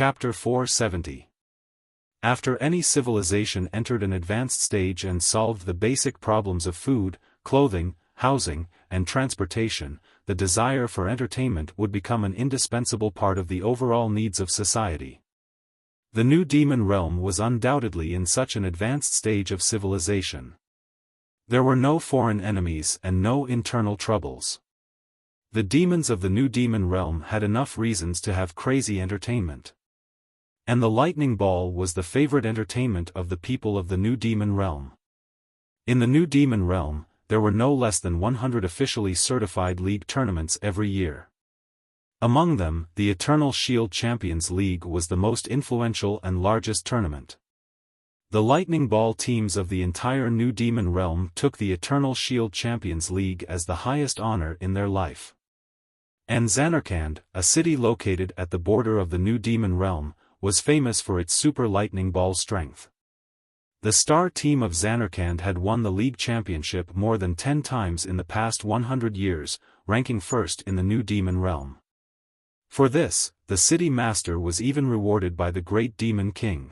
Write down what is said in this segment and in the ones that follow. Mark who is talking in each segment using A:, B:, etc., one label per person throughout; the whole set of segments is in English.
A: Chapter 470. After any civilization entered an advanced stage and solved the basic problems of food, clothing, housing, and transportation, the desire for entertainment would become an indispensable part of the overall needs of society. The new demon realm was undoubtedly in such an advanced stage of civilization. There were no foreign enemies and no internal troubles. The demons of the new demon realm had enough reasons to have crazy entertainment. And the lightning ball was the favorite entertainment of the people of the new demon realm. In the new demon realm, there were no less than 100 officially certified league tournaments every year. Among them, the Eternal Shield Champions League was the most influential and largest tournament. The lightning ball teams of the entire new demon realm took the Eternal Shield Champions League as the highest honor in their life. And Zanarkand, a city located at the border of the new demon realm, was famous for its super lightning ball strength. The star team of Zanarkand had won the league championship more than 10 times in the past 100 years, ranking first in the new demon realm. For this, the city master was even rewarded by the great demon king.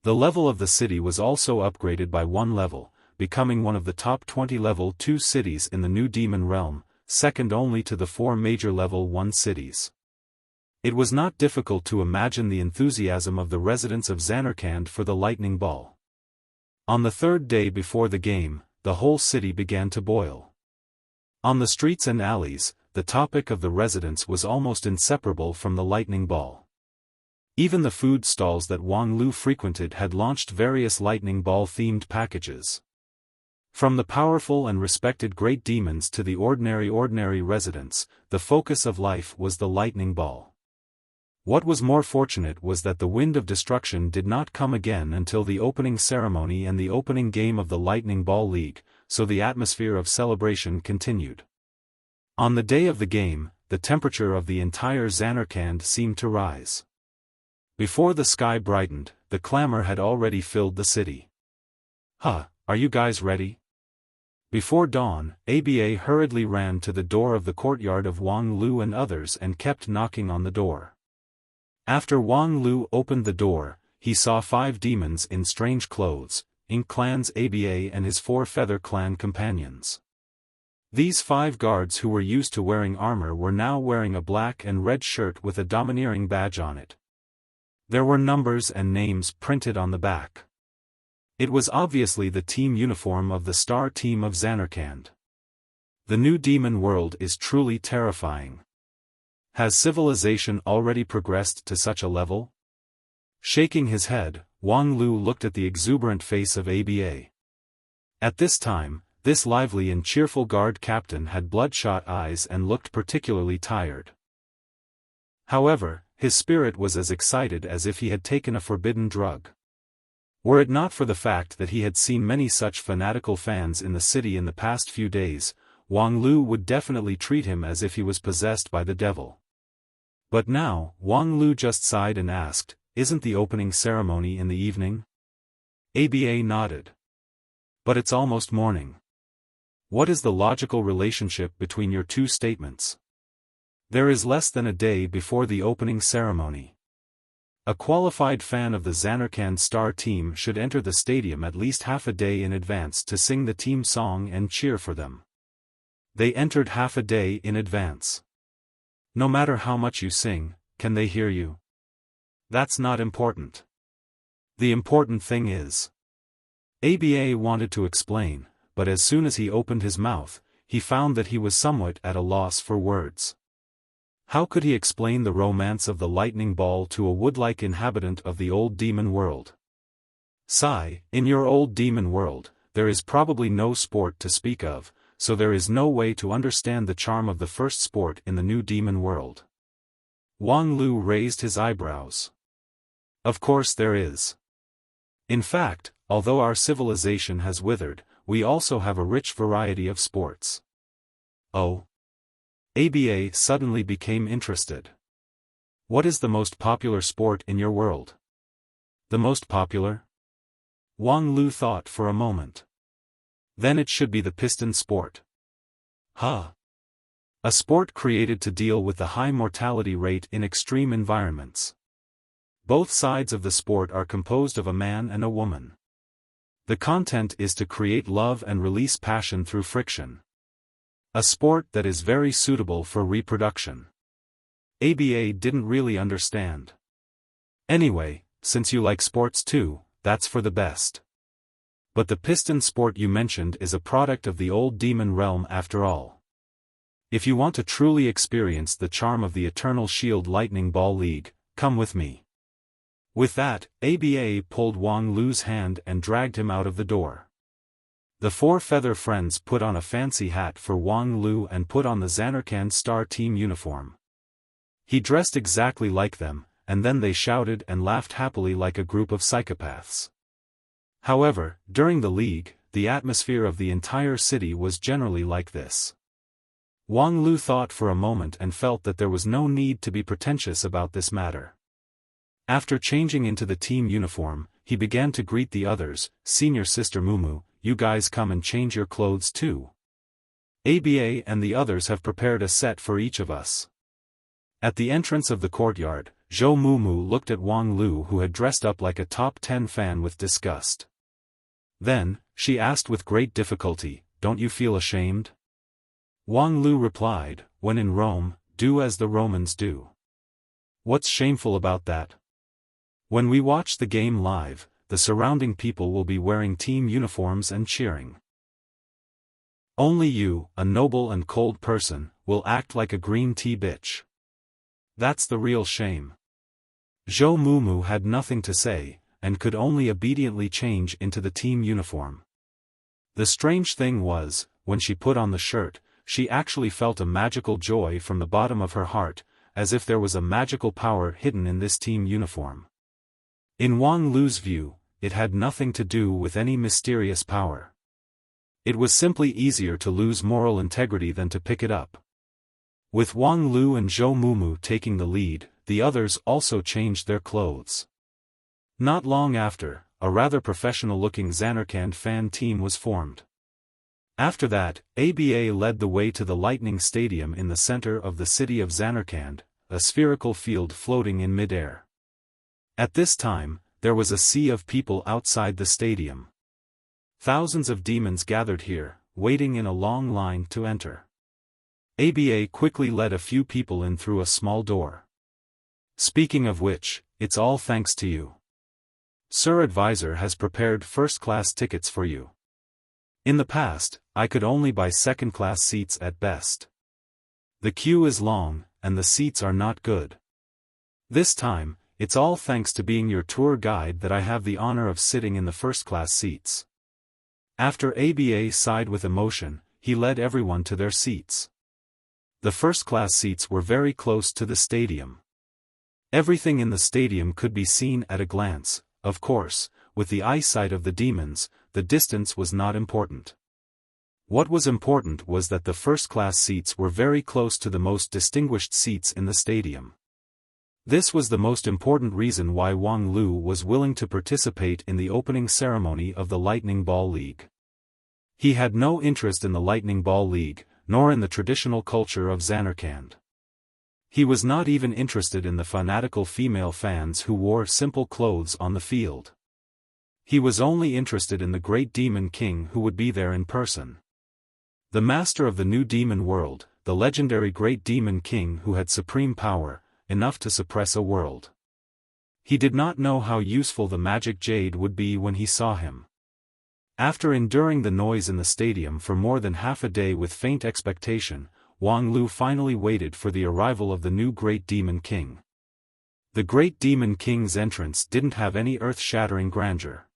A: The level of the city was also upgraded by one level, becoming one of the top 20 level 2 cities in the new demon realm, second only to the 4 major level 1 cities. It was not difficult to imagine the enthusiasm of the residents of Zanarkand for the lightning ball. On the third day before the game, the whole city began to boil. On the streets and alleys, the topic of the residents was almost inseparable from the lightning ball. Even the food stalls that Wang Lu frequented had launched various lightning ball-themed packages. From the powerful and respected great demons to the ordinary residents, the focus of life was the lightning ball. What was more fortunate was that the wind of destruction did not come again until the opening ceremony and the opening game of the Lightning Ball League, so the atmosphere of celebration continued. On the day of the game, the temperature of the entire Zanarkand seemed to rise. Before the sky brightened, the clamor had already filled the city. Are you guys ready? Before dawn, ABA hurriedly ran to the door of the courtyard of Wang Lu and others and kept knocking on the door. After Wang Lu opened the door, he saw 5 demons in strange clothes, Ink Clan's ABA and his 4 Feather Clan companions. These 5 guards who were used to wearing armor were now wearing a black and red shirt with a domineering badge on it. There were numbers and names printed on the back. It was obviously the team uniform of the star team of Zanarkand. The new demon world is truly terrifying. Has civilization already progressed to such a level? Shaking his head, Wang Lu looked at the exuberant face of ABA. At this time, this lively and cheerful guard captain had bloodshot eyes and looked particularly tired. However, his spirit was as excited as if he had taken a forbidden drug. Were it not for the fact that he had seen many such fanatical fans in the city in the past few days, Wang Lu would definitely treat him as if he was possessed by the devil. But now, Wang Lu just sighed and asked, "Isn't the opening ceremony in the evening?" ABA nodded. "But it's almost morning. What is the logical relationship between your 2 statements? There is less than a day before the opening ceremony. A qualified fan of the Zanarkand star team should enter the stadium at least half a day in advance to sing the team song and cheer for them. They entered half a day in advance. No matter how much you sing, can they hear you? That's not important. The important thing is..." ABA wanted to explain, but as soon as he opened his mouth, he found that he was somewhat at a loss for words. How could he explain the romance of the lightning ball to a wood-like inhabitant of the old demon world? "Sigh, in your old demon world, there is probably no sport to speak of, so there is no way to understand the charm of the first sport in the new demon world." Wang Lu raised his eyebrows. "Of course there is. In fact, although our civilization has withered, we also have a rich variety of sports." "Oh?" ABA suddenly became interested. "What is the most popular sport in your world?" "The most popular?" Wang Lu thought for a moment. "Then it should be the piston sport." A sport created to deal with the high mortality rate in extreme environments. both sides of the sport are composed of a man and a woman. The content is to create love and release passion through friction. A sport that is very suitable for reproduction. ABA didn't really understand. Anyway, since you like sports too, that's for the best. But the piston sport you mentioned is a product of the old demon realm after all. If you want to truly experience the charm of the Eternal Shield Lightning Ball League, come with me. With that, ABA pulled Wang Lu's hand and dragged him out of the door. The four feather friends put on a fancy hat for Wang Lu and put on the Zanarkand Star Team uniform. He dressed exactly like them, and then they shouted and laughed happily like a group of psychopaths. However, during the league, the atmosphere of the entire city was generally like this. Wang Lu thought for a moment and felt that there was no need to be pretentious about this matter. After changing into the team uniform, he began to greet the others. Senior Sister Mumu, you guys come and change your clothes too. ABA and the others have prepared a set for each of us. At the entrance of the courtyard, Zhou Mumu looked at Wang Lu, who had dressed up like a top 10 fan, with disgust. Then, she asked with great difficulty, "Don't you feel ashamed?" Wang Lu replied, "When in Rome, do as the Romans do." What's shameful about that? When we watch the game live, the surrounding people will be wearing team uniforms and cheering. Only you, a noble and cold person, will act like a green tea bitch. That's the real shame. Zhou Mumu had nothing to say, and could only obediently change into the team uniform. The strange thing was, when she put on the shirt, she actually felt a magical joy from the bottom of her heart, as if there was a magical power hidden in this team uniform. In Wang Lu's view, it had nothing to do with any mysterious power. It was simply easier to lose moral integrity than to pick it up. With Wang Lu and Zhou Mumu taking the lead, the others also changed their clothes. Not long after, a rather professional-looking Zanarkand fan team was formed. After that, ABA led the way to the Lightning Stadium in the center of the city of Zanarkand, a spherical field floating in mid-air. At this time, there was a sea of people outside the stadium. Thousands of demons gathered here, waiting in a long line to enter. ABA quickly let a few people in through a small door. Speaking of which, it's all thanks to you. Sir Advisor has prepared first-class tickets for you. In the past, I could only buy second-class seats at best. The queue is long, and the seats are not good. This time, it's all thanks to being your tour guide that I have the honor of sitting in the first-class seats. After ABA sighed with emotion, he led everyone to their seats. The first-class seats were very close to the stadium. Everything in the stadium could be seen at a glance. Of course, with the eyesight of the demons, the distance was not important. What was important was that the first-class seats were very close to the most distinguished seats in the stadium. This was the most important reason why Wang Lu was willing to participate in the opening ceremony of the Lightning Ball League. He had no interest in the Lightning Ball League, nor in the traditional culture of Zanarkand. He was not even interested in the fanatical female fans who wore simple clothes on the field. He was only interested in the great demon king who would be there in person. The master of the new demon world, the legendary great demon king who had supreme power, enough to suppress a world. He did not know how useful the magic jade would be when he saw him. After enduring the noise in the stadium for more than half a day with faint expectation, Wang Lu finally waited for the arrival of the new Great Demon King. The Great Demon King's entrance didn't have any earth-shattering grandeur.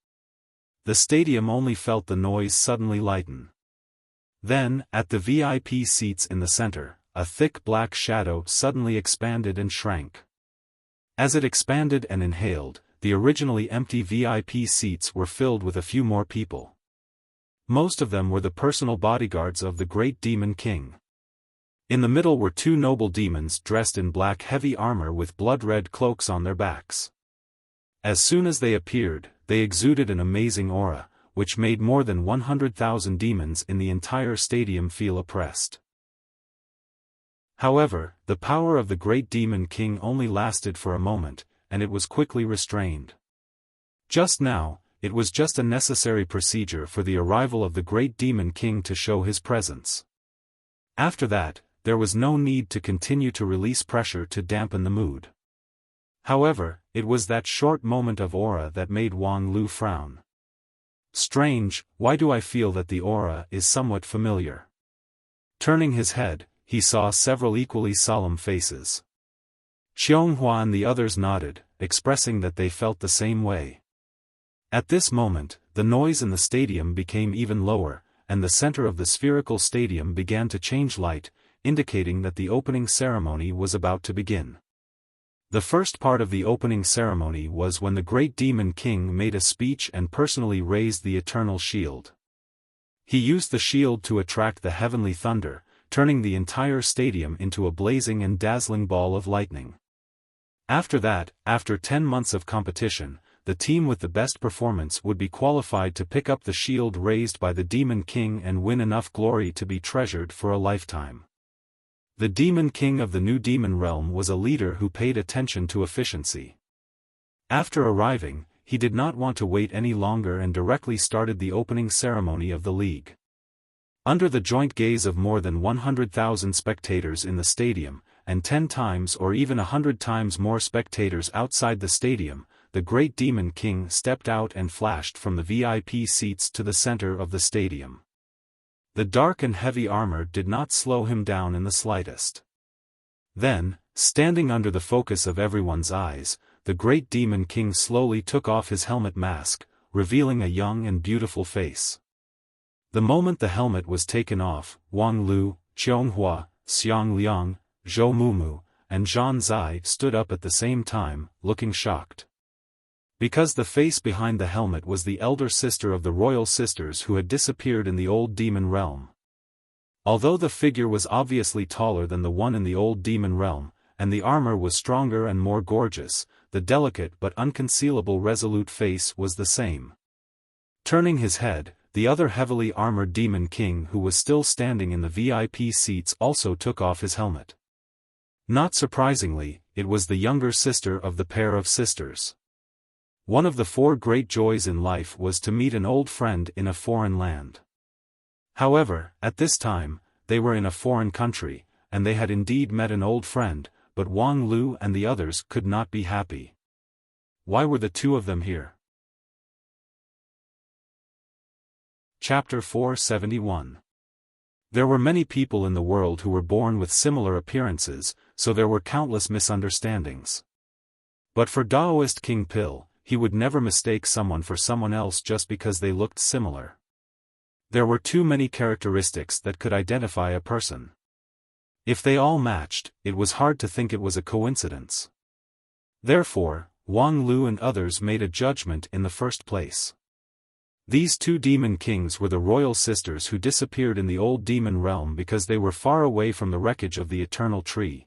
A: The stadium only felt the noise suddenly lighten. Then, at the VIP seats in the center, a thick black shadow suddenly expanded and shrank. As it expanded and inhaled, the originally empty VIP seats were filled with a few more people. Most of them were the personal bodyguards of the Great Demon King. In the middle were two noble demons dressed in black heavy armor with blood-red cloaks on their backs. As soon as they appeared, they exuded an amazing aura, which made more than 100,000 demons in the entire stadium feel oppressed. However, the power of the Great Demon King only lasted for a moment, and it was quickly restrained. Just now, it was just a necessary procedure for the arrival of the great Demon King to show his presence. After that, there was no need to continue to release pressure to dampen the mood. However, it was that short moment of aura that made Wang Lu frown. Strange, why do I feel that the aura is somewhat familiar? Turning his head, he saw several equally solemn faces. Xiaofan and the others nodded, expressing that they felt the same way. At this moment, the noise in the stadium became even lower, and the center of the spherical stadium began to change light, indicating that the opening ceremony was about to begin. The first part of the opening ceremony was when the great Demon King made a speech and personally raised the eternal shield. He used the shield to attract the heavenly thunder, turning the entire stadium into a blazing and dazzling ball of lightning. After that, after 10 months of competition, the team with the best performance would be qualified to pick up the shield raised by the Demon King and win enough glory to be treasured for a lifetime. The Demon King of the new demon realm was a leader who paid attention to efficiency. After arriving, he did not want to wait any longer and directly started the opening ceremony of the league. Under the joint gaze of more than 100,000 spectators in the stadium, and 10 times or even 100 times more spectators outside the stadium, the great Demon King stepped out and flashed from the VIP seats to the center of the stadium. The dark and heavy armor did not slow him down in the slightest. Then, standing under the focus of everyone's eyes, the great Demon King slowly took off his helmet mask, revealing a young and beautiful face. The moment the helmet was taken off, Wang Lu, Qianghua, Xiang Liang, Zhou Mumu, and Zhan Zai stood up at the same time, looking shocked. Because the face behind the helmet was the elder sister of the royal sisters who had disappeared in the old demon realm. Although the figure was obviously taller than the one in the old demon realm, and the armor was stronger and more gorgeous, the delicate but unconcealable resolute face was the same. Turning his head, the other heavily armored Demon King who was still standing in the VIP seats also took off his helmet. Not surprisingly, it was the younger sister of the pair of sisters. One of the 4 great joys in life was to meet an old friend in a foreign land. However, at this time, they were in a foreign country, and they had indeed met an old friend, but Wang Lu and the others could not be happy. Why were the 2 of them here? Chapter 471. There were many people in the world who were born with similar appearances, so there were countless misunderstandings. But for Daoist King Pil, he would never mistake someone for someone else just because they looked similar. There were too many characteristics that could identify a person. If they all matched, it was hard to think it was a coincidence. Therefore, Wang Lu and others made a judgment in the first place. These 2 demon kings were the royal sisters who disappeared in the old demon realm because they were far away from the wreckage of the eternal tree.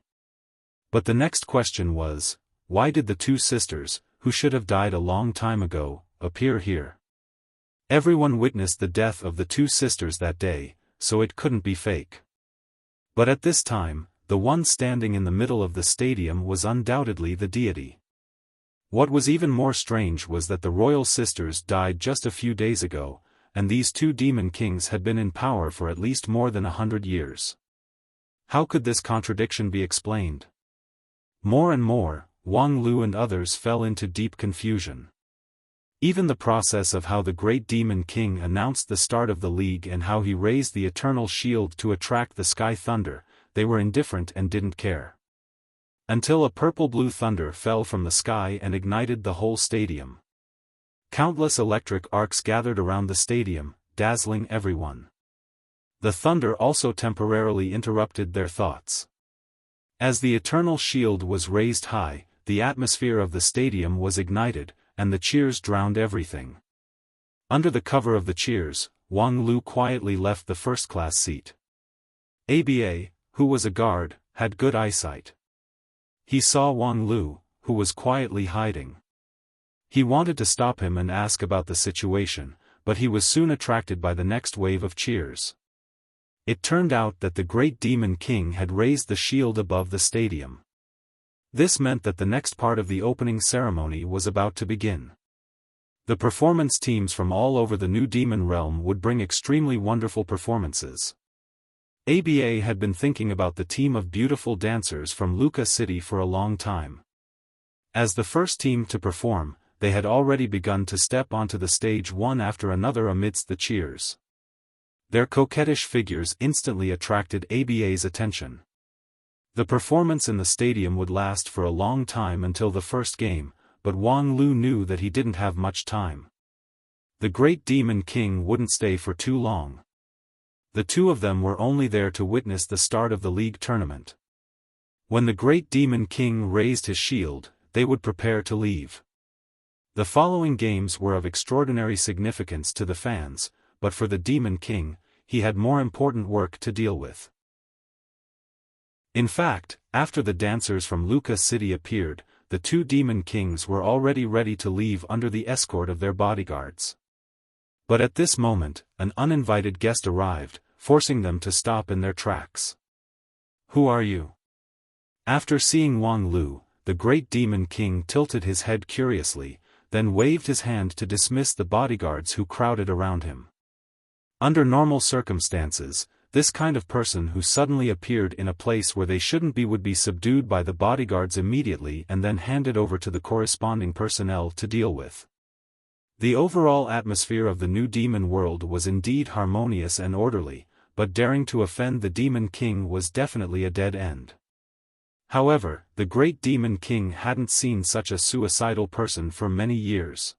A: But the next question was, why did the 2 sisters, who should have died a long time ago, appear here? Everyone witnessed the death of the 2 sisters that day, so it couldn't be fake. But at this time, the one standing in the middle of the stadium was undoubtedly the deity. What was even more strange was that the royal sisters died just a few days ago, and these 2 demon kings had been in power for at least more than 100 years. How could this contradiction be explained? More and more, Wang Lu and others fell into deep confusion. Even the process of how the great Demon King announced the start of the league and how he raised the eternal shield to attract the sky thunder, they were indifferent and didn't care. Until a purple-blue thunder fell from the sky and ignited the whole stadium. Countless electric arcs gathered around the stadium, dazzling everyone. The thunder also temporarily interrupted their thoughts. As the eternal shield was raised high, the atmosphere of the stadium was ignited, and the cheers drowned everything. Under the cover of the cheers, Wang Lu quietly left the first-class seat. Aba, who was a guard, had good eyesight. He saw Wang Lu, who was quietly hiding. He wanted to stop him and ask about the situation, but he was soon attracted by the next wave of cheers. It turned out that the great Demon King had raised the shield above the stadium. This meant that the next part of the opening ceremony was about to begin. The performance teams from all over the new demon realm would bring extremely wonderful performances. ABA had been thinking about the team of beautiful dancers from Luca City for a long time. As the first team to perform, they had already begun to step onto the stage one after another amidst the cheers. Their coquettish figures instantly attracted ABA's attention. The performance in the stadium would last for a long time until the first game, but Wang Lu knew that he didn't have much time. The Great Demon King wouldn't stay for too long. The two of them were only there to witness the start of the league tournament. When the Great Demon King raised his shield, they would prepare to leave. The following games were of extraordinary significance to the fans, but for the Demon King, he had more important work to deal with. In fact, after the dancers from Luca City appeared, the two Demon Kings were already ready to leave under the escort of their bodyguards. But at this moment, an uninvited guest arrived, forcing them to stop in their tracks. "Who are you?" After seeing Wang Lu, the Great Demon King tilted his head curiously, then waved his hand to dismiss the bodyguards who crowded around him. Under normal circumstances, this kind of person who suddenly appeared in a place where they shouldn't be would be subdued by the bodyguards immediately and then handed over to the corresponding personnel to deal with. The overall atmosphere of the new demon world was indeed harmonious and orderly, but daring to offend the Demon King was definitely a dead end. However, the Great Demon King hadn't seen such a suicidal person for many years.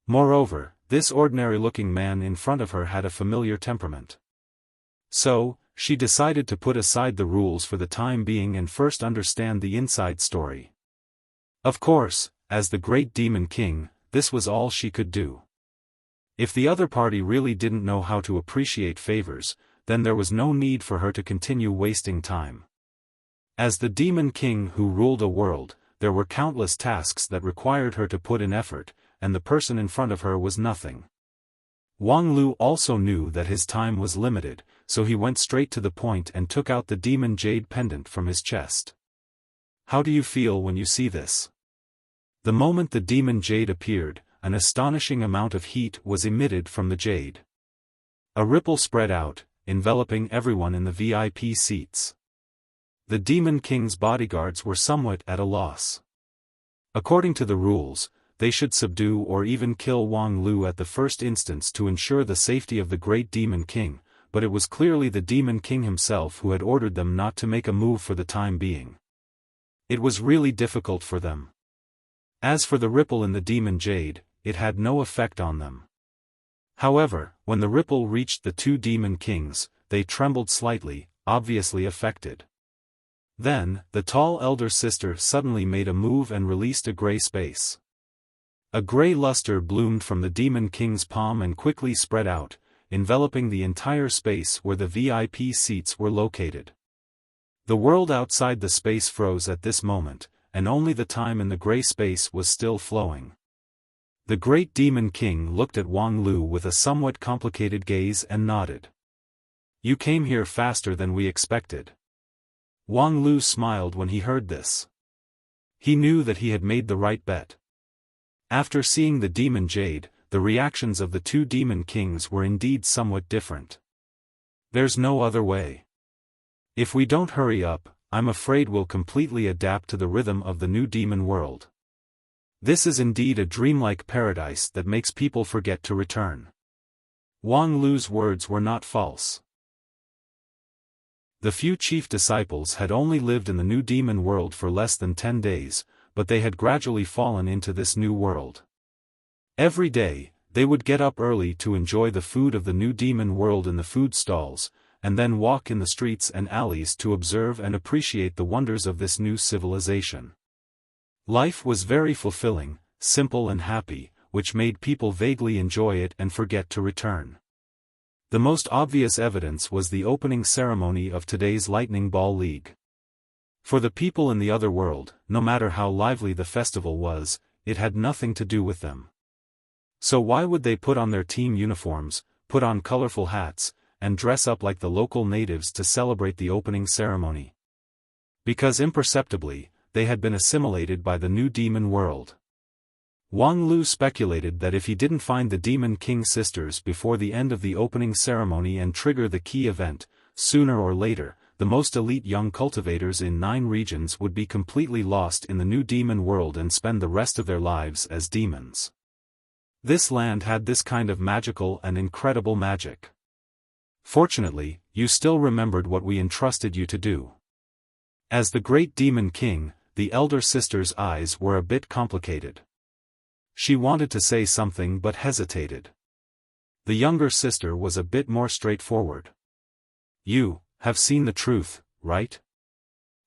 A: Moreover, this ordinary-looking man in front of her had a familiar temperament. So, she decided to put aside the rules for the time being and first understand the inside story. Of course, as the Great Demon King, this was all she could do. If the other party really didn't know how to appreciate favors, then there was no need for her to continue wasting time. As the Demon King who ruled a world, there were countless tasks that required her to put in effort, and the person in front of her was nothing. Wang Lu also knew that his time was limited, so he went straight to the point and took out the Demon Jade pendant from his chest. "How do you feel when you see this?" The moment the Demon Jade appeared, an astonishing amount of heat was emitted from the jade. A ripple spread out, enveloping everyone in the VIP seats. The Demon King's bodyguards were somewhat at a loss. According to the rules, they should subdue or even kill Wang Lu at the first instance to ensure the safety of the Great Demon King, but it was clearly the Demon King himself who had ordered them not to make a move for the time being. It was really difficult for them. As for the ripple in the Demon Jade, it had no effect on them. However, when the ripple reached the two Demon Kings, they trembled slightly, obviously affected. Then, the tall elder sister suddenly made a move and released a gray space. A gray luster bloomed from the Demon King's palm and quickly spread out, enveloping the entire space where the VIP seats were located. The world outside the space froze at this moment, and only the time in the gray space was still flowing. The Great Demon King looked at Wang Lu with a somewhat complicated gaze and nodded. "You came here faster than we expected." Wang Lu smiled when he heard this. He knew that he had made the right bet. After seeing the Demon Jade, the reactions of the two Demon Kings were indeed somewhat different. "There's no other way. If we don't hurry up, I'm afraid we'll completely adapt to the rhythm of the new demon world. This is indeed a dreamlike paradise that makes people forget to return." Wang Lu's words were not false. The few chief disciples had only lived in the new demon world for less than 10 days, but they had gradually fallen into this new world. Every day, they would get up early to enjoy the food of the new demon world in the food stalls, and then walk in the streets and alleys to observe and appreciate the wonders of this new civilization. Life was very fulfilling, simple and happy, which made people vaguely enjoy it and forget to return. The most obvious evidence was the opening ceremony of today's Lightning Ball League. For the people in the other world, no matter how lively the festival was, it had nothing to do with them. So why would they put on their team uniforms, put on colorful hats, and dress up like the local natives to celebrate the opening ceremony? Because imperceptibly, they had been assimilated by the new demon world. Wang Lu speculated that if he didn't find the Demon King sisters before the end of the opening ceremony and trigger the key event, sooner or later, the most elite young cultivators in 9 regions would be completely lost in the new demon world and spend the rest of their lives as demons. This land had this kind of magical and incredible magic. Fortunately, you still remembered what we entrusted you to do. As the great Demon King, the elder sister's eyes were a bit complicated. She wanted to say something but hesitated. The younger sister was a bit more straightforward. You have seen the truth, right?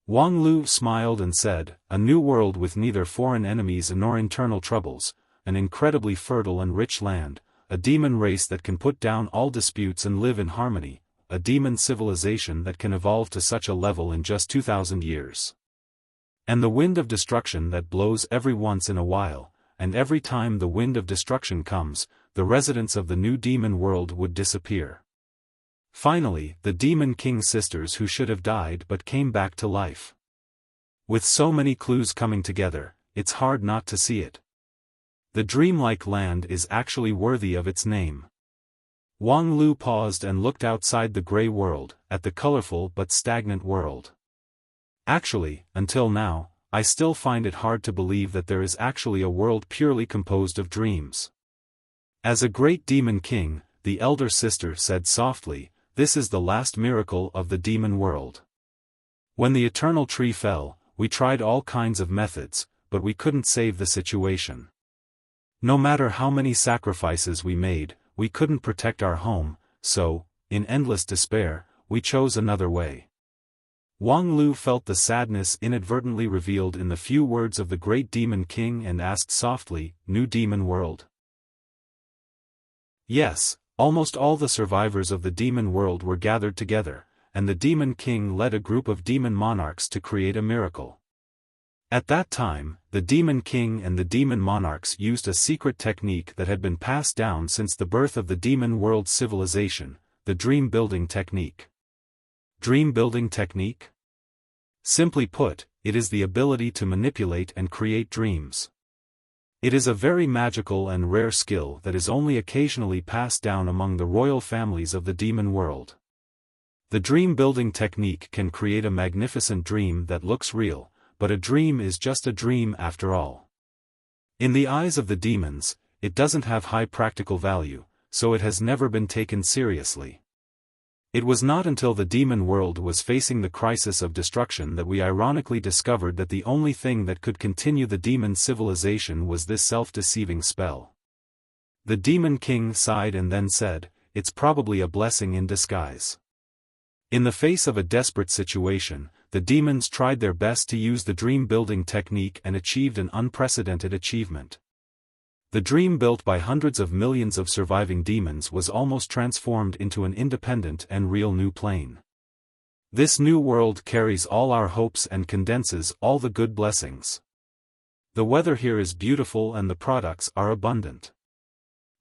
A: Wang Lu smiled and said, a new world with neither foreign enemies nor internal troubles, an incredibly fertile and rich land, a demon race that can put down all disputes and live in harmony, a demon civilization that can evolve to such a level in just 2,000 years. And the wind of destruction that blows every once in a while, and every time the wind of destruction comes, the residents of the new demon world would disappear. Finally, the Demon King sisters who should have died but came back to life. With so many clues coming together, it's hard not to see it. The dreamlike land is actually worthy of its name. Wang Lu paused and looked outside the gray world, at the colorful but stagnant world. Actually, until now, I still find it hard to believe that there is actually a world purely composed of dreams. As a great demon king, the elder sister said softly, this is the last miracle of the demon world. When the eternal tree fell, we tried all kinds of methods, but we couldn't save the situation. No matter how many sacrifices we made, we couldn't protect our home, so, in endless despair, we chose another way. Wang Lu felt the sadness inadvertently revealed in the few words of the great demon king and asked softly, new demon world? Yes, almost all the survivors of the demon world were gathered together, and the demon king led a group of demon monarchs to create a miracle. At that time, the demon king and the demon monarchs used a secret technique that had been passed down since the birth of the demon world civilization, the dream-building technique. Dream-building technique? Simply put, it is the ability to manipulate and create dreams. It is a very magical and rare skill that is only occasionally passed down among the royal families of the demon world. The dream-building technique can create a magnificent dream that looks real, but a dream is just a dream after all. In the eyes of the demons, it doesn't have high practical value, so it has never been taken seriously. It was not until the demon world was facing the crisis of destruction that we ironically discovered that the only thing that could continue the demon civilization was this self-deceiving spell. The demon king sighed and then said, it's probably a blessing in disguise. In the face of a desperate situation, the demons tried their best to use the dream-building technique and achieved an unprecedented achievement. The dream built by hundreds of millions of surviving demons was almost transformed into an independent and real new plane. This new world carries all our hopes and condenses all the good blessings. The weather here is beautiful and the products are abundant.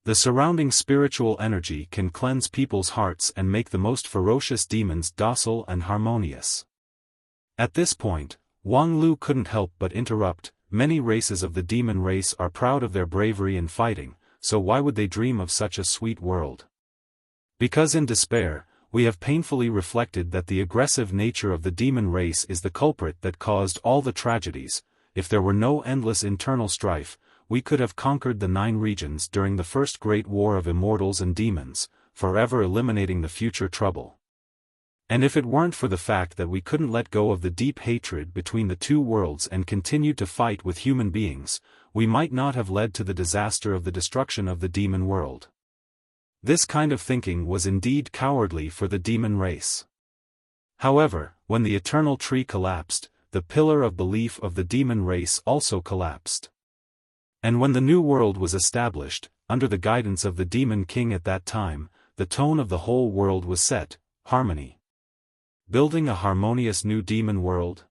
A: The surrounding spiritual energy can cleanse people's hearts and make the most ferocious demons docile and harmonious. At this point, Wang Lu couldn't help but interrupt. Many races of the demon race are proud of their bravery in fighting, so why would they dream of such a sweet world? Because in despair, we have painfully reflected that the aggressive nature of the demon race is the culprit that caused all the tragedies. If there were no endless internal strife, we could have conquered the 9 regions during the first great war of immortals and demons, forever eliminating the future trouble. And if it weren't for the fact that we couldn't let go of the deep hatred between the two worlds and continued to fight with human beings, we might not have led to the disaster of the destruction of the demon world. This kind of thinking was indeed cowardly for the demon race. However, when the eternal tree collapsed, the pillar of belief of the demon race also collapsed. And when the new world was established, under the guidance of the demon king at that time, the tone of the whole world was set, harmony. Building a harmonious new demon world?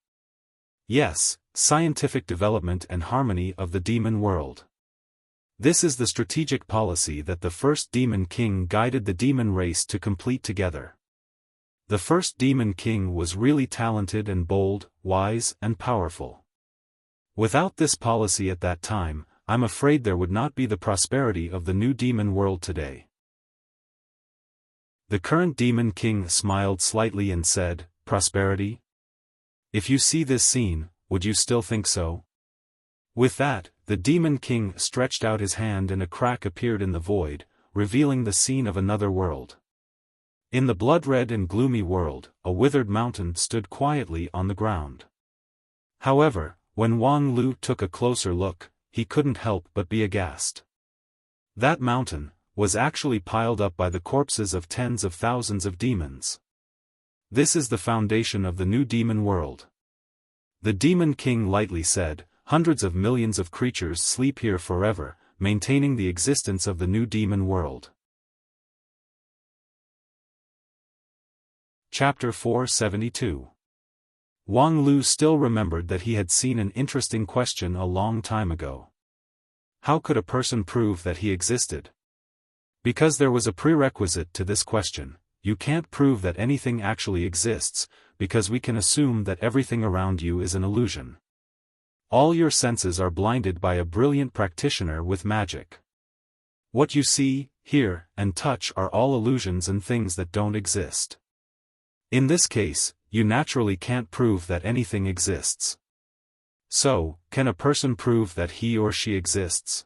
A: Yes, scientific development and harmony of the demon world. This is the strategic policy that the first demon king guided the demon race to complete together. The first demon king was really talented and bold, wise and powerful. Without this policy at that time, I'm afraid there would not be the prosperity of the new demon world today. The current demon king smiled slightly and said, "Prosperity? If you see this scene, would you still think so?" With that, the demon king stretched out his hand and a crack appeared in the void, revealing the scene of another world. In the blood-red and gloomy world, a withered mountain stood quietly on the ground. However, when Wang Lu took a closer look, he couldn't help but be aghast. That mountain was actually piled up by the corpses of tens of thousands of demons. This is the foundation of the new demon world. The demon king lightly said, "Hundreds of millions of creatures sleep here forever, maintaining the existence of the new demon world." Chapter 472. Wang Lu still remembered that he had seen an interesting question a long time ago. How could a person prove that he existed? Because there was a prerequisite to this question. You can't prove that anything actually exists, because we can assume that everything around you is an illusion. All your senses are blinded by a brilliant practitioner with magic. What you see, hear, and touch are all illusions and things that don't exist. In this case, you naturally can't prove that anything exists. So, can a person prove that he or she exists?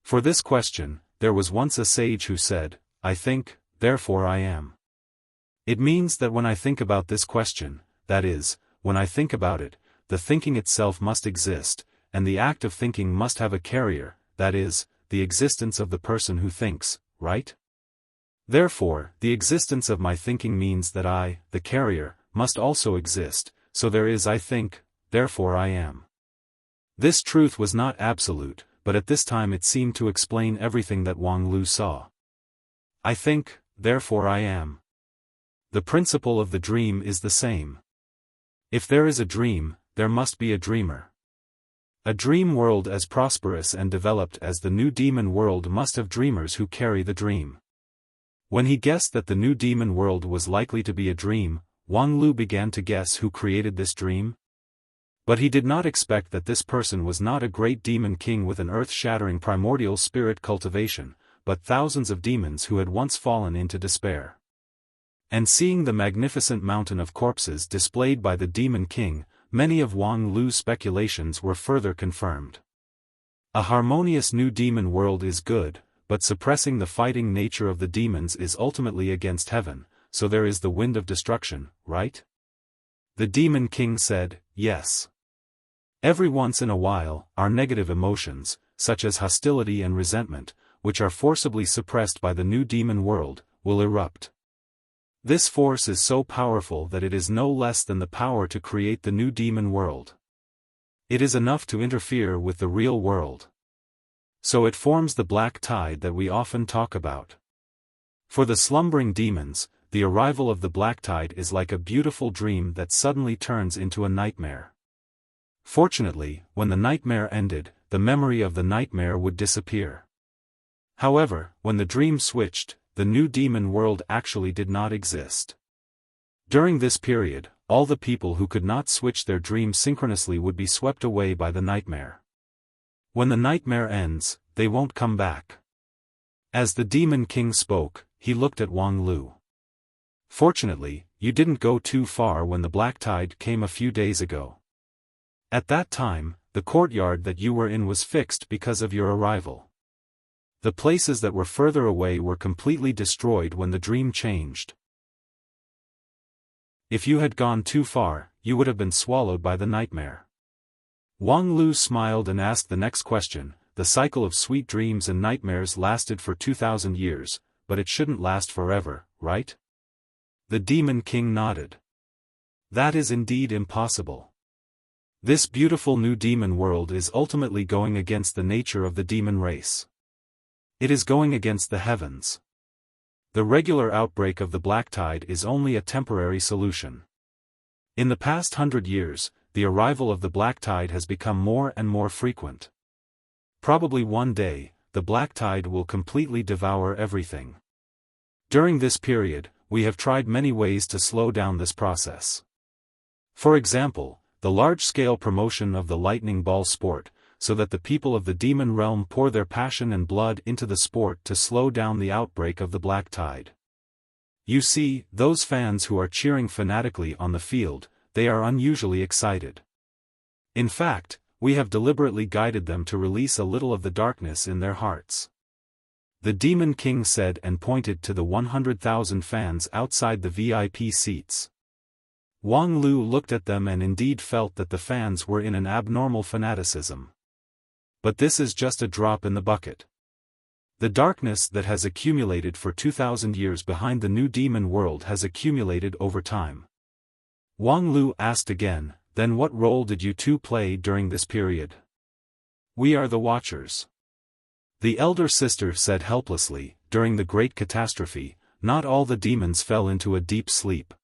A: For this question, there was once a sage who said, "I think, therefore I am." It means that when I think about this question, that is, when I think about it, the thinking itself must exist, and the act of thinking must have a carrier, that is, the existence of the person who thinks, right? Therefore, the existence of my thinking means that I, the carrier, must also exist, so there is I think, therefore I am. This truth was not absolute, but at this time it seemed to explain everything that Wang Lu saw. I think, therefore I am. The principle of the dream is the same. If there is a dream, there must be a dreamer. A dream world as prosperous and developed as the new demon world must have dreamers who carry the dream. When he guessed that the new demon world was likely to be a dream, Wang Lu began to guess who created this dream. But he did not expect that this person was not a great demon king with an earth-shattering primordial spirit cultivation, but thousands of demons who had once fallen into despair. And seeing the magnificent mountain of corpses displayed by the demon king, many of Wang Lu's speculations were further confirmed. A harmonious new demon world is good, but suppressing the fighting nature of the demons is ultimately against heaven, so there is the wind of destruction, right? The demon king said, "Yes. Every once in a while, our negative emotions, such as hostility and resentment, which are forcibly suppressed by the new demon world, will erupt. This force is so powerful that it is no less than the power to create the new demon world. It is enough to interfere with the real world. So it forms the black tide that we often talk about. For the slumbering demons, the arrival of the black tide is like a beautiful dream that suddenly turns into a nightmare. Fortunately, when the nightmare ended, the memory of the nightmare would disappear. However, when the dream switched, the new demon world actually did not exist. During this period, all the people who could not switch their dream synchronously would be swept away by the nightmare. When the nightmare ends, they won't come back. As the demon king spoke, he looked at Wang Lu. Fortunately, you didn't go too far when the black tide came a few days ago. At that time, the courtyard that you were in was fixed because of your arrival. The places that were further away were completely destroyed when the dream changed. If you had gone too far, you would have been swallowed by the nightmare. Wang Lu smiled and asked the next question. The cycle of sweet dreams and nightmares lasted for 2,000 years, but it shouldn't last forever, right? The demon king nodded. That is indeed impossible. This beautiful new demon world is ultimately going against the nature of the demon race. It is going against the heavens. The regular outbreak of the black tide is only a temporary solution. In the past 100 years, the arrival of the black tide has become more and more frequent. Probably one day, the black tide will completely devour everything. During this period, we have tried many ways to slow down this process. For example, the large-scale promotion of the lightning ball sport, so that the people of the demon realm pour their passion and blood into the sport to slow down the outbreak of the black tide. You see, those fans who are cheering fanatically on the field, they are unusually excited. In fact, we have deliberately guided them to release a little of the darkness in their hearts. The Demon King said and pointed to the 100,000 fans outside the VIP seats. Wang Lu looked at them and indeed felt that the fans were in an abnormal fanaticism. But this is just a drop in the bucket. The darkness that has accumulated for 2,000 years behind the new demon world has accumulated over time. Wang Lu asked again, then what role did you two play during this period? We are the Watchers. The elder sister said helplessly, during the great catastrophe, not all the demons fell into a deep sleep.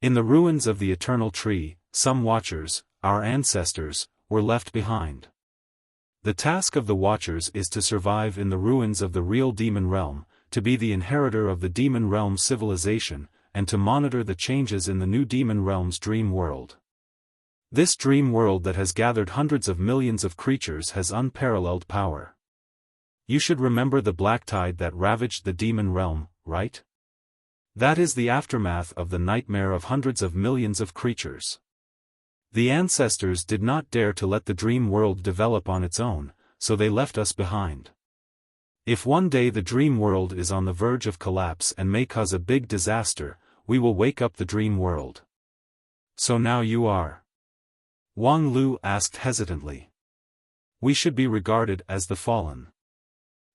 A: In the ruins of the eternal tree, some Watchers, our ancestors, were left behind. The task of the Watchers is to survive in the ruins of the real demon realm, to be the inheritor of the demon realm civilization, and to monitor the changes in the new demon realm's dream world. This dream world that has gathered hundreds of millions of creatures has unparalleled power. You should remember the black tide that ravaged the demon realm, right? That is the aftermath of the nightmare of hundreds of millions of creatures. The ancestors did not dare to let the dream world develop on its own, so they left us behind. If one day the dream world is on the verge of collapse and may cause a big disaster, we will wake up the dream world. So now you are. Wang Lu asked hesitantly. We should be regarded as the fallen.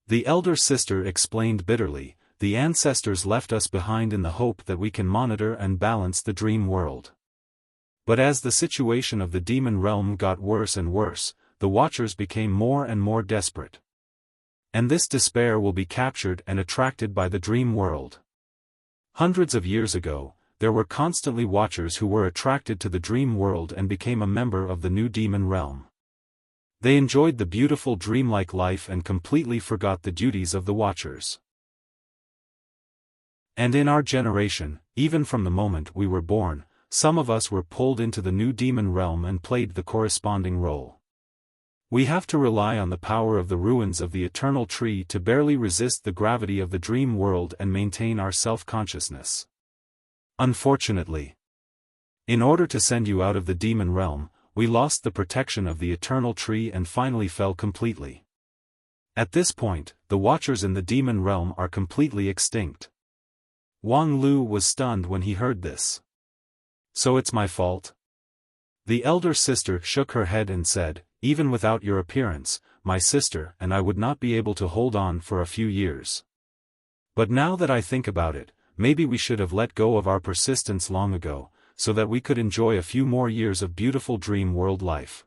A: The elder sister explained bitterly, the ancestors left us behind in the hope that we can monitor and balance the dream world. But as the situation of the demon realm got worse and worse, the Watchers became more and more desperate. And this despair will be captured and attracted by the dream world. Hundreds of years ago, there were constantly Watchers who were attracted to the dream world and became a member of the new demon realm. They enjoyed the beautiful dreamlike life and completely forgot the duties of the Watchers. And in our generation, even from the moment we were born, some of us were pulled into the new demon realm and played the corresponding role. We have to rely on the power of the ruins of the eternal tree to barely resist the gravity of the dream world and maintain our self-consciousness. Unfortunately, in order to send you out of the demon realm, we lost the protection of the eternal tree and finally fell completely. At this point, the Watchers in the demon realm are completely extinct. Wang Lu was stunned when he heard this. So it's my fault? The elder sister shook her head and said, even without your appearance, my sister and I would not be able to hold on for a few years. But now that I think about it, maybe we should have let go of our persistence long ago, so that we could enjoy a few more years of beautiful dream world life.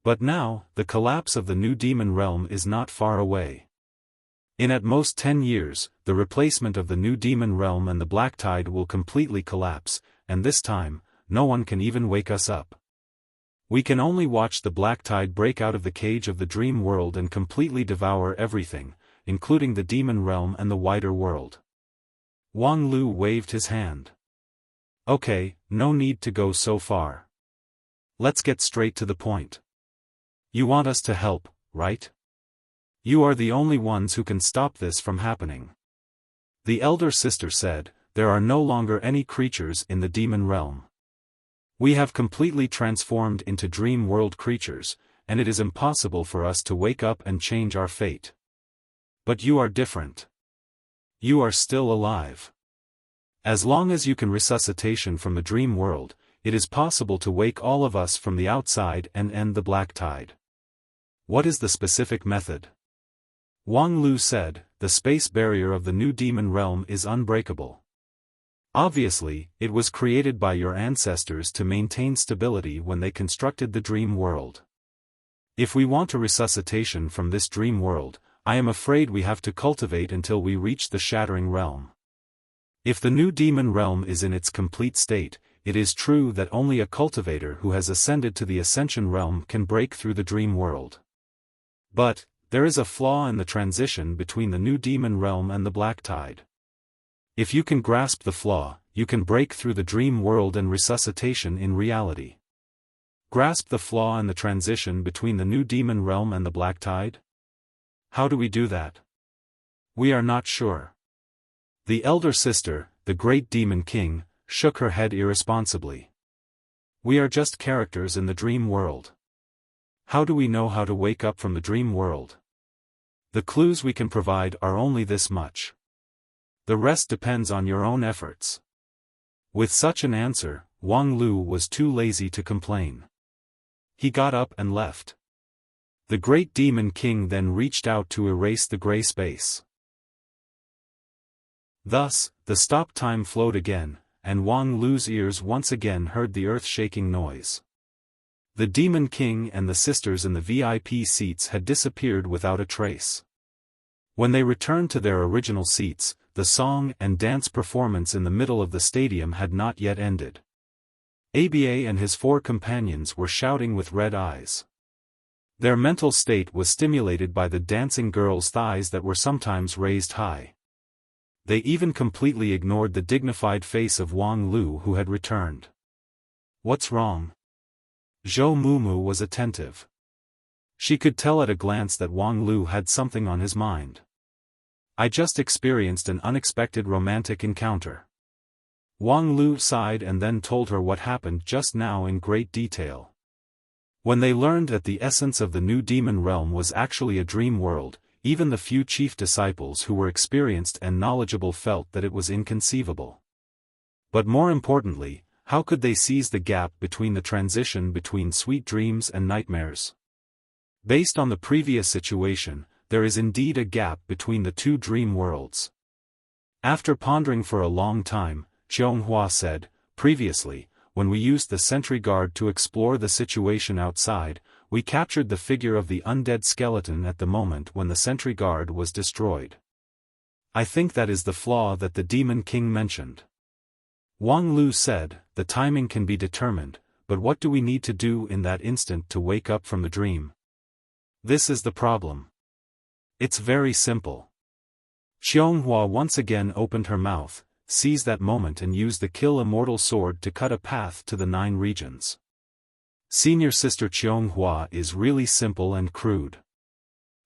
A: But now, the collapse of the new demon realm is not far away. In at most 10 years, the replacement of the new demon realm and the black tide will completely collapse, and this time, no one can even wake us up. We can only watch the black tide break out of the cage of the dream world and completely devour everything, including the demon realm and the wider world. Wang Lu waved his hand. Okay, no need to go so far. Let's get straight to the point. You want us to help, right? You are the only ones who can stop this from happening. The elder sister said, there are no longer any creatures in the demon realm. We have completely transformed into dream world creatures, and it is impossible for us to wake up and change our fate. But you are different. You are still alive. As long as you can resuscitation from the dream world, it is possible to wake all of us from the outside and end the black tide. What is the specific method? Wang Lu said, the space barrier of the new demon realm is unbreakable. Obviously, it was created by your ancestors to maintain stability when they constructed the dream world. If we want a resuscitation from this dream world, I am afraid we have to cultivate until we reach the shattering realm. If the new demon realm is in its complete state, it is true that only a cultivator who has ascended to the ascension realm can break through the dream world. But, there is a flaw in the transition between the new demon realm and the black tide. If you can grasp the flaw, you can break through the dream world and resuscitation in reality. grasp the flaw in the transition between the new demon realm and the black tide? How do we do that? We are not sure. The elder sister, the great demon king, shook her head irresponsibly. We are just characters in the dream world. How do we know how to wake up from the dream world? The clues we can provide are only this much. The rest depends on your own efforts. With such an answer, Wang Lu was too lazy to complain. He got up and left. The great demon king then reached out to erase the gray space. Thus, the stop time flowed again, and Wang Lu's ears once again heard the earth-shaking noise. The demon king and the sisters in the VIP seats had disappeared without a trace. When they returned to their original seats, the song and dance performance in the middle of the stadium had not yet ended. ABA and his 4 companions were shouting with red eyes. Their mental state was stimulated by the dancing girls' thighs that were sometimes raised high. They even completely ignored the dignified face of Wang Lu who had returned. What's wrong? Zhou Mumu was attentive. She could tell at a glance that Wang Lu had something on his mind. I just experienced an unexpected romantic encounter. Wang Lu sighed and then told her what happened just now in great detail. When they learned that the essence of the new demon realm was actually a dream world, even the few chief disciples who were experienced and knowledgeable felt that it was inconceivable. But more importantly, how could they seize the gap between the transition between sweet dreams and nightmares? Based on the previous situation, there is indeed a gap between the two dream worlds. After pondering for a long time, Xiaofan said, previously, when we used the sentry guard to explore the situation outside, we captured the figure of the undead skeleton at the moment when the sentry guard was destroyed. I think that is the flaw that the demon king mentioned. Wang Lu said, the timing can be determined, but what do we need to do in that instant to wake up from the dream? This is the problem. It's very simple. Xiaofan once again opened her mouth, seized that moment and used the kill immortal sword to cut a path to the 9 regions. Senior sister Xiaofan is really simple and crude.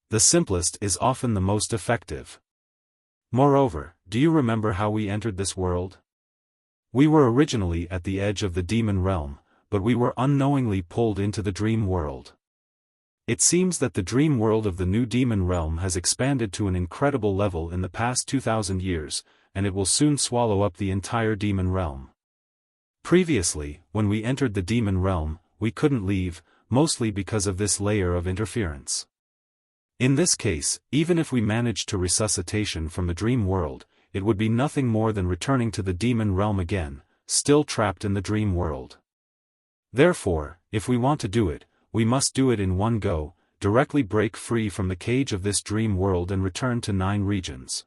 A: The simplest is often the most effective. Moreover, do you remember how we entered this world? We were originally at the edge of the demon realm, but we were unknowingly pulled into the dream world. It seems that the dream world of the new demon realm has expanded to an incredible level in the past 2,000 years, and it will soon swallow up the entire demon realm. Previously, when we entered the demon realm, we couldn't leave, mostly because of this layer of interference. In this case, even if we managed to resuscitation from the dream world, it would be nothing more than returning to the demon realm again, still trapped in the dream world. Therefore, if we want to do it, we must do it in one go, directly break free from the cage of this dream world and return to 9 regions.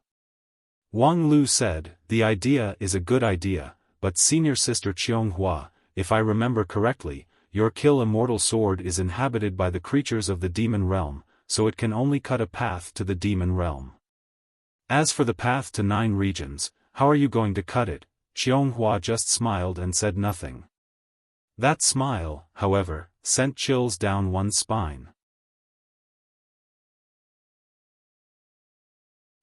A: Wang Lu said, the idea is a good idea, but senior sister Xiaofan, if I remember correctly, your kill immortal sword is inhabited by the creatures of the demon realm, so it can only cut a path to the demon realm. As for the path to 9 regions, how are you going to cut it? Xiaofan just smiled and said nothing. That smile, however, sent chills down one's spine.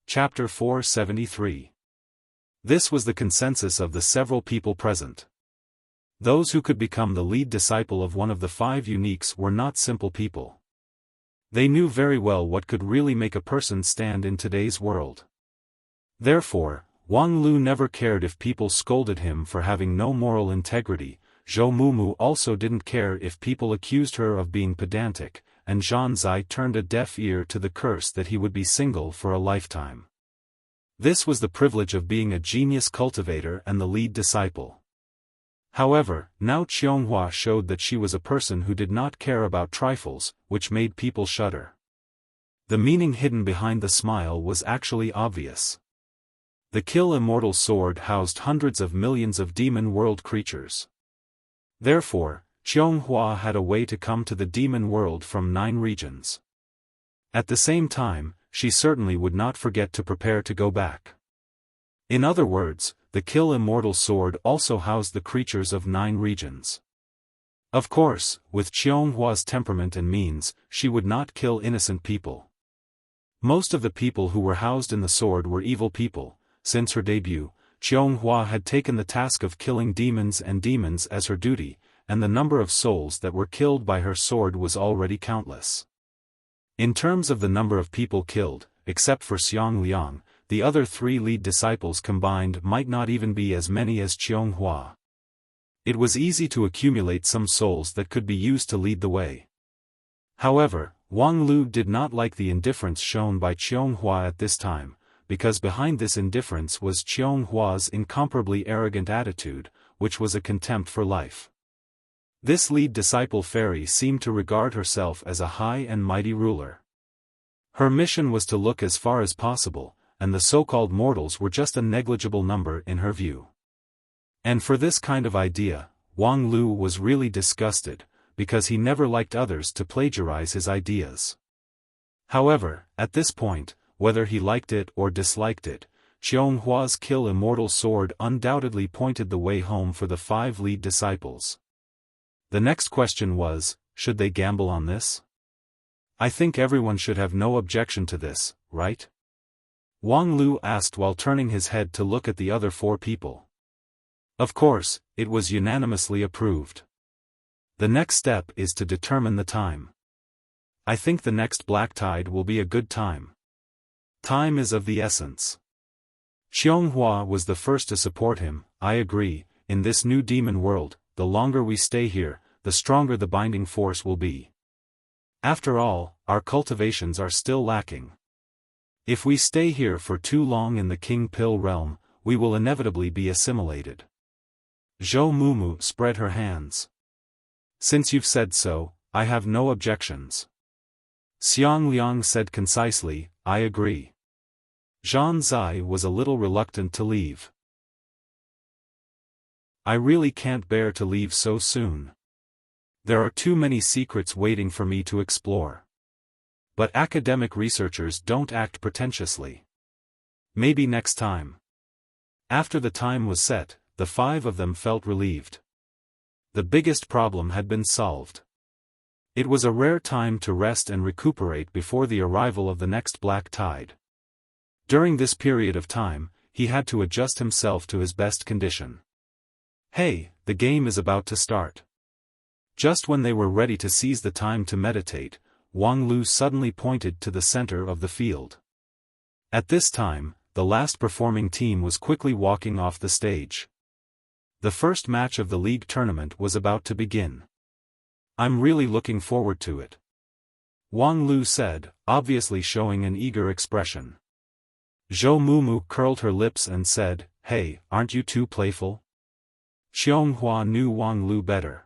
A: Chapter 473. This was the consensus of the several people present. Those who could become the lead disciple of one of the 5 uniques were not simple people. They knew very well what could really make a person stand in today's world. Therefore, Wang Lu never cared if people scolded him for having no moral integrity. Zhou Mumu also didn't care if people accused her of being pedantic, and Zhan Zai turned a deaf ear to the curse that he would be single for a lifetime. This was the privilege of being a genius cultivator and the lead disciple. However, now Xiaofan showed that she was a person who did not care about trifles, which made people shudder. The meaning hidden behind the smile was actually obvious. The kill immortal sword housed hundreds of millions of demon world creatures. Therefore, Xiaofan had a way to come to the demon world from 9 regions. At the same time, she certainly would not forget to prepare to go back. In other words, the kill immortal sword also housed the creatures of 9 regions. Of course, with Xionghua's temperament and means, she would not kill innocent people. Most of the people who were housed in the sword were evil people. Since her debut, Xionghua had taken the task of killing demons as her duty, and the number of souls that were killed by her sword was already countless. In terms of the number of people killed, except for Xiang Liang, the other 3 lead disciples combined might not even be as many as Xionghua. It was easy to accumulate some souls that could be used to lead the way. However, Wang Lu did not like the indifference shown by Xionghua at this time, because behind this indifference was Xionghua's incomparably arrogant attitude, which was a contempt for life. This lead disciple fairy seemed to regard herself as a high and mighty ruler. Her mission was to look as far as possible, and the so-called mortals were just a negligible number in her view. And for this kind of idea, Wang Lu was really disgusted, because he never liked others to plagiarize his ideas. However, at this point, whether he liked it or disliked it, Xionghua's kill immortal sword undoubtedly pointed the way home for the 5 lead disciples. The next question was, should they gamble on this? I think everyone should have no objection to this, right? Wang Lu asked while turning his head to look at the other 4 people. Of course, it was unanimously approved. The next step is to determine the time. I think the next black tide will be a good time. Time is of the essence. Xionghua was the first to support him. I agree, in this new demon world, the longer we stay here, the stronger the binding force will be. After all, our cultivations are still lacking. If we stay here for too long in the King Pill realm, we will inevitably be assimilated. Zhou Mumu spread her hands. Since you've said so, I have no objections. Xiang Liang said concisely, I agree. Zhan Zai was a little reluctant to leave. I really can't bear to leave so soon. There are too many secrets waiting for me to explore. But academic researchers don't act pretentiously. Maybe next time. After the time was set, the 5 of them felt relieved. The biggest problem had been solved. It was a rare time to rest and recuperate before the arrival of the next black tide. During this period of time, he had to adjust himself to his best condition. Hey, the game is about to start. Just when they were ready to seize the time to meditate, Wang Lu suddenly pointed to the center of the field. At this time, the last performing team was quickly walking off the stage. The first match of the league tournament was about to begin. I'm really looking forward to it. Wang Lu said, obviously showing an eager expression. Zhou Mumu curled her lips and said, Hey, aren't you too playful? Xionghua knew Wang Lu better.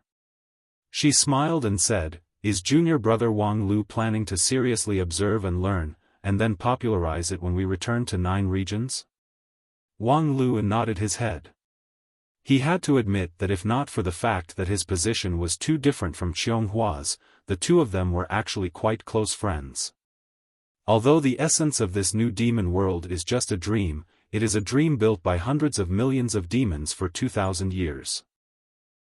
A: She smiled and said, Is junior brother Wang Lu planning to seriously observe and learn, and then popularize it when we return to 9 regions? Wang Lu nodded his head. He had to admit that if not for the fact that his position was too different from Xionghua's, the 2 of them were actually quite close friends. Although the essence of this new demon world is just a dream, it is a dream built by hundreds of millions of demons for 2,000 years.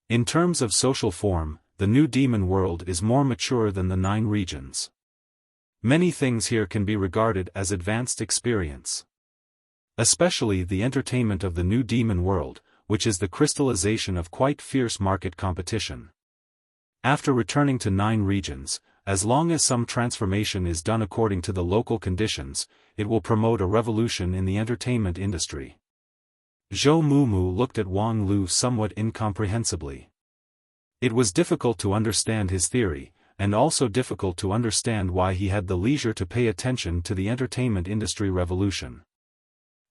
A: In terms of social form, the new demon world is more mature than the 9 regions. Many things here can be regarded as advanced experience. Especially the entertainment of the new demon world, which is the crystallization of quite fierce market competition. After returning to 9 regions, as long as some transformation is done according to the local conditions, it will promote a revolution in the entertainment industry. Zhou Mumu looked at Wang Lu somewhat incomprehensibly. It was difficult to understand his theory, and also difficult to understand why he had the leisure to pay attention to the entertainment industry revolution.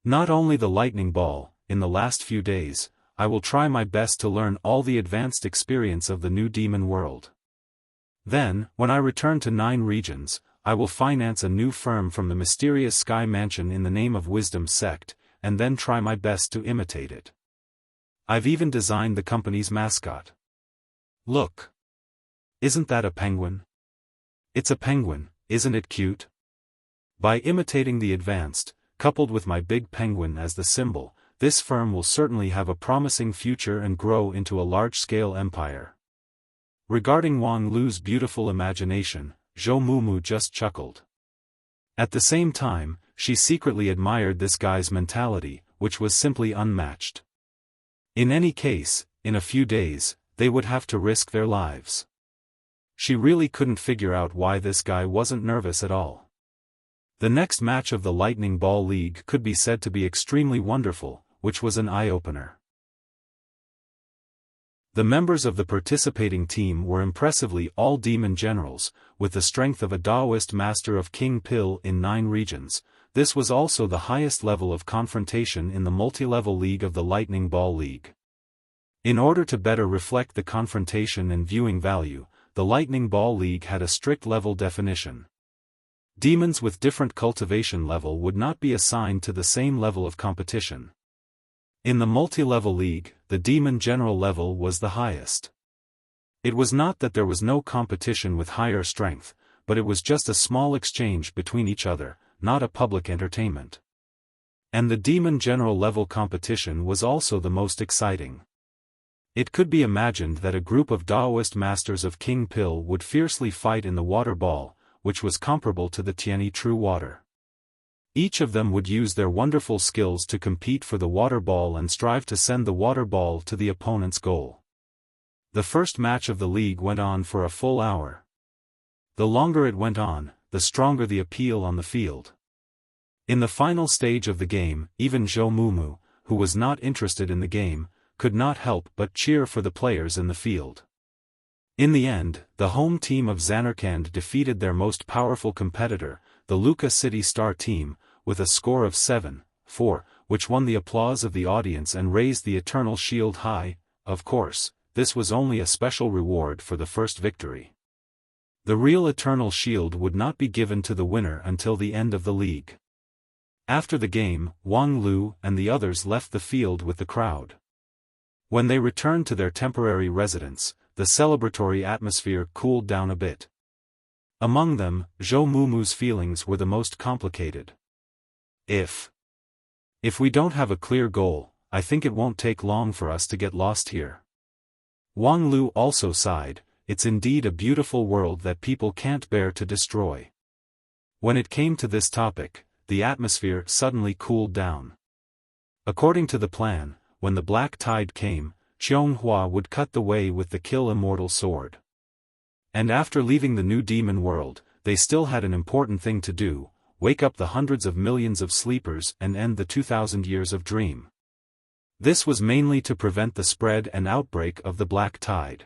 A: Not only the lightning ball, in the last few days, I will try my best to learn all the advanced experience of the new demon world. Then, when I return to 9 regions, I will finance a new firm from the mysterious Sky Mansion in the name of Wisdom Sect, and then try my best to imitate it. I've even designed the company's mascot. Look. Isn't that a penguin? It's a penguin, isn't it cute? By imitating the advanced, coupled with my big penguin as the symbol, this firm will certainly have a promising future and grow into a large-scale empire. Regarding Wang Lu's beautiful imagination, Zhou Mumu just chuckled. At the same time, she secretly admired this guy's mentality, which was simply unmatched. In any case, in a few days, they would have to risk their lives. She really couldn't figure out why this guy wasn't nervous at all. The next match of the Lightning Ball League could be said to be extremely wonderful, which was an eye-opener. The members of the participating team were impressively all demon generals, with the strength of a Taoist master of King Pill in 9 regions. This was also the highest level of confrontation in the multi-level league of the Lightning Ball League. In order to better reflect the confrontation and viewing value, the Lightning Ball League had a strict level definition. Demons with different cultivation level would not be assigned to the same level of competition. In the multi-level league, the demon general level was the highest. It was not that there was no competition with higher strength, but it was just a small exchange between each other, not a public entertainment. And the demon general level competition was also the most exciting. It could be imagined that a group of Taoist masters of King Pill would fiercely fight in the water ball, which was comparable to the Tianyi True Water. Each of them would use their wonderful skills to compete for the water ball and strive to send the water ball to the opponent's goal. The first match of the league went on for a full hour. The longer it went on, the stronger the appeal on the field. In the final stage of the game, even Zhou Mumu, who was not interested in the game, could not help but cheer for the players in the field. In the end, the home team of Zanarkand defeated their most powerful competitor, the Luca City Star team, with a score of 7-4, which won the applause of the audience and raised the Eternal Shield high. Of course, this was only a special reward for the first victory. The real Eternal Shield would not be given to the winner until the end of the league. After the game, Wang Lu and the others left the field with the crowd. When they returned to their temporary residence, the celebratory atmosphere cooled down a bit. Among them, Zhou Mumu's feelings were the most complicated. If we don't have a clear goal, I think it won't take long for us to get lost here. Wang Lu also sighed. It's indeed a beautiful world that people can't bear to destroy. When it came to this topic, the atmosphere suddenly cooled down. According to the plan, when the black tide came, Qianghua would cut the way with the Kill Immortal sword. And after leaving the new demon world, they still had an important thing to do: wake up the hundreds of millions of sleepers and end the 2000 years of dream. This was mainly to prevent the spread and outbreak of the black tide.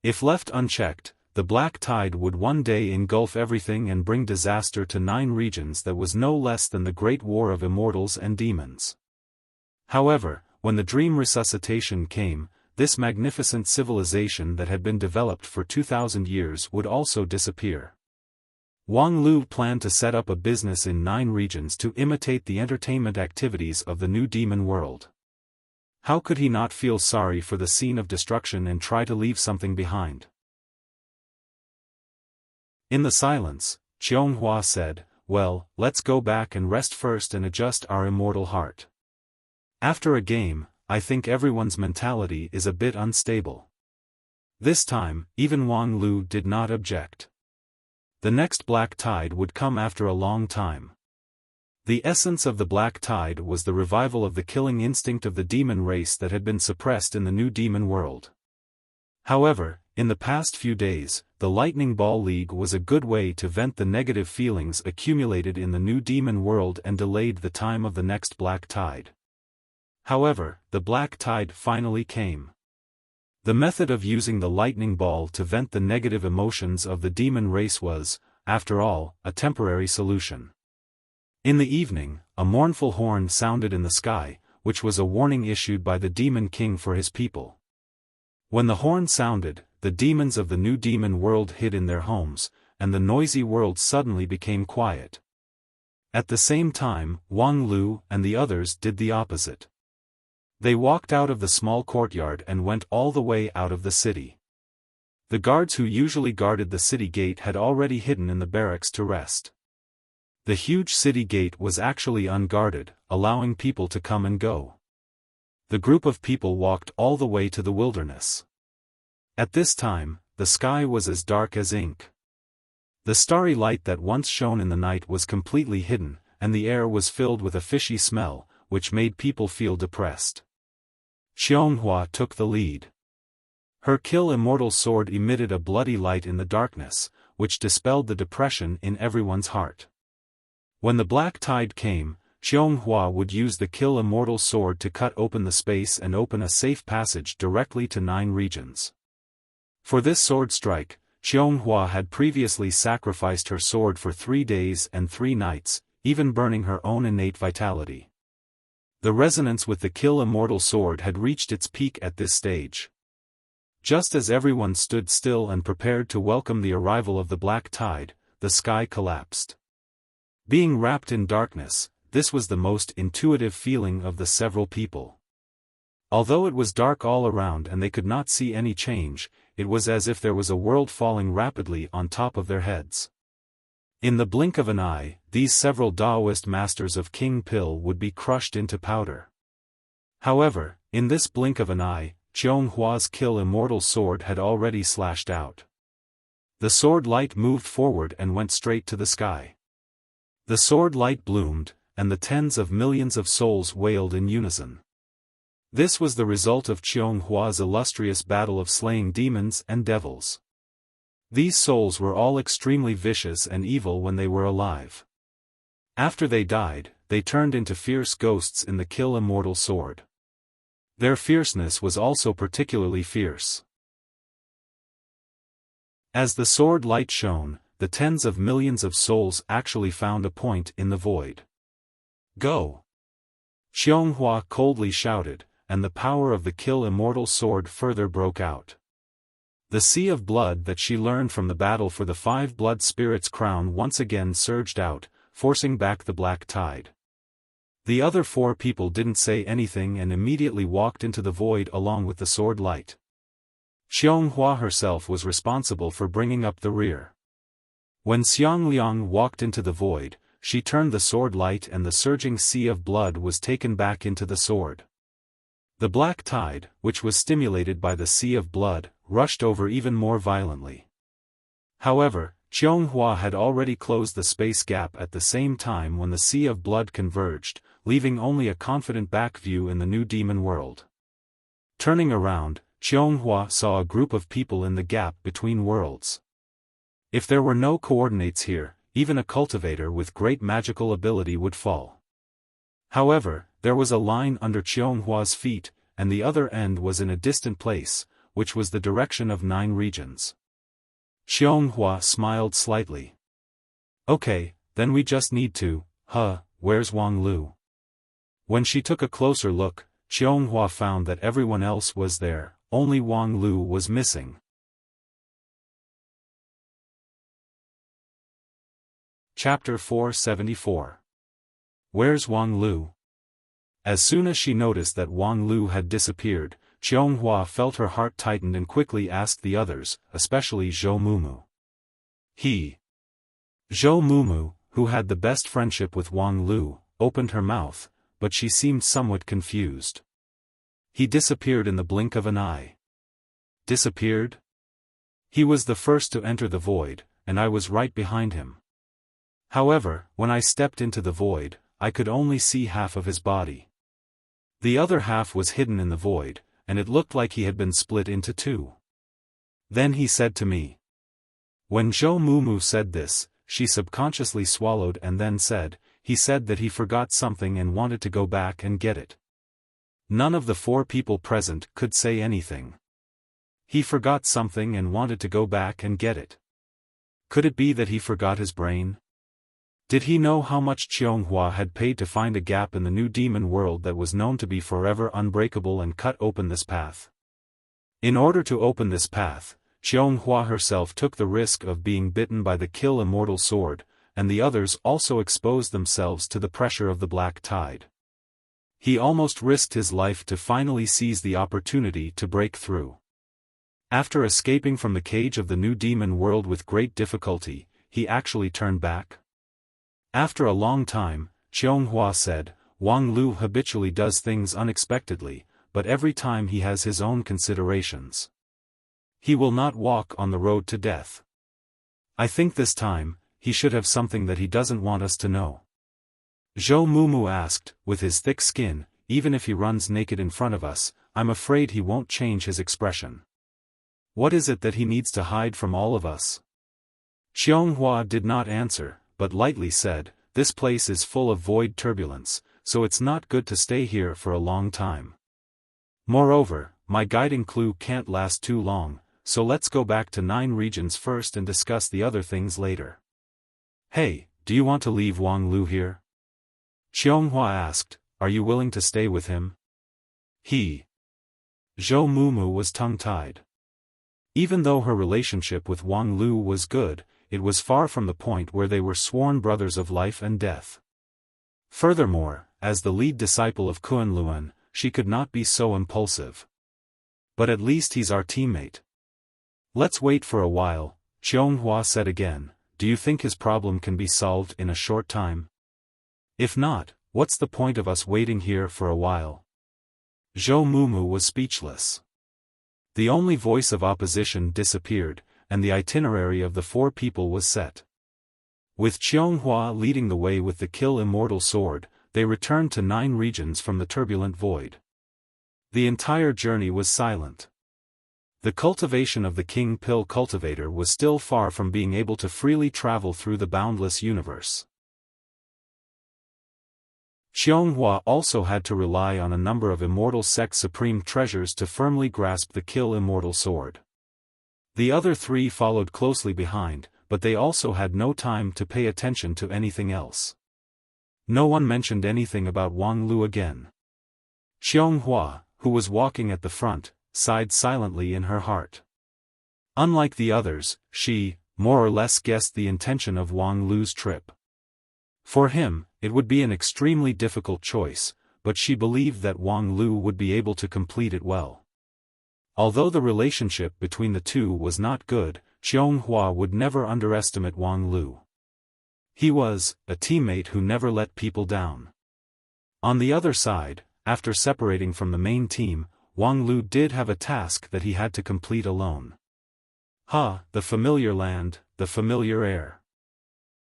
A: If left unchecked, the black tide would one day engulf everything and bring disaster to 9 regions that was no less than the Great War of Immortals and Demons. However, when the dream resuscitation came, this magnificent civilization that had been developed for 2000 years would also disappear. Wang Lu planned to set up a business in 9 regions to imitate the entertainment activities of the new demon world. How could he not feel sorry for the scene of destruction and try to leave something behind? In the silence, Qianghua said, "Well, let's go back and rest first and adjust our immortal heart. After a game, I think everyone's mentality is a bit unstable." This time, even Wang Lu did not object. The next black tide would come after a long time. The essence of the black tide was the revival of the killing instinct of the demon race that had been suppressed in the new demon world. However, in the past few days, the Lightning Ball League was a good way to vent the negative feelings accumulated in the new demon world and delayed the time of the next black tide. However, the black tide finally came. The method of using the lightning ball to vent the negative emotions of the demon race was, after all, a temporary solution. In the evening, a mournful horn sounded in the sky, which was a warning issued by the Demon King for his people. When the horn sounded, the demons of the new demon world hid in their homes, and the noisy world suddenly became quiet. At the same time, Wang Lu and the others did the opposite. They walked out of the small courtyard and went all the way out of the city. The guards who usually guarded the city gate had already hidden in the barracks to rest. The huge city gate was actually unguarded, allowing people to come and go. The group of people walked all the way to the wilderness. At this time, the sky was as dark as ink. The starry light that once shone in the night was completely hidden, and the air was filled with a fishy smell, which made people feel depressed. Xiaofan took the lead. Her kill immortal sword emitted a bloody light in the darkness, which dispelled the depression in everyone's heart. When the black tide came, Xiaofan would use the kill immortal sword to cut open the space and open a safe passage directly to 9 regions. For this sword strike, Xiaofan had previously sacrificed her sword for 3 days and 3 nights, even burning her own innate vitality. The resonance with the kill immortal sword had reached its peak at this stage. Just as everyone stood still and prepared to welcome the arrival of the black tide, the sky collapsed. Being wrapped in darkness, this was the most intuitive feeling of the several people. Although it was dark all around and they could not see any change, it was as if there was a world falling rapidly on top of their heads. In the blink of an eye, these several Taoist masters of King Pill would be crushed into powder. However, in this blink of an eye, Xiaofan's kill immortal sword had already slashed out. The sword light moved forward and went straight to the sky. The sword light bloomed, and the tens of millions of souls wailed in unison. This was the result of Xiaofan's illustrious battle of slaying demons and devils. These souls were all extremely vicious and evil when they were alive. After they died, they turned into fierce ghosts in the kill immortal sword. Their fierceness was also particularly fierce. As the sword light shone, the tens of millions of souls actually found a point in the void. Go! Xiaofan coldly shouted, and the power of the kill immortal sword further broke out. The sea of blood that she learned from the battle for the 5 blood spirits crown once again surged out, forcing back the black tide. The other 4 people didn't say anything and immediately walked into the void along with the sword light. Xiaofan herself was responsible for bringing up the rear. When Xiangliang walked into the void, she turned the sword light and the surging sea of blood was taken back into the sword. The black tide, which was stimulated by the sea of blood, rushed over even more violently. However, Xiaofan had already closed the space gap at the same time when the sea of blood converged, leaving only a confident back view in the new demon world. Turning around, Xiaofan saw a group of people in the gap between worlds. If there were no coordinates here, even a cultivator with great magical ability would fall. However, there was a line under Xiaofan's feet, and the other end was in a distant place, which was the direction of 9 regions. Xiaofan smiled slightly. Okay, then we just need to, where's Wang Lu? When she took a closer look, Xiaofan found that everyone else was there, only Wang Lu was missing. Chapter 474. Where's Wang Lu? As soon as she noticed that Wang Lu had disappeared, Xiaofan felt her heart tightened and quickly asked the others, especially Zhou Mumu. Zhou Mumu, who had the best friendship with Wang Lu, opened her mouth, but she seemed somewhat confused. He disappeared in the blink of an eye. Disappeared? He was the first to enter the void, and I was right behind him. However, when I stepped into the void, I could only see half of his body. The other half was hidden in the void, and it looked like he had been split into 2. Then he said to me. When Zhou Mumu said this, she subconsciously swallowed and then said, he said that he forgot something and wanted to go back and get it. None of the 4 people present could say anything. He forgot something and wanted to go back and get it. Could it be that he forgot his brain? Did he know how much Xiaofan had paid to find a gap in the new demon world that was known to be forever unbreakable and cut open this path? In order to open this path, Xiaofan herself took the risk of being bitten by the kill immortal sword, and the others also exposed themselves to the pressure of the black tide. He almost risked his life to finally seize the opportunity to break through. After escaping from the cage of the new demon world with great difficulty, he actually turned back. After a long time, Xiaofan said, Wang Lu habitually does things unexpectedly, but every time he has his own considerations. He will not walk on the road to death. I think this time, he should have something that he doesn't want us to know. Zhou Mumu asked, with his thick skin, even if he runs naked in front of us, I'm afraid he won't change his expression. What is it that he needs to hide from all of us? Xianghua did not answer, but lightly said, this place is full of void turbulence, so it's not good to stay here for a long time. Moreover, my guiding clue can't last too long, so let's go back to 9 regions first and discuss the other things later. Hey, do you want to leave Wang Lu here? Xianghua asked, are you willing to stay with him? Zhou Mumu was tongue-tied. Even though her relationship with Wang Lu was good, it was far from the point where they were sworn brothers of life and death. Furthermore, as the lead disciple of Kunlun, she could not be so impulsive. But at least he's our teammate. Let's wait for a while, Xianghua said again. Do you think his problem can be solved in a short time? If not, what's the point of us waiting here for a while? Zhou Mumu was speechless. The only voice of opposition disappeared, and the itinerary of the 4 people was set. With Xianghua leading the way with the Kill Immortal Sword, they returned to 9 regions from the turbulent void. The entire journey was silent. The cultivation of the King Pill cultivator was still far from being able to freely travel through the boundless universe. Xianghua also had to rely on a number of Immortal Sect Supreme treasures to firmly grasp the Kill Immortal Sword. The other 3 followed closely behind, but they also had no time to pay attention to anything else. No one mentioned anything about Wang Lu again. Xianghua, who was walking at the front, sighed silently in her heart. Unlike the others, she, more or less guessed the intention of Wang Lu's trip. For him, it would be an extremely difficult choice, but she believed that Wang Lu would be able to complete it well. Although the relationship between the two was not good, Xianghua would never underestimate Wang Lu. He was a teammate who never let people down. On the other side, after separating from the main team, Wang Lu did have a task that he had to complete alone. The familiar land, the familiar air.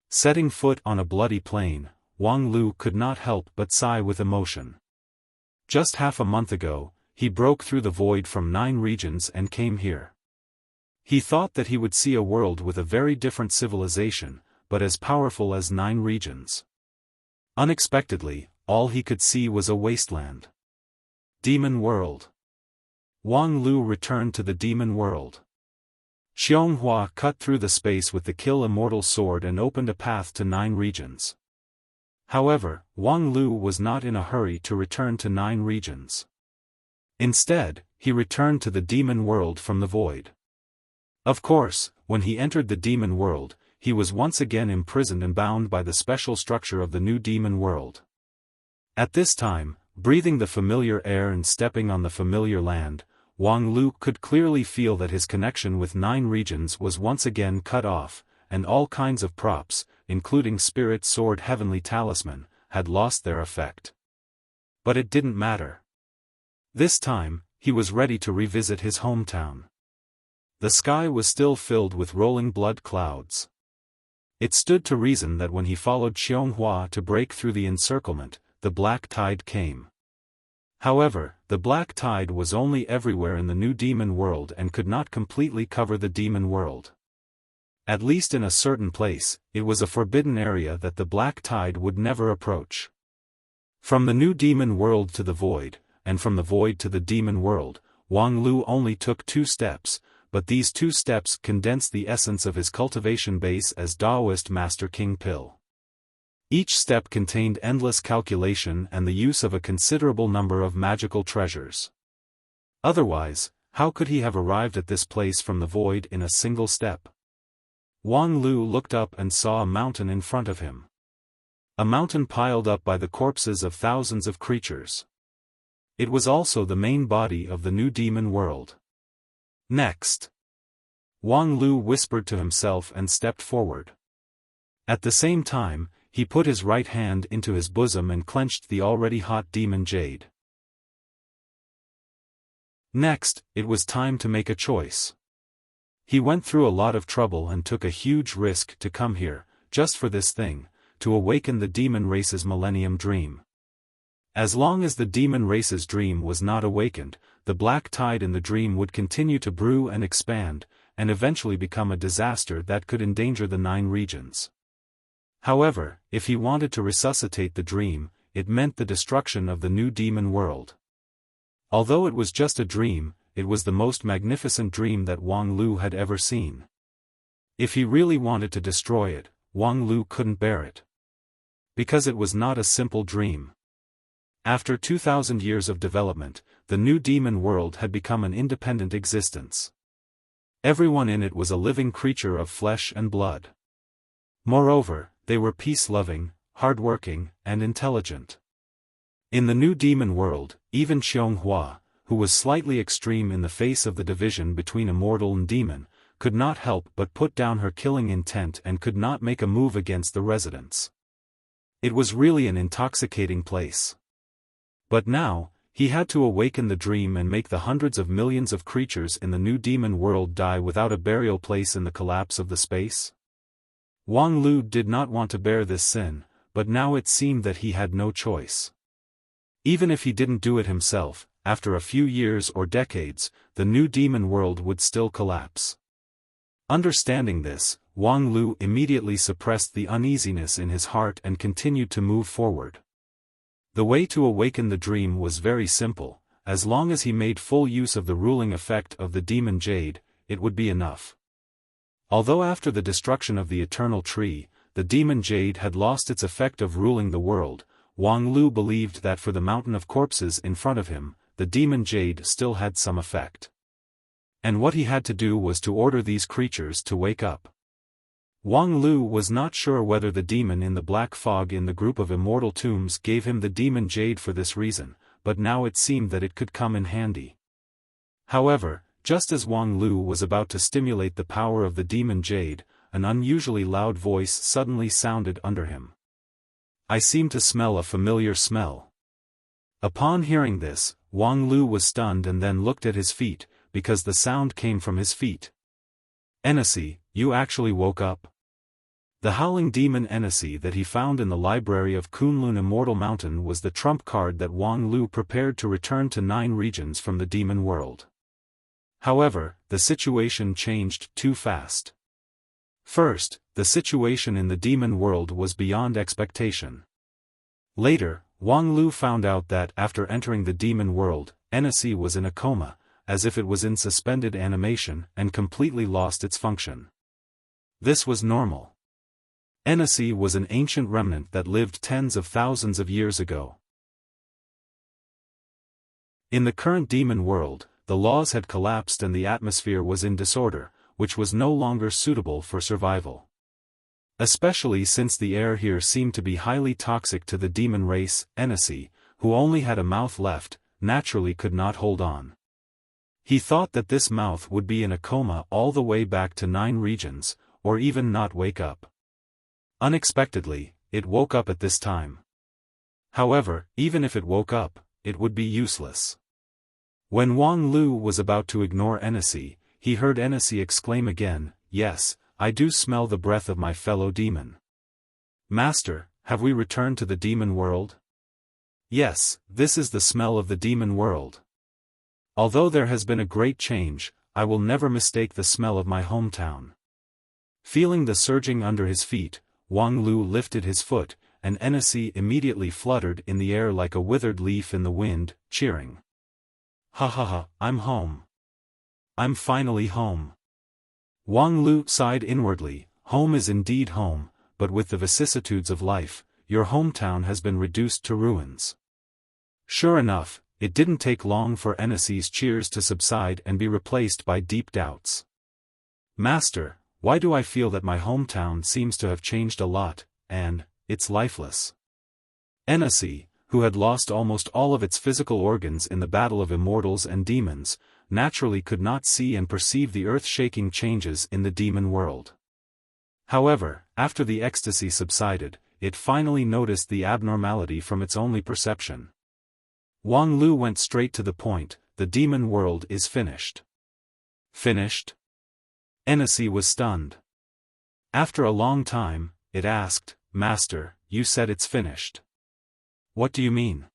A: Setting foot on a bloody plain, Wang Lu could not help but sigh with emotion. Just half a month ago, he broke through the void from 9 regions and came here. He thought that he would see a world with a very different civilization, but as powerful as 9 regions. Unexpectedly, all he could see was a wasteland. Demon world. Wang Lu returned to the demon world. Xianghua cut through the space with the Kill Immortal Sword and opened a path to 9 regions. However, Wang Lu was not in a hurry to return to 9 regions. Instead, he returned to the demon world from the void. Of course, when he entered the demon world, he was once again imprisoned and bound by the special structure of the new demon world. At this time, breathing the familiar air and stepping on the familiar land, Wang Lu could clearly feel that his connection with 9 regions was once again cut off, and all kinds of props, including Spirit Sword Heavenly Talisman, had lost their effect. But it didn't matter. This time, he was ready to revisit his hometown. The sky was still filled with rolling blood clouds. It stood to reason that when he followed Xianghua to break through the encirclement, the black tide came. However, the black tide was only everywhere in the new demon world and could not completely cover the demon world. At least in a certain place, it was a forbidden area that the black tide would never approach. From the new demon world to the void, and from the void to the demon world, Wang Lu only took 2 steps, but these 2 steps condensed the essence of his cultivation base as Taoist Master King Pill. Each step contained endless calculation and the use of a considerable number of magical treasures. Otherwise, how could he have arrived at this place from the void in a single step? Wang Lu looked up and saw a mountain in front of him. A mountain piled up by the corpses of thousands of creatures. It was also the main body of the new demon world. Next. Wang Lu whispered to himself and stepped forward. At the same time, he put his right hand into his bosom and clenched the already hot demon jade. Next, it was time to make a choice. He went through a lot of trouble and took a huge risk to come here, just for this thing, to awaken the demon race's millennium dream. As long as the demon race's dream was not awakened, the black tide in the dream would continue to brew and expand, and eventually become a disaster that could endanger the 9 regions. However, if he wanted to resuscitate the dream, it meant the destruction of the new demon world. Although it was just a dream, it was the most magnificent dream that Wang Lu had ever seen. If he really wanted to destroy it, Wang Lu couldn't bear it. Because it was not a simple dream. After 2,000 years of development, the new demon world had become an independent existence. Everyone in it was a living creature of flesh and blood. Moreover, they were peace-loving, hard-working, and intelligent. In the new demon world, even Xiaofan, who was slightly extreme in the face of the division between immortal and demon, could not help but put down her killing intent and could not make a move against the residents. It was really an intoxicating place. But now, he had to awaken the dream and make the hundreds of millions of creatures in the new demon world die without a burial place in the collapse of the space. Wang Lu did not want to bear this sin, but now it seemed that he had no choice. Even if he didn't do it himself, after a few years or decades, the new demon world would still collapse. Understanding this, Wang Lu immediately suppressed the uneasiness in his heart and continued to move forward. The way to awaken the dream was very simple. As long as he made full use of the ruling effect of the demon jade, it would be enough. Although after the destruction of the eternal tree, the demon jade had lost its effect of ruling the world, Wang Lu believed that for the mountain of corpses in front of him, the demon jade still had some effect. And what he had to do was to order these creatures to wake up. Wang Lu was not sure whether the demon in the black fog in the group of immortal tombs gave him the demon jade for this reason, but now it seemed that it could come in handy. However, just as Wang Lu was about to stimulate the power of the demon jade, an unusually loud voice suddenly sounded under him. "I seem to smell a familiar smell." Upon hearing this, Wang Lu was stunned and then looked at his feet, because the sound came from his feet. "Enesi, you actually woke up?" The howling demon Enesi that he found in the library of Kunlun Immortal Mountain was the trump card that Wang Lu prepared to return to 9 regions from the demon world. However, the situation changed too fast. First, the situation in the demon world was beyond expectation. Later, Wang Lu found out that after entering the demon world, Enesi was in a coma, as if it was in suspended animation and completely lost its function. This was normal. Enesi was an ancient remnant that lived tens of thousands of years ago. In the current demon world, the laws had collapsed and the atmosphere was in disorder, which was no longer suitable for survival. Especially since the air here seemed to be highly toxic to the demon race. Enesi, who only had a mouth left, naturally could not hold on. He thought that this mouth would be in a coma all the way back to 9 regions, or even not wake up. Unexpectedly, it woke up at this time. However, even if it woke up, it would be useless. When Wang Lu was about to ignore Enesi, he heard Enesi exclaim again, "Yes, I do smell the breath of my fellow demon. Master, have we returned to the demon world?" "Yes, this is the smell of the demon world. Although there has been a great change, I will never mistake the smell of my hometown." Feeling the surging under his feet, Wang Lu lifted his foot, and Enesi immediately fluttered in the air like a withered leaf in the wind, cheering. "Ha ha ha, I'm home. I'm finally home." Wang Lu sighed inwardly. Home is indeed home, but with the vicissitudes of life, your hometown has been reduced to ruins. Sure enough, it didn't take long for Enesi's cheers to subside and be replaced by deep doubts. "Master, why do I feel that my hometown seems to have changed a lot, and it's lifeless?" Enesi, who had lost almost all of its physical organs in the battle of immortals and demons, naturally could not see and perceive the earth-shaking changes in the demon world. However, after the ecstasy subsided, it finally noticed the abnormality from its only perception. Wang Lu went straight to the point. "The demon world is finished." "Finished?" Hennessy was stunned. After a long time, it asked, "Master, you said it's finished. What do you mean?"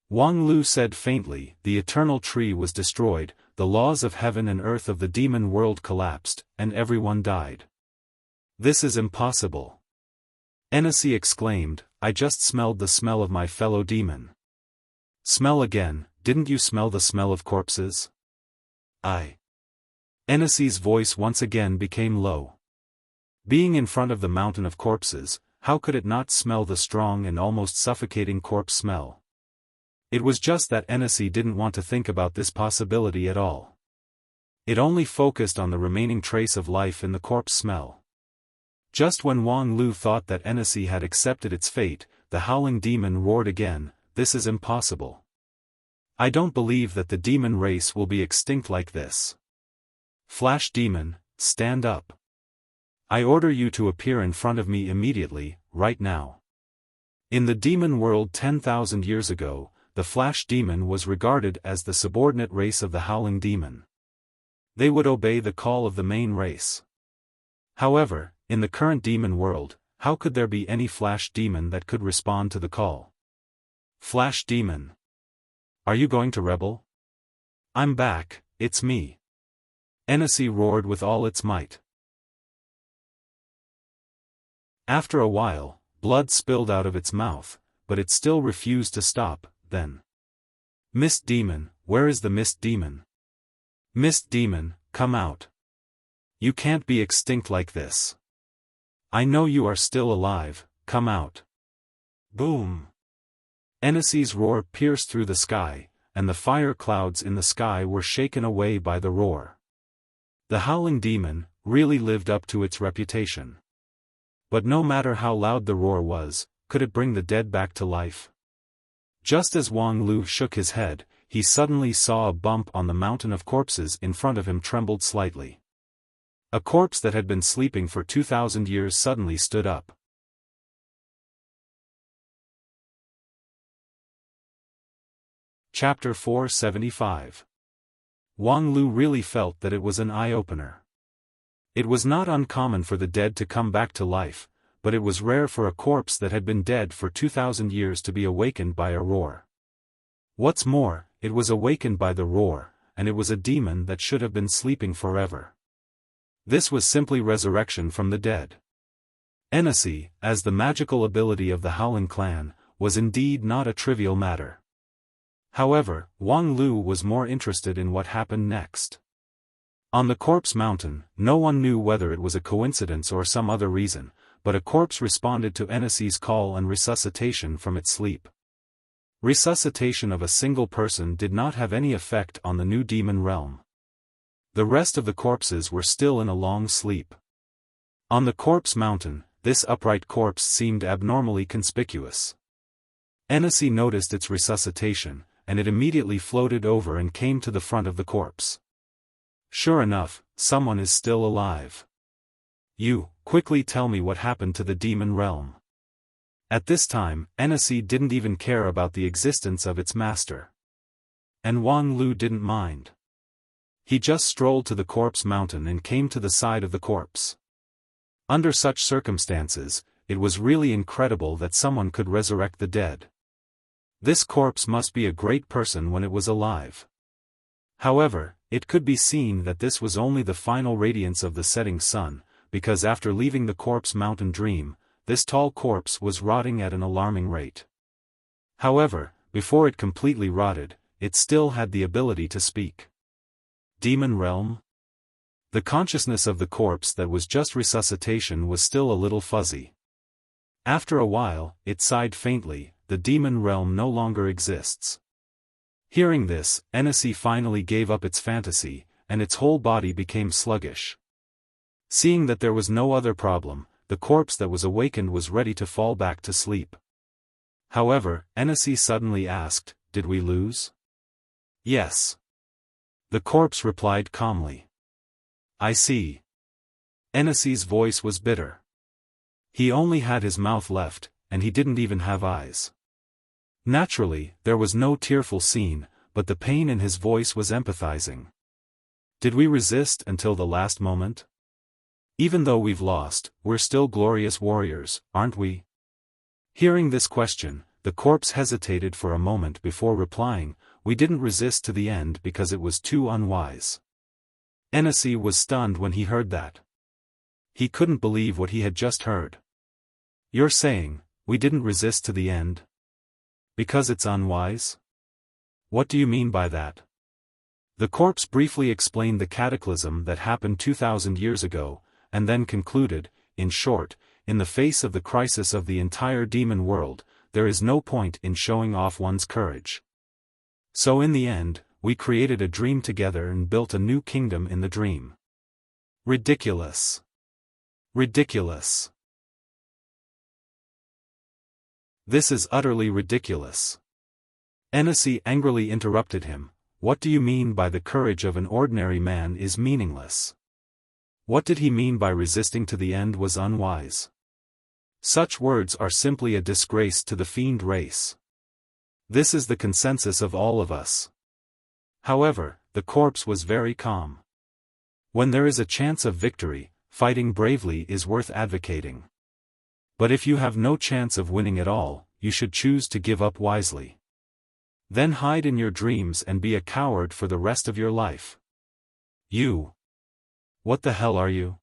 A: Wang Lu said faintly, "The eternal tree was destroyed, the laws of heaven and earth of the demon world collapsed, and everyone died. This is impossible." Hennessy exclaimed, "I just smelled the smell of my fellow demon." "Smell again, didn't you smell the smell of corpses?" Hennessy's voice once again became low. Being in front of the mountain of corpses, how could it not smell the strong and almost suffocating corpse smell? It was just that Hennessy didn't want to think about this possibility at all. It only focused on the remaining trace of life in the corpse smell. Just when Wang Lu thought that Hennessy had accepted its fate, the howling demon roared again, "This is impossible. I don't believe that the demon race will be extinct like this. Flash demon, stand up. I order you to appear in front of me immediately, right now." In the demon world 10,000 years ago, the Flash demon was regarded as the subordinate race of the howling demon. They would obey the call of the main race. However, in the current demon world, how could there be any Flash demon that could respond to the call? "Flash demon. Are you going to rebel?" "I'm back, it's me." Hennessy roared with all its might. After a while, blood spilled out of its mouth, but it still refused to stop. Then, "Mist demon, where is the mist demon? Mist demon, come out. You can't be extinct like this. I know you are still alive, come out." Boom! Hennessy's roar pierced through the sky, and the fire clouds in the sky were shaken away by the roar. The howling demon really lived up to its reputation. But no matter how loud the roar was, could it bring the dead back to life? Just as Wang Lu shook his head, he suddenly saw a bump on the mountain of corpses in front of him trembled slightly. A corpse that had been sleeping for 2,000 years suddenly stood up. Chapter 475. Wang Lu really felt that it was an eye-opener. It was not uncommon for the dead to come back to life, but it was rare for a corpse that had been dead for 2,000 years to be awakened by a roar. What's more, it was awakened by the roar, and it was a demon that should have been sleeping forever. This was simply resurrection from the dead. Hennessy, as the magical ability of the Howling clan, was indeed not a trivial matter. However, Wang Lu was more interested in what happened next. On the corpse mountain, no one knew whether it was a coincidence or some other reason, but a corpse responded to Hennessy's call and resuscitation from its sleep. Resuscitation of a single person did not have any effect on the new demon realm. The rest of the corpses were still in a long sleep. On the corpse mountain, this upright corpse seemed abnormally conspicuous. Hennessy noticed its resuscitation, and it immediately floated over and came to the front of the corpse. Sure enough, someone is still alive. "You, quickly tell me what happened to the demon realm." At this time, Hennessy didn't even care about the existence of its master. And Wang Lu didn't mind. He just strolled to the corpse mountain and came to the side of the corpse. Under such circumstances, it was really incredible that someone could resurrect the dead. This corpse must be a great person when it was alive. However, it could be seen that this was only the final radiance of the setting sun, because after leaving the corpse mountain dream, this tall corpse was rotting at an alarming rate. However, before it completely rotted, it still had the ability to speak. Demon realm? The consciousness of the corpse that was just resuscitation was still a little fuzzy. After a while, it sighed faintly, "The demon realm no longer exists." Hearing this, Hennessy finally gave up its fantasy, and its whole body became sluggish. Seeing that there was no other problem, the corpse that was awakened was ready to fall back to sleep. However, Hennessy suddenly asked, "Did we lose?" "Yes." The corpse replied calmly. "I see." Hennessy's voice was bitter. He only had his mouth left, and he didn't even have eyes. Naturally, there was no tearful scene, but the pain in his voice was empathizing. "Did we resist until the last moment?" Even though we've lost, we're still glorious warriors, aren't we? Hearing this question, the corpse hesitated for a moment before replying, "We didn't resist to the end because it was too unwise." Hennessy was stunned when he heard that. He couldn't believe what he had just heard. "You're saying, we didn't resist to the end? Because it's unwise? What do you mean by that?" The corpse briefly explained the cataclysm that happened 2,000 years ago, and then concluded, "In short, in the face of the crisis of the entire demon world, there is no point in showing off one's courage. So in the end, we created a dream together and built a new kingdom in the dream." Ridiculous. Ridiculous. This is utterly ridiculous. Hennessy angrily interrupted him. "What do you mean by the courage of an ordinary man is meaningless? What did he mean by resisting to the end was unwise? Such words are simply a disgrace to the fiend race. This is the consensus of all of us." However, the corpse was very calm. When there is a chance of victory, fighting bravely is worth advocating. But if you have no chance of winning at all, you should choose to give up wisely. Then hide in your dreams and be a coward for the rest of your life. You. What the hell are you?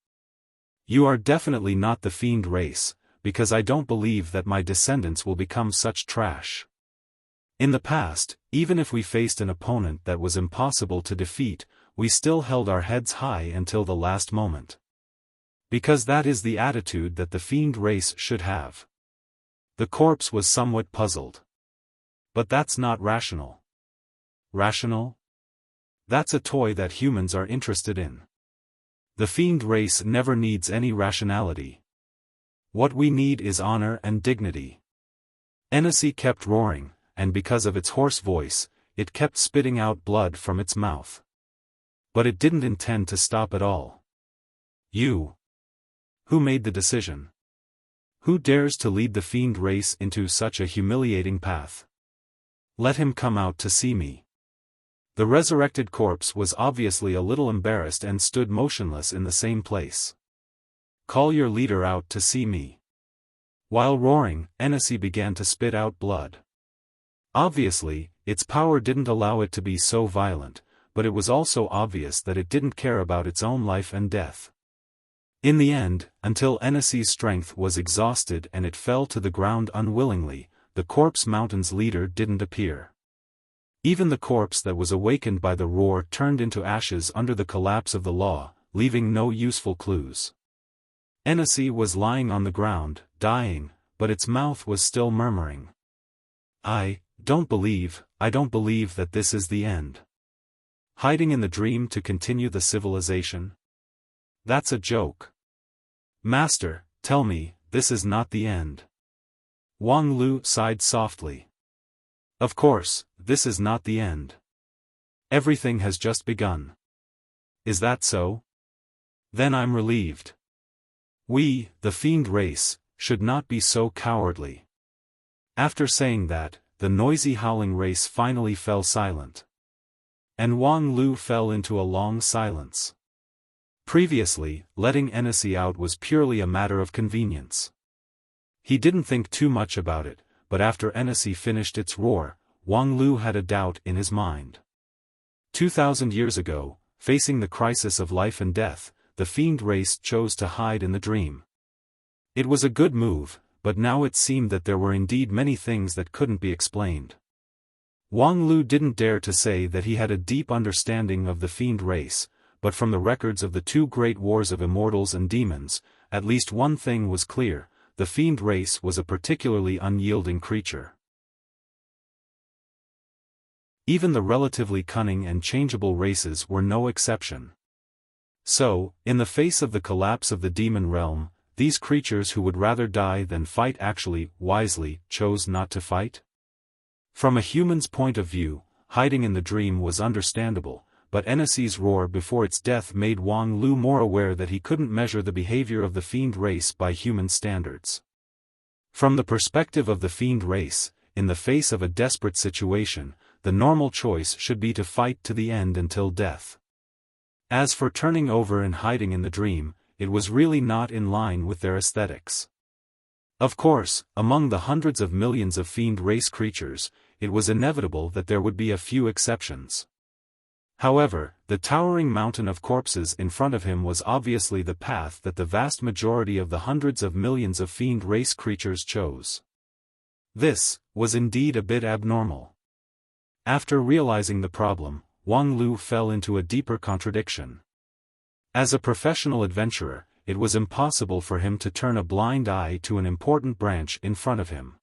A: You are definitely not the fiend race, because I don't believe that my descendants will become such trash. In the past, even if we faced an opponent that was impossible to defeat, we still held our heads high until the last moment. Because that is the attitude that the fiend race should have. The corpse was somewhat puzzled. But that's not rational. Rational? That's a toy that humans are interested in. The fiend race never needs any rationality. What we need is honor and dignity. Hennessy kept roaring, and because of its hoarse voice, it kept spitting out blood from its mouth. But it didn't intend to stop at all. You. Who made the decision? Who dares to lead the fiend race into such a humiliating path? Let him come out to see me. The resurrected corpse was obviously a little embarrassed and stood motionless in the same place. Call your leader out to see me. While roaring, Hennessy began to spit out blood. Obviously, its power didn't allow it to be so violent, but it was also obvious that it didn't care about its own life and death. In the end, until Hennessy's strength was exhausted and it fell to the ground unwillingly, the Corpse Mountain's leader didn't appear. Even the corpse that was awakened by the roar turned into ashes under the collapse of the law, leaving no useful clues. Hennessy was lying on the ground, dying, but its mouth was still murmuring. I don't believe that this is the end. Hiding in the dream to continue the civilization? That's a joke. Master, tell me, this is not the end. Wang Lu sighed softly. Of course, this is not the end. Everything has just begun. Is that so? Then I'm relieved. We, the fiend race, should not be so cowardly. After saying that, the noisy howling race finally fell silent. And Wang Lu fell into a long silence. Previously, letting Hennessy out was purely a matter of convenience. He didn't think too much about it, but after Hennessy finished its roar, Wang Lu had a doubt in his mind. 2,000 years ago, facing the crisis of life and death, the fiend race chose to hide in the dream. It was a good move, but now it seemed that there were indeed many things that couldn't be explained. Wang Lu didn't dare to say that he had a deep understanding of the fiend race, but from the records of the two great wars of immortals and demons, at least one thing was clear: the fiend race was a particularly unyielding creature. Even the relatively cunning and changeable races were no exception. So, in the face of the collapse of the demon realm, these creatures who would rather die than fight actually, wisely, chose not to fight? From a human's point of view, hiding in the dream was understandable, but Hennessy's roar before its death made Wang Lu more aware that he couldn't measure the behavior of the fiend race by human standards. From the perspective of the fiend race, in the face of a desperate situation, the normal choice should be to fight to the end until death. As for turning over and hiding in the dream, it was really not in line with their aesthetics. Of course, among the hundreds of millions of fiend race creatures, it was inevitable that there would be a few exceptions. However, the towering mountain of corpses in front of him was obviously the path that the vast majority of the hundreds of millions of fiend race creatures chose. This was indeed a bit abnormal. After realizing the problem, Wang Lu fell into a deeper contradiction. As a professional adventurer, it was impossible for him to turn a blind eye to an important branch in front of him.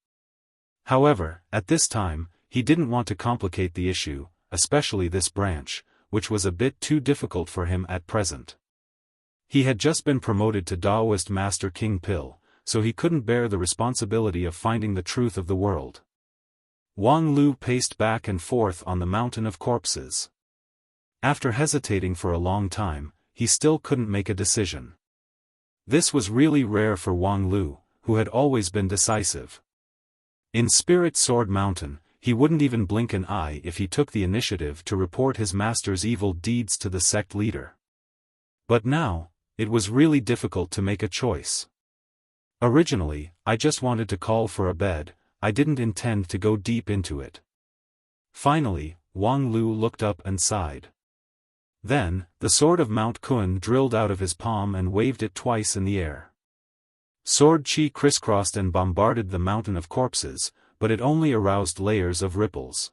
A: However, at this time, he didn't want to complicate the issue, especially this branch, which was a bit too difficult for him at present. He had just been promoted to Taoist Master King Pil, so he couldn't bear the responsibility of finding the truth of the world. Wang Lu paced back and forth on the mountain of corpses. After hesitating for a long time, he still couldn't make a decision. This was really rare for Wang Lu, who had always been decisive. In Spirit Sword Mountain, he wouldn't even blink an eye if he took the initiative to report his master's evil deeds to the sect leader. But now, it was really difficult to make a choice. Originally, I just wanted to call for a bed, I didn't intend to go deep into it. Finally, Wang Lu looked up and sighed. Then, the sword of Mount Kun drilled out of his palm and waved it twice in the air. Sword chi crisscrossed and bombarded the mountain of corpses, but it only aroused layers of ripples.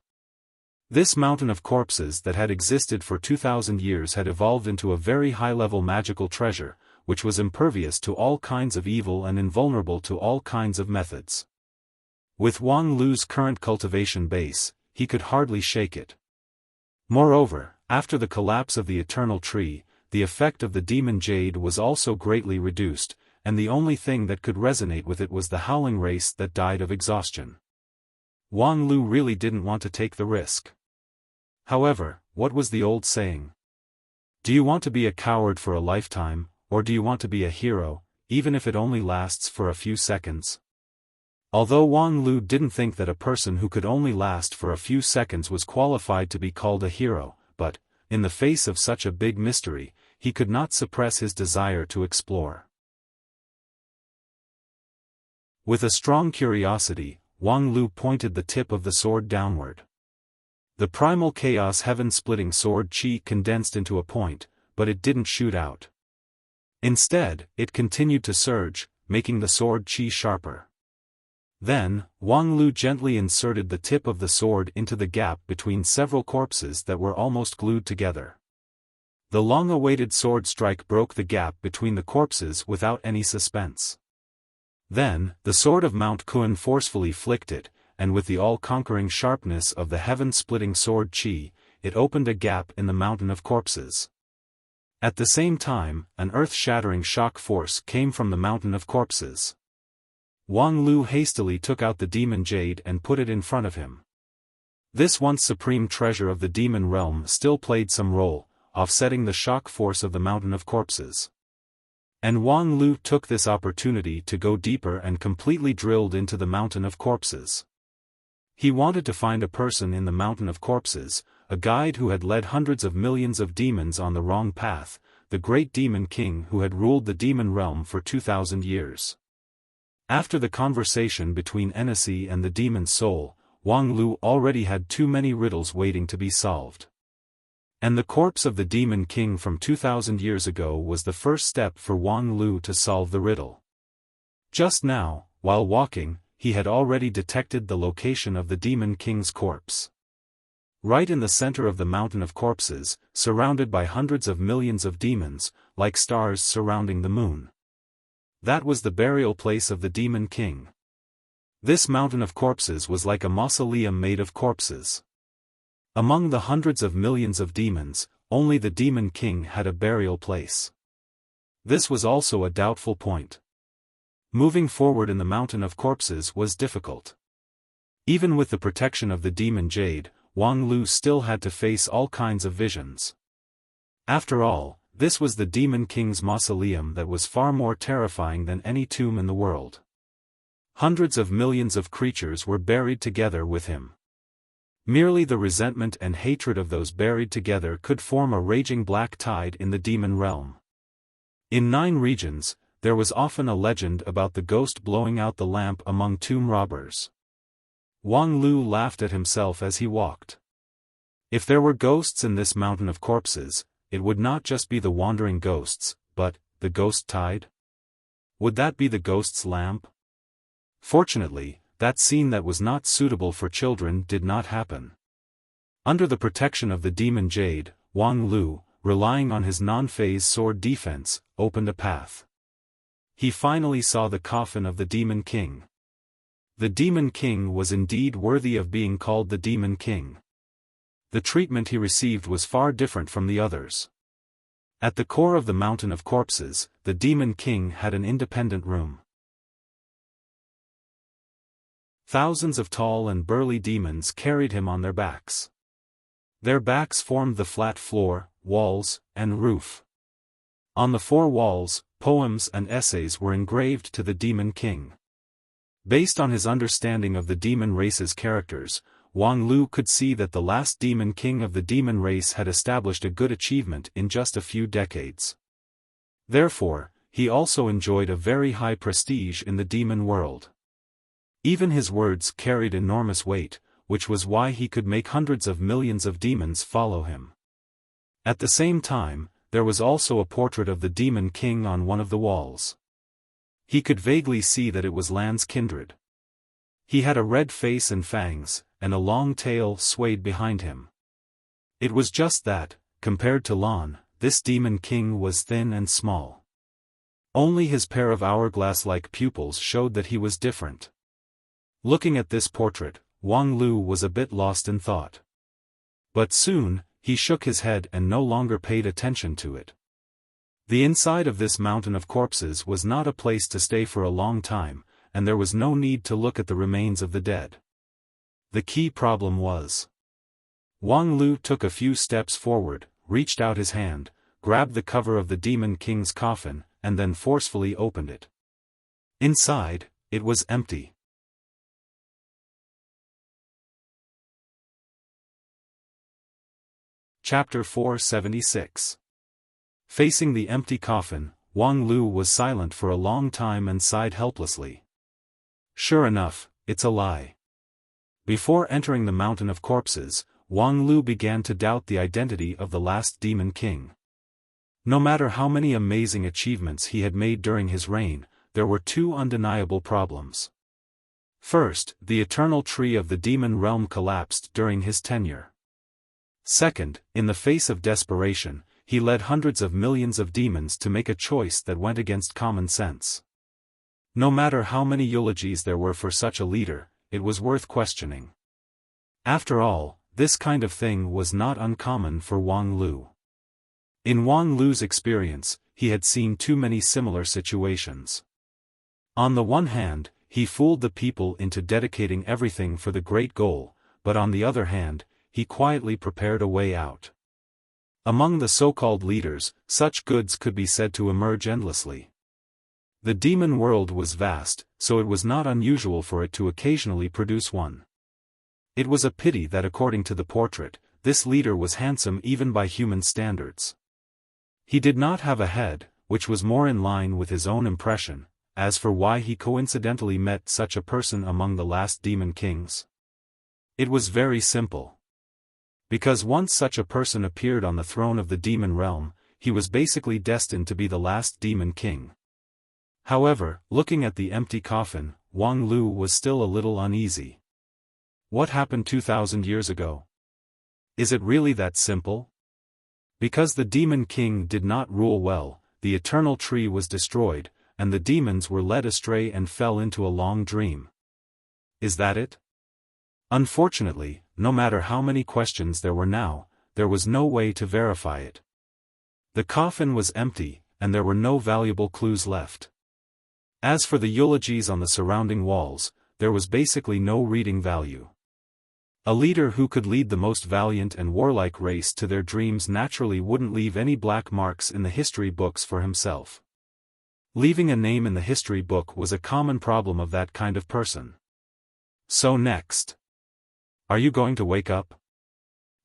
A: This mountain of corpses that had existed for 2,000 years had evolved into a very high-level magical treasure, which was impervious to all kinds of evil and invulnerable to all kinds of methods. With Wang Lu's current cultivation base, he could hardly shake it. Moreover, after the collapse of the Eternal Tree, the effect of the demon jade was also greatly reduced, and the only thing that could resonate with it was the howling race that died of exhaustion. Wang Lu really didn't want to take the risk. However, what was the old saying? Do you want to be a coward for a lifetime, or do you want to be a hero, even if it only lasts for a few seconds? Although Wang Lu didn't think that a person who could only last for a few seconds was qualified to be called a hero, but, in the face of such a big mystery, he could not suppress his desire to explore. With a strong curiosity, Wang Lu pointed the tip of the sword downward. The primal chaos heaven-splitting sword chi condensed into a point, but it didn't shoot out. Instead, it continued to surge, making the sword chi sharper. Then, Wang Lu gently inserted the tip of the sword into the gap between several corpses that were almost glued together. The long-awaited sword strike broke the gap between the corpses without any suspense. Then, the sword of Mount Kun forcefully flicked it, and with the all-conquering sharpness of the heaven-splitting sword chi, it opened a gap in the mountain of corpses. At the same time, an earth-shattering shock force came from the mountain of corpses. Wang Lu hastily took out the demon jade and put it in front of him. This once supreme treasure of the demon realm still played some role, offsetting the shock force of the mountain of corpses. And Wang Lu took this opportunity to go deeper and completely drilled into the mountain of corpses. He wanted to find a person in the mountain of corpses, a guide who had led hundreds of millions of demons on the wrong path, the great demon king who had ruled the demon realm for 2,000 years. After the conversation between Enissi and the demon soul, Wang Lu already had too many riddles waiting to be solved. And the corpse of the demon king from 2,000 years ago was the first step for Wang Lu to solve the riddle. Just now, while walking, he had already detected the location of the demon king's corpse. Right in the center of the mountain of corpses, surrounded by hundreds of millions of demons, like stars surrounding the moon. That was the burial place of the demon king. This mountain of corpses was like a mausoleum made of corpses. Among the hundreds of millions of demons, only the demon king had a burial place. This was also a doubtful point. Moving forward in the mountain of corpses was difficult. Even with the protection of the demon jade, Wang Lu still had to face all kinds of visions. After all, this was the demon king's mausoleum that was far more terrifying than any tomb in the world. Hundreds of millions of creatures were buried together with him. Merely the resentment and hatred of those buried together could form a raging black tide in the demon realm. In 9 regions, there was often a legend about the ghost blowing out the lamp among tomb robbers. Wang Lu laughed at himself as he walked. If there were ghosts in this mountain of corpses, it would not just be the wandering ghosts, but the ghost tide? Would that be the ghost's lamp? Fortunately, that scene that was not suitable for children did not happen. Under the protection of the demon jade, Wang Lu, relying on his non-phase sword defense, opened a path. He finally saw the coffin of the Demon King. The Demon King was indeed worthy of being called the Demon King. The treatment he received was far different from the others. At the core of the mountain of corpses, the Demon King had an independent room. Thousands of tall and burly demons carried him on their backs. Their backs formed the flat floor, walls, and roof. On the 4 walls, poems and essays were engraved to the Demon King. Based on his understanding of the demon race's characters, Wang Lu could see that the last Demon King of the demon race had established a good achievement in just a few decades. Therefore, he also enjoyed a very high prestige in the demon world. Even his words carried enormous weight, which was why he could make hundreds of millions of demons follow him. At the same time, there was also a portrait of the Demon King on one of the walls. He could vaguely see that it was Lan's kindred. He had a red face and fangs, and a long tail swayed behind him. It was just that, compared to Lan, this Demon King was thin and small. Only his pair of hourglass-like pupils showed that he was different. Looking at this portrait, Wang Lu was a bit lost in thought. But soon, he shook his head and no longer paid attention to it. The inside of this mountain of corpses was not a place to stay for a long time, and there was no need to look at the remains of the dead. The key problem was. Wang Lu took a few steps forward, reached out his hand, grabbed the cover of the Demon King's coffin, and then forcefully opened it. Inside, it was empty. Chapter 476. Facing the empty coffin, Wang Lu was silent for a long time and sighed helplessly. Sure enough, it's a lie. Before entering the mountain of corpses, Wang Lu began to doubt the identity of the last Demon King. No matter how many amazing achievements he had made during his reign, there were 2 undeniable problems. First, the eternal tree of the demon realm collapsed during his tenure. Second, in the face of desperation, he led hundreds of millions of demons to make a choice that went against common sense. No matter how many eulogies there were for such a leader, it was worth questioning. After all, this kind of thing was not uncommon for Wang Lu. In Wang Lu's experience, he had seen too many similar situations. On the one hand, he fooled the people into dedicating everything for the great goal, but on the other hand, he quietly prepared a way out. Among the so-called leaders, such goods could be said to emerge endlessly. The demon world was vast, so it was not unusual for it to occasionally produce one. It was a pity that according to the portrait, this leader was handsome even by human standards. He did not have a head, which was more in line with his own impression. As for why he coincidentally met such a person among the last demon kings, it was very simple. Because once such a person appeared on the throne of the demon realm, he was basically destined to be the last demon king. However, looking at the empty coffin, Wang Lu was still a little uneasy. What happened 2,000 years ago? Is it really that simple? Because the demon king did not rule well, the eternal tree was destroyed, and the demons were led astray and fell into a long dream. Is that it? Unfortunately, no matter how many questions there were now, there was no way to verify it. The coffin was empty, and there were no valuable clues left. As for the eulogies on the surrounding walls, there was basically no reading value. A leader who could lead the most valiant and warlike race to their dreams naturally wouldn't leave any black marks in the history books for himself. Leaving a name in the history book was a common problem of that kind of person. So next. Are you going to wake up?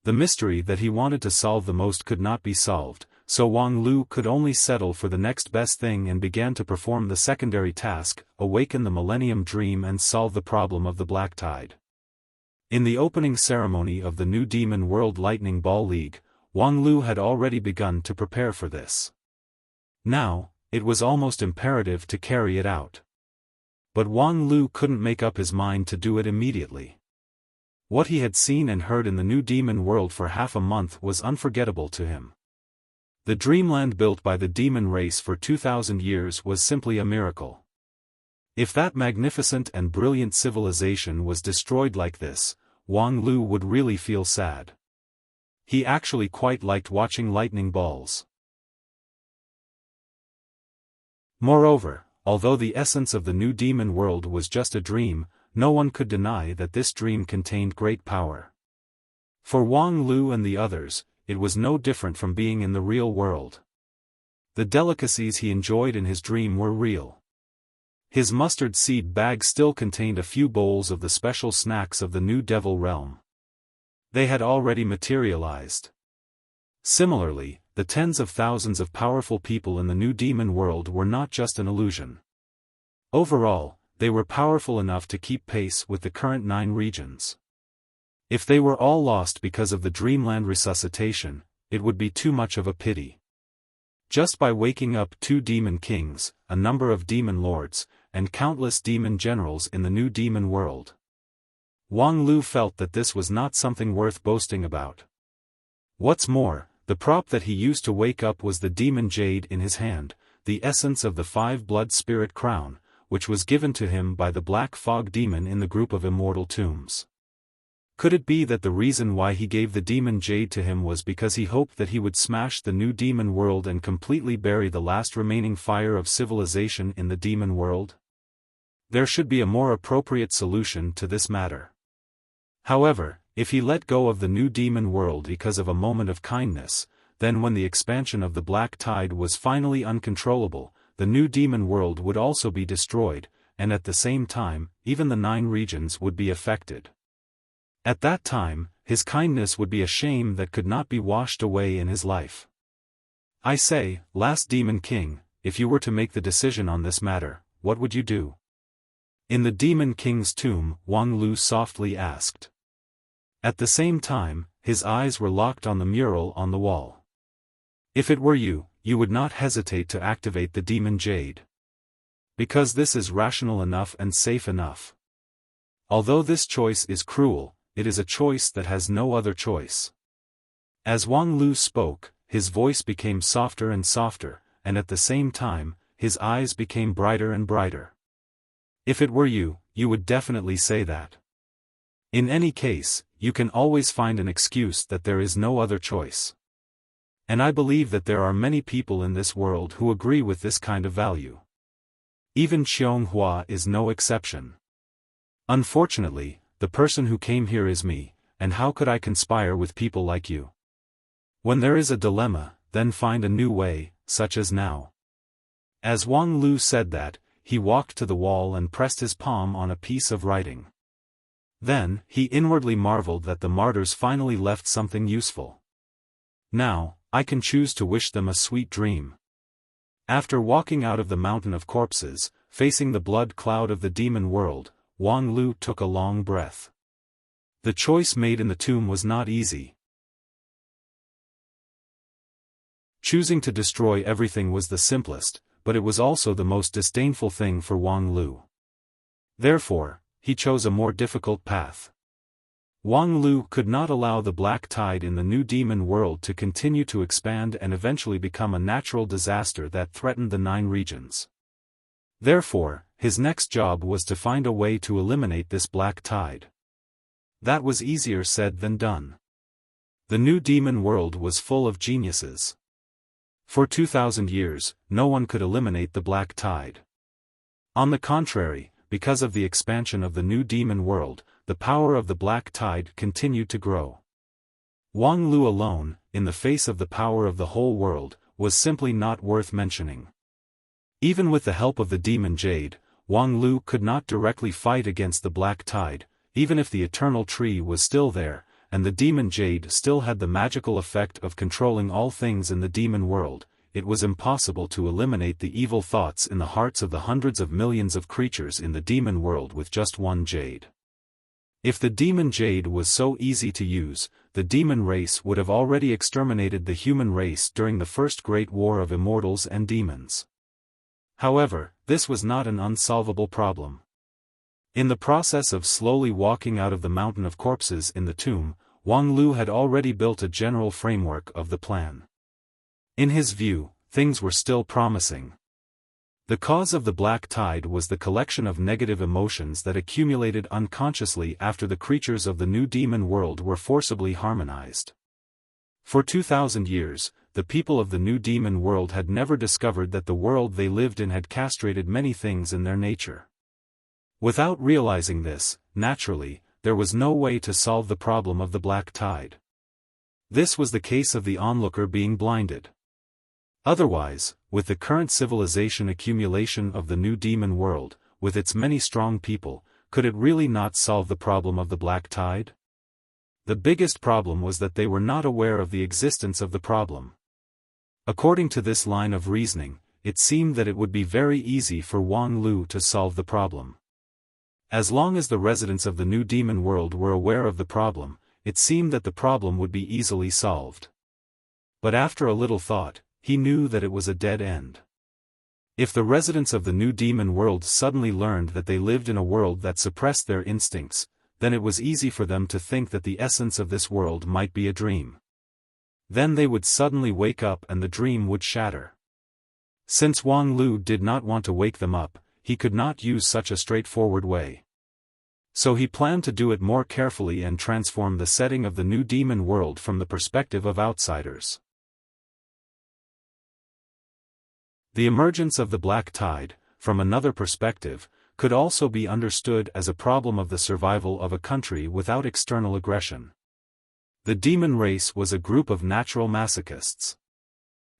A: The mystery that he wanted to solve the most could not be solved, so Wang Lu could only settle for the next best thing and began to perform the secondary task, awaken the Millennium Dream and solve the problem of the Black Tide. In the opening ceremony of the new Demon World Lightning Ball League, Wang Lu had already begun to prepare for this. Now, it was almost imperative to carry it out. But Wang Lu couldn't make up his mind to do it immediately. What he had seen and heard in the new demon world for half a month was unforgettable to him. The dreamland built by the demon race for 2,000 years was simply a miracle. If that magnificent and brilliant civilization was destroyed like this, Wang Lu would really feel sad. He actually quite liked watching lightning balls. Moreover, although the essence of the new demon world was just a dream, no one could deny that this dream contained great power. For Wang Lu and the others, it was no different from being in the real world. The delicacies he enjoyed in his dream were real. His mustard seed bag still contained a few bowls of the special snacks of the new devil realm. They had already materialized. Similarly, the tens of thousands of powerful people in the new demon world were not just an illusion. Overall, they were powerful enough to keep pace with the current 9 regions. If they were all lost because of the dreamland resuscitation, it would be too much of a pity. Just by waking up 2 demon kings, a number of demon lords, and countless demon generals in the new demon world, Wang Lu felt that this was not something worth boasting about. What's more, the prop that he used to wake up was the demon jade in his hand, the essence of the 5-blood spirit crown, which was given to him by the black fog demon in the group of immortal tombs. Could it be that the reason why he gave the demon jade to him was because he hoped that he would smash the new demon world and completely bury the last remaining fire of civilization in the demon world? There should be a more appropriate solution to this matter. However, if he let go of the new demon world because of a moment of kindness, then when the expansion of the black tide was finally uncontrollable, the new demon world would also be destroyed, and at the same time, even the 9 regions would be affected. At that time, his kindness would be a shame that could not be washed away in his life. I say, last Demon King, if you were to make the decision on this matter, what would you do? In the Demon King's tomb, Wang Lu softly asked. At the same time, his eyes were locked on the mural on the wall. If it were you, you would not hesitate to activate the demon jade. Because this is rational enough and safe enough. Although this choice is cruel, it is a choice that has no other choice. As Wang Lu spoke, his voice became softer and softer, and at the same time, his eyes became brighter and brighter. If it were you, you would definitely say that. In any case, you can always find an excuse that there is no other choice. And I believe that there are many people in this world who agree with this kind of value. Even Xiaofan is no exception. Unfortunately, the person who came here is me, and how could I conspire with people like you? When there is a dilemma, then find a new way, such as now. As Wang Lu said that, he walked to the wall and pressed his palm on a piece of writing. Then, he inwardly marveled that the martyrs finally left something useful. Now, I can choose to wish them a sweet dream. After walking out of the mountain of corpses, facing the blood cloud of the demon world, Wang Lu took a long breath. The choice made in the tomb was not easy. Choosing to destroy everything was the simplest, but it was also the most disdainful thing for Wang Lu. Therefore, he chose a more difficult path. Wang Lu could not allow the black tide in the new demon world to continue to expand and eventually become a natural disaster that threatened the 9 regions. Therefore, his next job was to find a way to eliminate this black tide. That was easier said than done. The new demon world was full of geniuses. For 2,000 years, no one could eliminate the black tide. On the contrary, because of the expansion of the new demon world, the power of the black tide continued to grow. Wang Lu alone, in the face of the power of the whole world, was simply not worth mentioning. Even with the help of the demon jade, Wang Lu could not directly fight against the black tide, even if the eternal tree was still there, and the demon jade still had the magical effect of controlling all things in the demon world, it was impossible to eliminate the evil thoughts in the hearts of the hundreds of millions of creatures in the demon world with just one jade. If the demon jade was so easy to use, the demon race would have already exterminated the human race during the first great war of immortals and demons. However, this was not an unsolvable problem. In the process of slowly walking out of the mountain of corpses in the tomb, Wang Lu had already built a general framework of the plan. In his view, things were still promising. The cause of the black tide was the collection of negative emotions that accumulated unconsciously after the creatures of the new demon world were forcibly harmonized. For 2,000 years, the people of the new demon world had never discovered that the world they lived in had castrated many things in their nature. Without realizing this, naturally, there was no way to solve the problem of the black tide. This was the case of the onlooker being blinded. Otherwise, with the current civilization accumulation of the new demon world, with its many strong people, could it really not solve the problem of the black tide? The biggest problem was that they were not aware of the existence of the problem. According to this line of reasoning, it seemed that it would be very easy for Wang Lu to solve the problem. As long as the residents of the new demon world were aware of the problem, it seemed that the problem would be easily solved. But after a little thought, he knew that it was a dead end. If the residents of the new demon world suddenly learned that they lived in a world that suppressed their instincts, then it was easy for them to think that the essence of this world might be a dream. Then they would suddenly wake up and the dream would shatter. Since Wang Lu did not want to wake them up, he could not use such a straightforward way. So he planned to do it more carefully and transform the setting of the new demon world from the perspective of outsiders. The emergence of the black tide, from another perspective, could also be understood as a problem of the survival of a country without external aggression. The demon race was a group of natural masochists.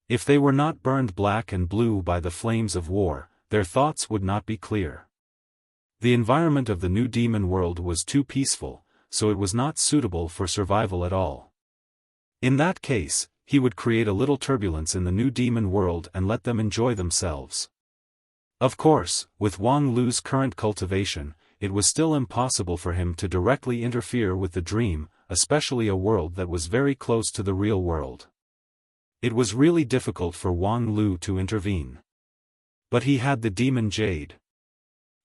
A: If they were not burned black and blue by the flames of war, their thoughts would not be clear. The environment of the new demon world was too peaceful, so it was not suitable for survival at all. In that case, he would create a little turbulence in the new demon world and let them enjoy themselves. Of course, with Wang Lu's current cultivation, it was still impossible for him to directly interfere with the dream, especially a world that was very close to the real world. It was really difficult for Wang Lu to intervene. But he had the demon jade.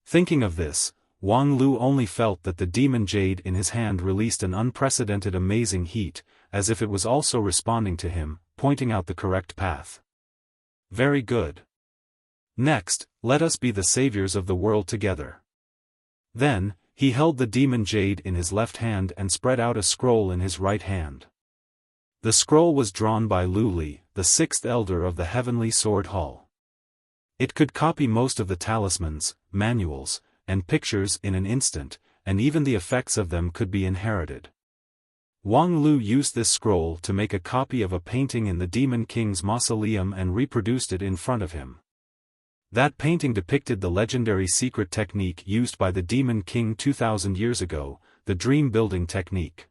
A: Thinking of this, Wang Lu only felt that the demon jade in his hand released an unprecedented amazing heat, as if it was also responding to him, pointing out the correct path. Very good. Next, let us be the saviors of the world together. Then, he held the demon jade in his left hand and spread out a scroll in his right hand. The scroll was drawn by Lu Li, the sixth elder of the Heavenly Sword Hall. It could copy most of the talismans, manuals, and pictures in an instant, and even the effects of them could be inherited. Wang Lu used this scroll to make a copy of a painting in the Demon King's mausoleum and reproduced it in front of him. That painting depicted the legendary secret technique used by the Demon King 2,000 years ago, the dream-building technique.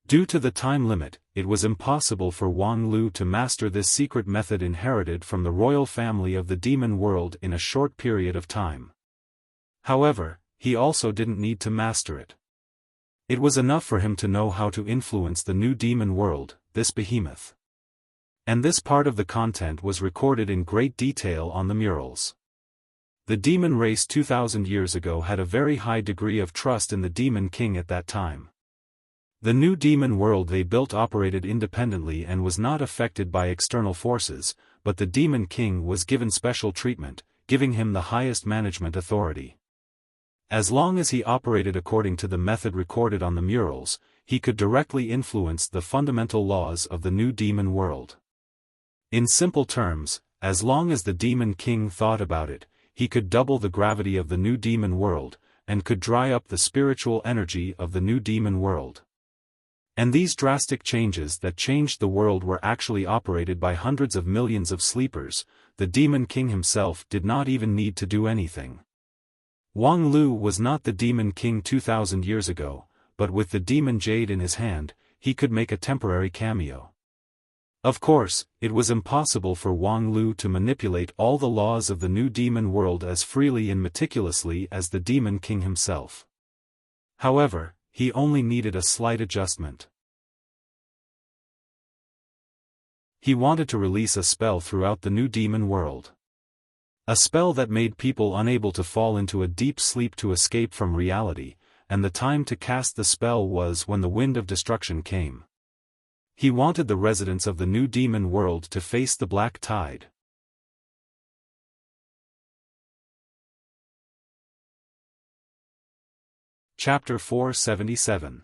A: Due to the time limit, it was impossible for Wang Lu to master this secret method inherited from the royal family of the demon world in a short period of time. However, he also didn't need to master it. It was enough for him to know how to influence the new demon world, this behemoth. And this part of the content was recorded in great detail on the murals. The demon race 2,000 years ago had a very high degree of trust in the Demon King at that time. The new demon world they built operated independently and was not affected by external forces, but the Demon King was given special treatment, giving him the highest management authority. As long as he operated according to the method recorded on the murals, he could directly influence the fundamental laws of the new demon world. In simple terms, as long as the Demon King thought about it, he could double the gravity of the new demon world, and could dry up the spiritual energy of the new demon world. And these drastic changes that changed the world were actually operated by hundreds of millions of sleepers. The Demon King himself did not even need to do anything. Wang Lu was not the Demon King 2,000 years ago, but with the demon jade in his hand, he could make a temporary cameo. Of course, it was impossible for Wang Lu to manipulate all the laws of the new demon world as freely and meticulously as the Demon King himself. However, he only needed a slight adjustment. He wanted to release a spell throughout the new demon world. A spell that made people unable to fall into a deep sleep to escape from reality, and the time to cast the spell was when the wind of destruction came. He wanted the residents of the new demon world to face the black tide. Chapter 477.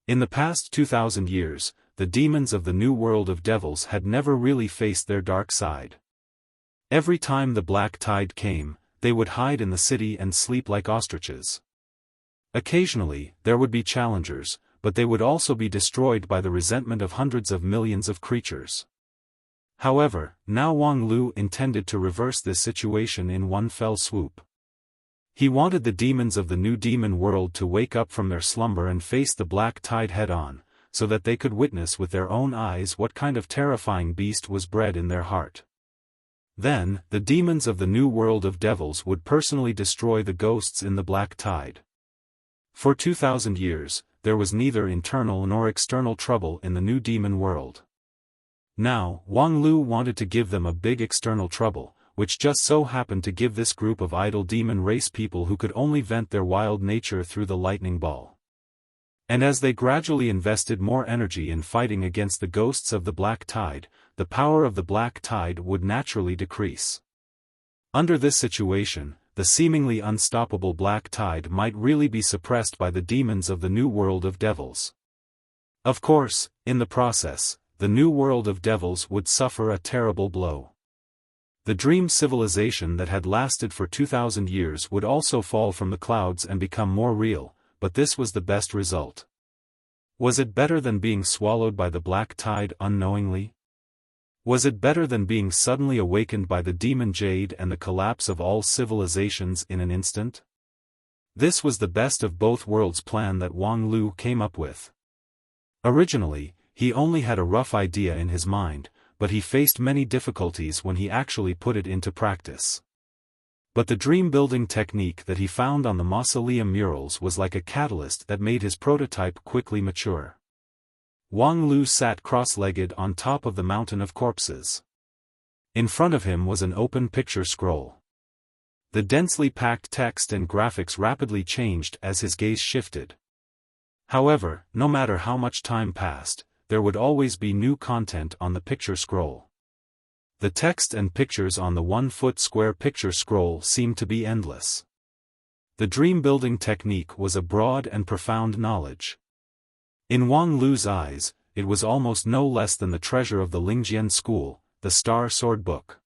A: In the past 2,000 years, the demons of the new world of devils had never really faced their dark side. Every time the black tide came, they would hide in the city and sleep like ostriches. Occasionally, there would be challengers, but they would also be destroyed by the resentment of hundreds of millions of creatures. However, now Wang Lu intended to reverse this situation in one fell swoop. He wanted the demons of the new demon world to wake up from their slumber and face the black tide head-on, so that they could witness with their own eyes what kind of terrifying beast was bred in their heart. Then, the demons of the new world of devils would personally destroy the ghosts in the black tide. For 2,000 years, there was neither internal nor external trouble in the new demon world. Now, Wang Lu wanted to give them a big external trouble, which just so happened to give this group of idle demon race people who could only vent their wild nature through the lightning ball. And as they gradually invested more energy in fighting against the ghosts of the black tide, the power of the black tide would naturally decrease. Under this situation, the seemingly unstoppable black tide might really be suppressed by the demons of the new world of devils. Of course, in the process, the new world of devils would suffer a terrible blow. The dream civilization that had lasted for 2,000 years would also fall from the clouds and become more real, but this was the best result. Was it better than being swallowed by the black tide unknowingly? Was it better than being suddenly awakened by the demon jade and the collapse of all civilizations in an instant? This was the best of both worlds plan that Wang Lu came up with. Originally, he only had a rough idea in his mind, but he faced many difficulties when he actually put it into practice. But the dream-building technique that he found on the mausoleum murals was like a catalyst that made his prototype quickly mature. Wang Lu sat cross-legged on top of the mountain of corpses. In front of him was an open picture scroll. The densely packed text and graphics rapidly changed as his gaze shifted. However, no matter how much time passed, there would always be new content on the picture scroll. The text and pictures on the 1-foot square picture scroll seemed to be endless. The dream-building technique was a broad and profound knowledge. In Wang Lu's eyes, it was almost no less than the treasure of the Lingjian school, the Star Sword Book.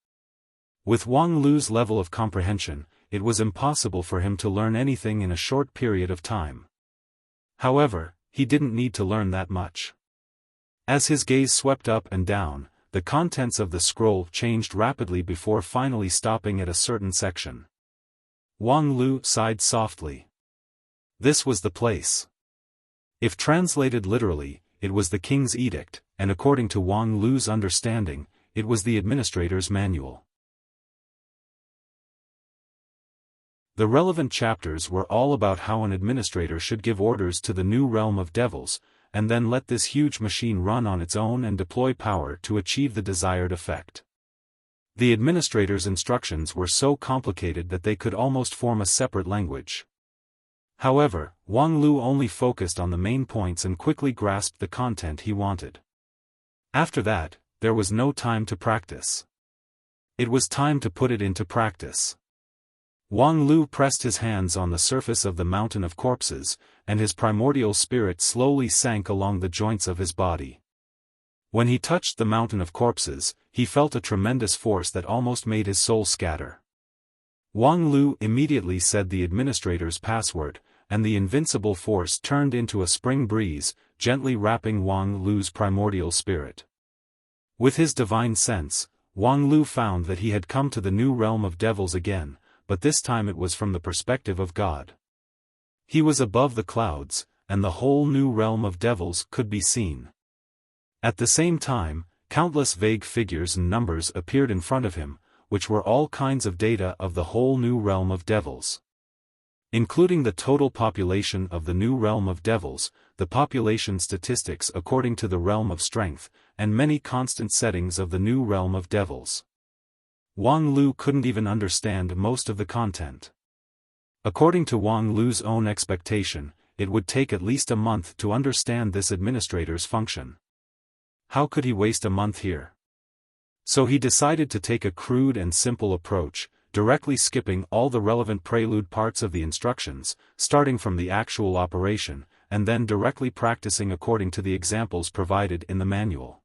A: With Wang Lu's level of comprehension, it was impossible for him to learn anything in a short period of time. However, he didn't need to learn that much. As his gaze swept up and down, the contents of the scroll changed rapidly before finally stopping at a certain section. Wang Lu sighed softly. This was the place. If translated literally, it was the king's edict, and according to Wang Lu's understanding, it was the administrator's manual. The relevant chapters were all about how an administrator should give orders to the new realm of devils, and then let this huge machine run on its own and deploy power to achieve the desired effect. The administrator's instructions were so complicated that they could almost form a separate language. However, Wang Lu only focused on the main points and quickly grasped the content he wanted. After that, there was no time to practice. It was time to put it into practice. Wang Lu pressed his hands on the surface of the mountain of corpses, and his primordial spirit slowly sank along the joints of his body. When he touched the mountain of corpses, he felt a tremendous force that almost made his soul scatter. Wang Lu immediately said the administrator's password, and the invincible force turned into a spring breeze, gently wrapping Wang Lu's primordial spirit. With his divine sense, Wang Lu found that he had come to the new realm of devils again, but this time it was from the perspective of God. He was above the clouds, and the whole new realm of devils could be seen. At the same time, countless vague figures and numbers appeared in front of him, which were all kinds of data of the whole new realm of devils. Including the total population of the new realm of devils, the population statistics according to the realm of strength, and many constant settings of the new realm of devils. Wang Lu couldn't even understand most of the content. According to Wang Lu's own expectation, it would take at least a month to understand this administrator's function. How could he waste a month here? So he decided to take a crude and simple approach, directly skipping all the relevant prelude parts of the instructions, starting from the actual operation, and then directly practicing according to the examples provided in the manual.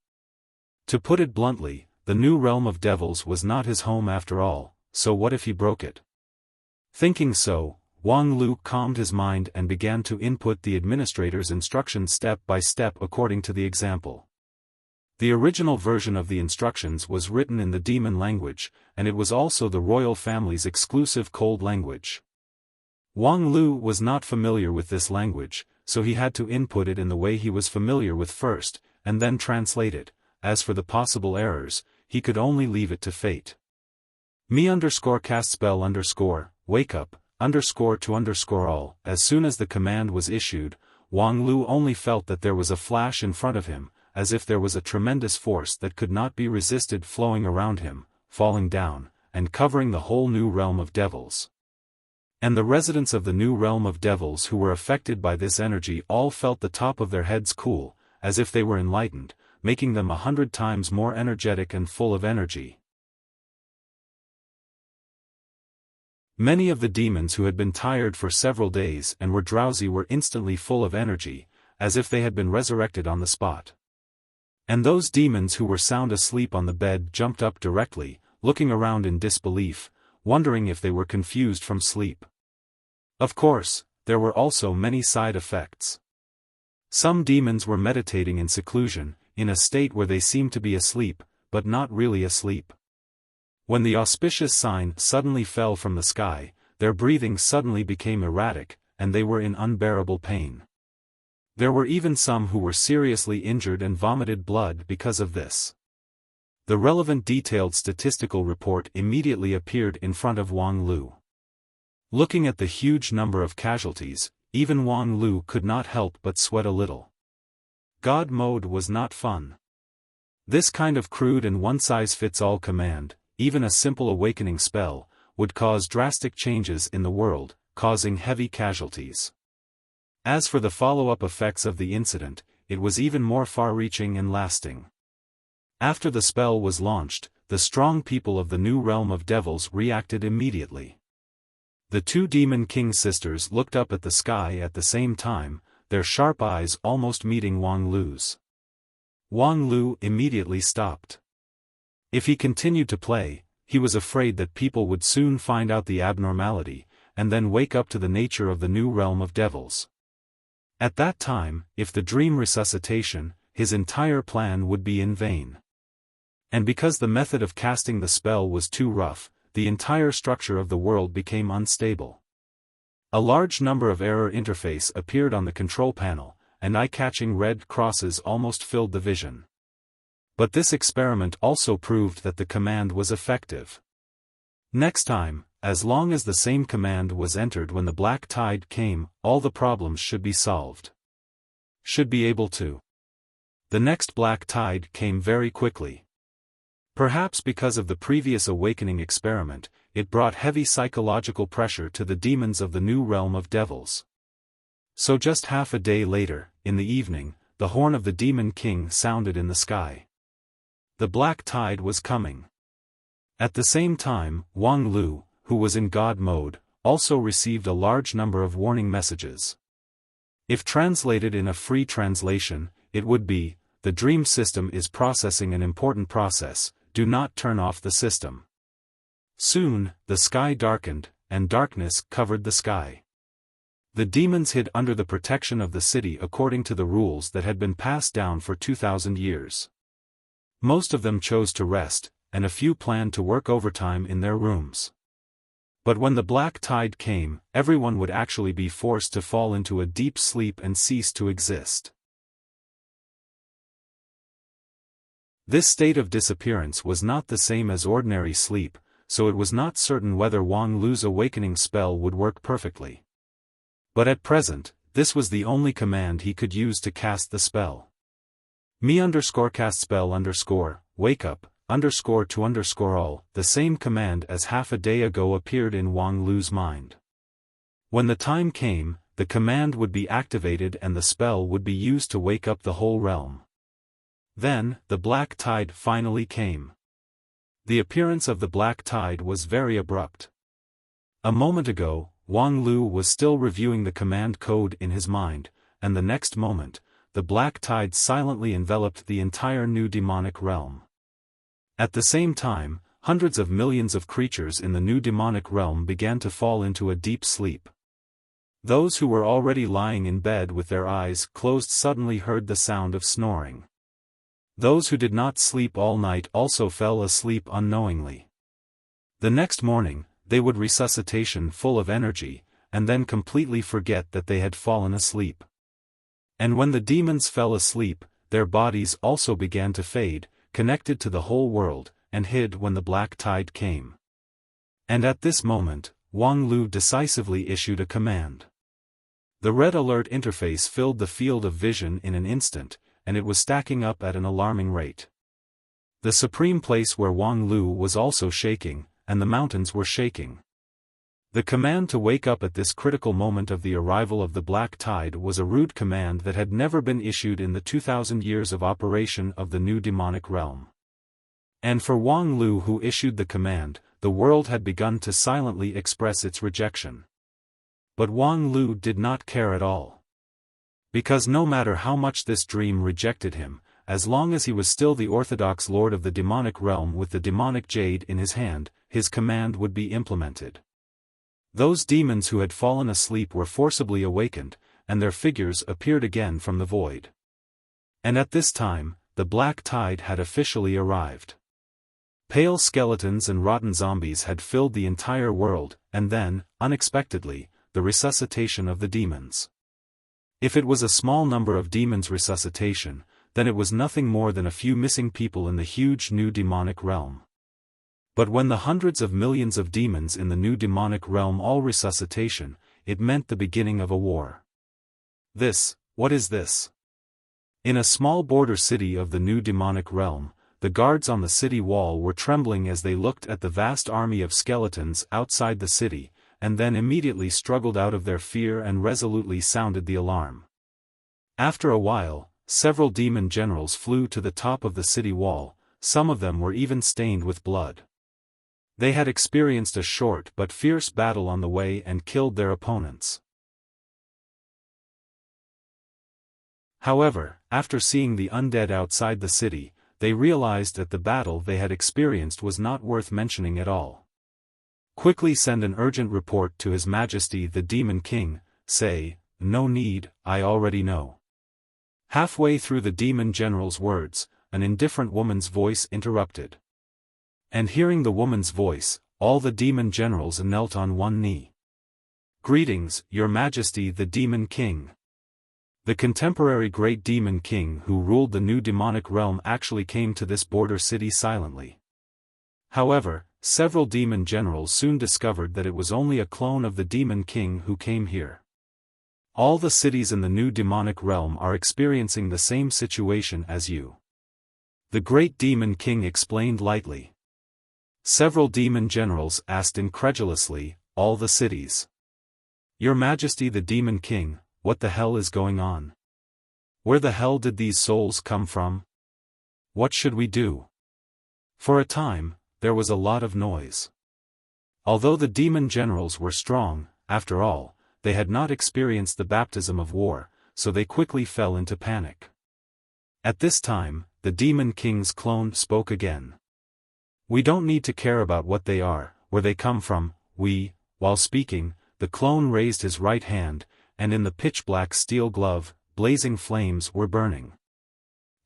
A: To put it bluntly, the new realm of devils was not his home after all, so what if he broke it? Thinking so, Wang Lu calmed his mind and began to input the administrator's instructions step by step according to the example. The original version of the instructions was written in the demon language, and it was also the royal family's exclusive code language. Wang Lu was not familiar with this language, so he had to input it in the way he was familiar with first, and then translate it. As for the possible errors, he could only leave it to fate. Me_cast spell_ wake up, _to_ all. As soon as the command was issued, Wang Lu only felt that there was a flash in front of him, as if there was a tremendous force that could not be resisted flowing around him, falling down, and covering the whole new realm of devils. And the residents of the new realm of devils who were affected by this energy all felt the top of their heads cool, as if they were enlightened, making them 100 times more energetic and full of energy. Many of the demons who had been tired for several days and were drowsy were instantly full of energy, as if they had been resurrected on the spot. And those demons who were sound asleep on the bed jumped up directly, looking around in disbelief, wondering if they were confused from sleep. Of course, there were also many side effects. Some demons were meditating in seclusion, in a state where they seemed to be asleep, but not really asleep. When the auspicious sign suddenly fell from the sky, their breathing suddenly became erratic, and they were in unbearable pain. There were even some who were seriously injured and vomited blood because of this. The relevant detailed statistical report immediately appeared in front of Wang Lu. Looking at the huge number of casualties, even Wang Lu could not help but sweat a little. God mode was not fun. This kind of crude and one-size-fits-all command, even a simple awakening spell, would cause drastic changes in the world, causing heavy casualties. As for the follow-up effects of the incident, it was even more far-reaching and lasting. After the spell was launched, the strong people of the new realm of devils reacted immediately. The two demon king sisters looked up at the sky at the same time, their sharp eyes almost meeting Wang Lu's. Wang Lu immediately stopped. If he continued to play, he was afraid that people would soon find out the abnormality, and then wake up to the nature of the new realm of devils. At that time, if the dream resuscitation, his entire plan would be in vain. And because the method of casting the spell was too rough, the entire structure of the world became unstable. A large number of error interface appeared on the control panel, and eye-catching red crosses almost filled the vision. But this experiment also proved that the command was effective. Next time, as long as the same command was entered when the black tide came, all the problems should be solved. Should be able to. The next black tide came very quickly. Perhaps because of the previous awakening experiment, it brought heavy psychological pressure to the demons of the new realm of devils. So just half a day later, in the evening, the horn of the demon king sounded in the sky. The black tide was coming. At the same time, Wang Lu, who was in God mode, also received a large number of warning messages. If translated in a free translation, it would be, "The dream system is processing an important process, do not turn off the system." Soon, the sky darkened, and darkness covered the sky. The demons hid under the protection of the city according to the rules that had been passed down for 2,000 years. Most of them chose to rest, and a few planned to work overtime in their rooms. But when the black tide came, everyone would actually be forced to fall into a deep sleep and cease to exist. This state of disappearance was not the same as ordinary sleep, so it was not certain whether Wang Lu's awakening spell would work perfectly. But at present, this was the only command he could use to cast the spell. Me_cast spell_ wake up, _to_ all, the same command as half a day ago appeared in Wang Lu's mind. When the time came, the command would be activated and the spell would be used to wake up the whole realm. Then, the black tide finally came. The appearance of the black tide was very abrupt. A moment ago, Wang Lu was still reviewing the command code in his mind, and the next moment, the black tide silently enveloped the entire new demonic realm. At the same time, hundreds of millions of creatures in the new demonic realm began to fall into a deep sleep. Those who were already lying in bed with their eyes closed suddenly heard the sound of snoring. Those who did not sleep all night also fell asleep unknowingly. The next morning, they would resuscitation full of energy, and then completely forget that they had fallen asleep. And when the demons fell asleep, their bodies also began to fade, connected to the whole world, and hid when the black tide came. And at this moment, Wang Lu decisively issued a command. The red alert interface filled the field of vision in an instant, and it was stacking up at an alarming rate. The supreme place where Wang Lu was also shaking, and the mountains were shaking. The command to wake up at this critical moment of the arrival of the black tide was a rude command that had never been issued in the 2000 years of operation of the new demonic realm. And for Wang Lu who issued the command, the world had begun to silently express its rejection. But Wang Lu did not care at all. Because no matter how much this dream rejected him, as long as he was still the orthodox lord of the demonic realm with the demonic jade in his hand, his command would be implemented. Those demons who had fallen asleep were forcibly awakened, and their figures appeared again from the void. And at this time, the black tide had officially arrived. Pale skeletons and rotten zombies had filled the entire world, and then, unexpectedly, the resuscitation of the demons. If it was a small number of demons' resuscitation, then it was nothing more than a few missing people in the huge new demonic realm. But when the hundreds of millions of demons in the new demonic realm all resuscitation, it meant the beginning of a war. What is this? In a small border city of the new demonic realm, the guards on the city wall were trembling as they looked at the vast army of skeletons outside the city, and then immediately struggled out of their fear and resolutely sounded the alarm. After a while, several demon generals flew to the top of the city wall, some of them were even stained with blood. They had experienced a short but fierce battle on the way and killed their opponents. However, after seeing the undead outside the city, they realized that the battle they had experienced was not worth mentioning at all. Quickly send an urgent report to His Majesty the Demon King, say, no need, I already know. Halfway through the demon general's words, an indifferent woman's voice interrupted. And hearing the woman's voice, all the demon generals knelt on one knee. Greetings, Your Majesty the Demon King. The contemporary great demon king who ruled the new demonic realm actually came to this border city silently. However, several demon generals soon discovered that it was only a clone of the demon king who came here. All the cities in the new demonic realm are experiencing the same situation as you. The great demon king explained lightly. Several demon generals asked incredulously, all the cities. Your Majesty the Demon King, what the hell is going on? Where the hell did these souls come from? What should we do? For a time, there was a lot of noise. Although the demon generals were strong, after all, they had not experienced the baptism of war, so they quickly fell into panic. At this time, the demon king's clone spoke again. We don't need to care about what they are, where they come from, while speaking, the clone raised his right hand, and in the pitch-black steel glove, blazing flames were burning.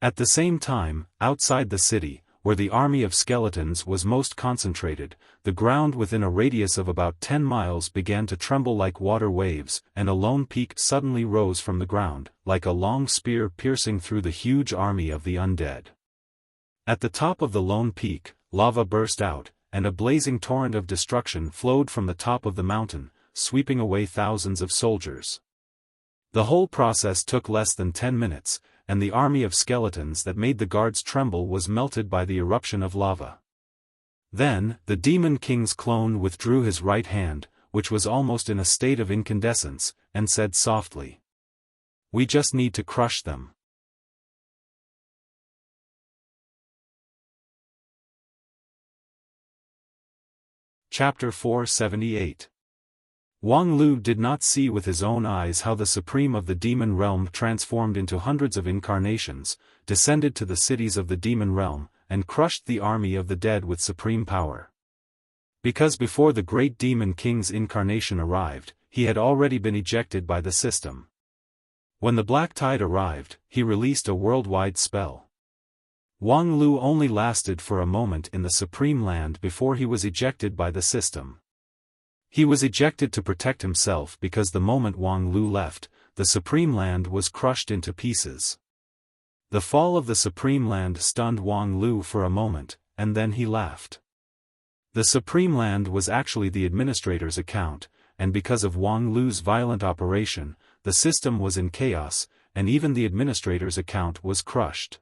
A: At the same time, outside the city, where the army of skeletons was most concentrated, the ground within a radius of about 10 miles began to tremble like water waves, and a lone peak suddenly rose from the ground, like a long spear piercing through the huge army of the undead. At the top of the lone peak, lava burst out, and a blazing torrent of destruction flowed from the top of the mountain, sweeping away thousands of soldiers. The whole process took less than 10 minutes, and the army of skeletons that made the guards tremble was melted by the eruption of lava. Then, the Demon King's clone withdrew his right hand, which was almost in a state of incandescence, and said softly, "We just need to crush them." Chapter 478. Wang Lu did not see with his own eyes how the Supreme of the Demon Realm transformed into hundreds of incarnations, descended to the cities of the Demon Realm, and crushed the army of the dead with supreme power. Because before the great Demon King's incarnation arrived, he had already been ejected by the system. When the Black Tide arrived, he released a worldwide spell. Wang Lu only lasted for a moment in the Supreme Land before he was ejected by the system. He was ejected to protect himself because the moment Wang Lu left, the Supreme Land was crushed into pieces. The fall of the Supreme Land stunned Wang Lu for a moment, and then he laughed. The Supreme Land was actually the administrator's account, and because of Wang Lu's violent operation, the system was in chaos, and even the administrator's account was crushed.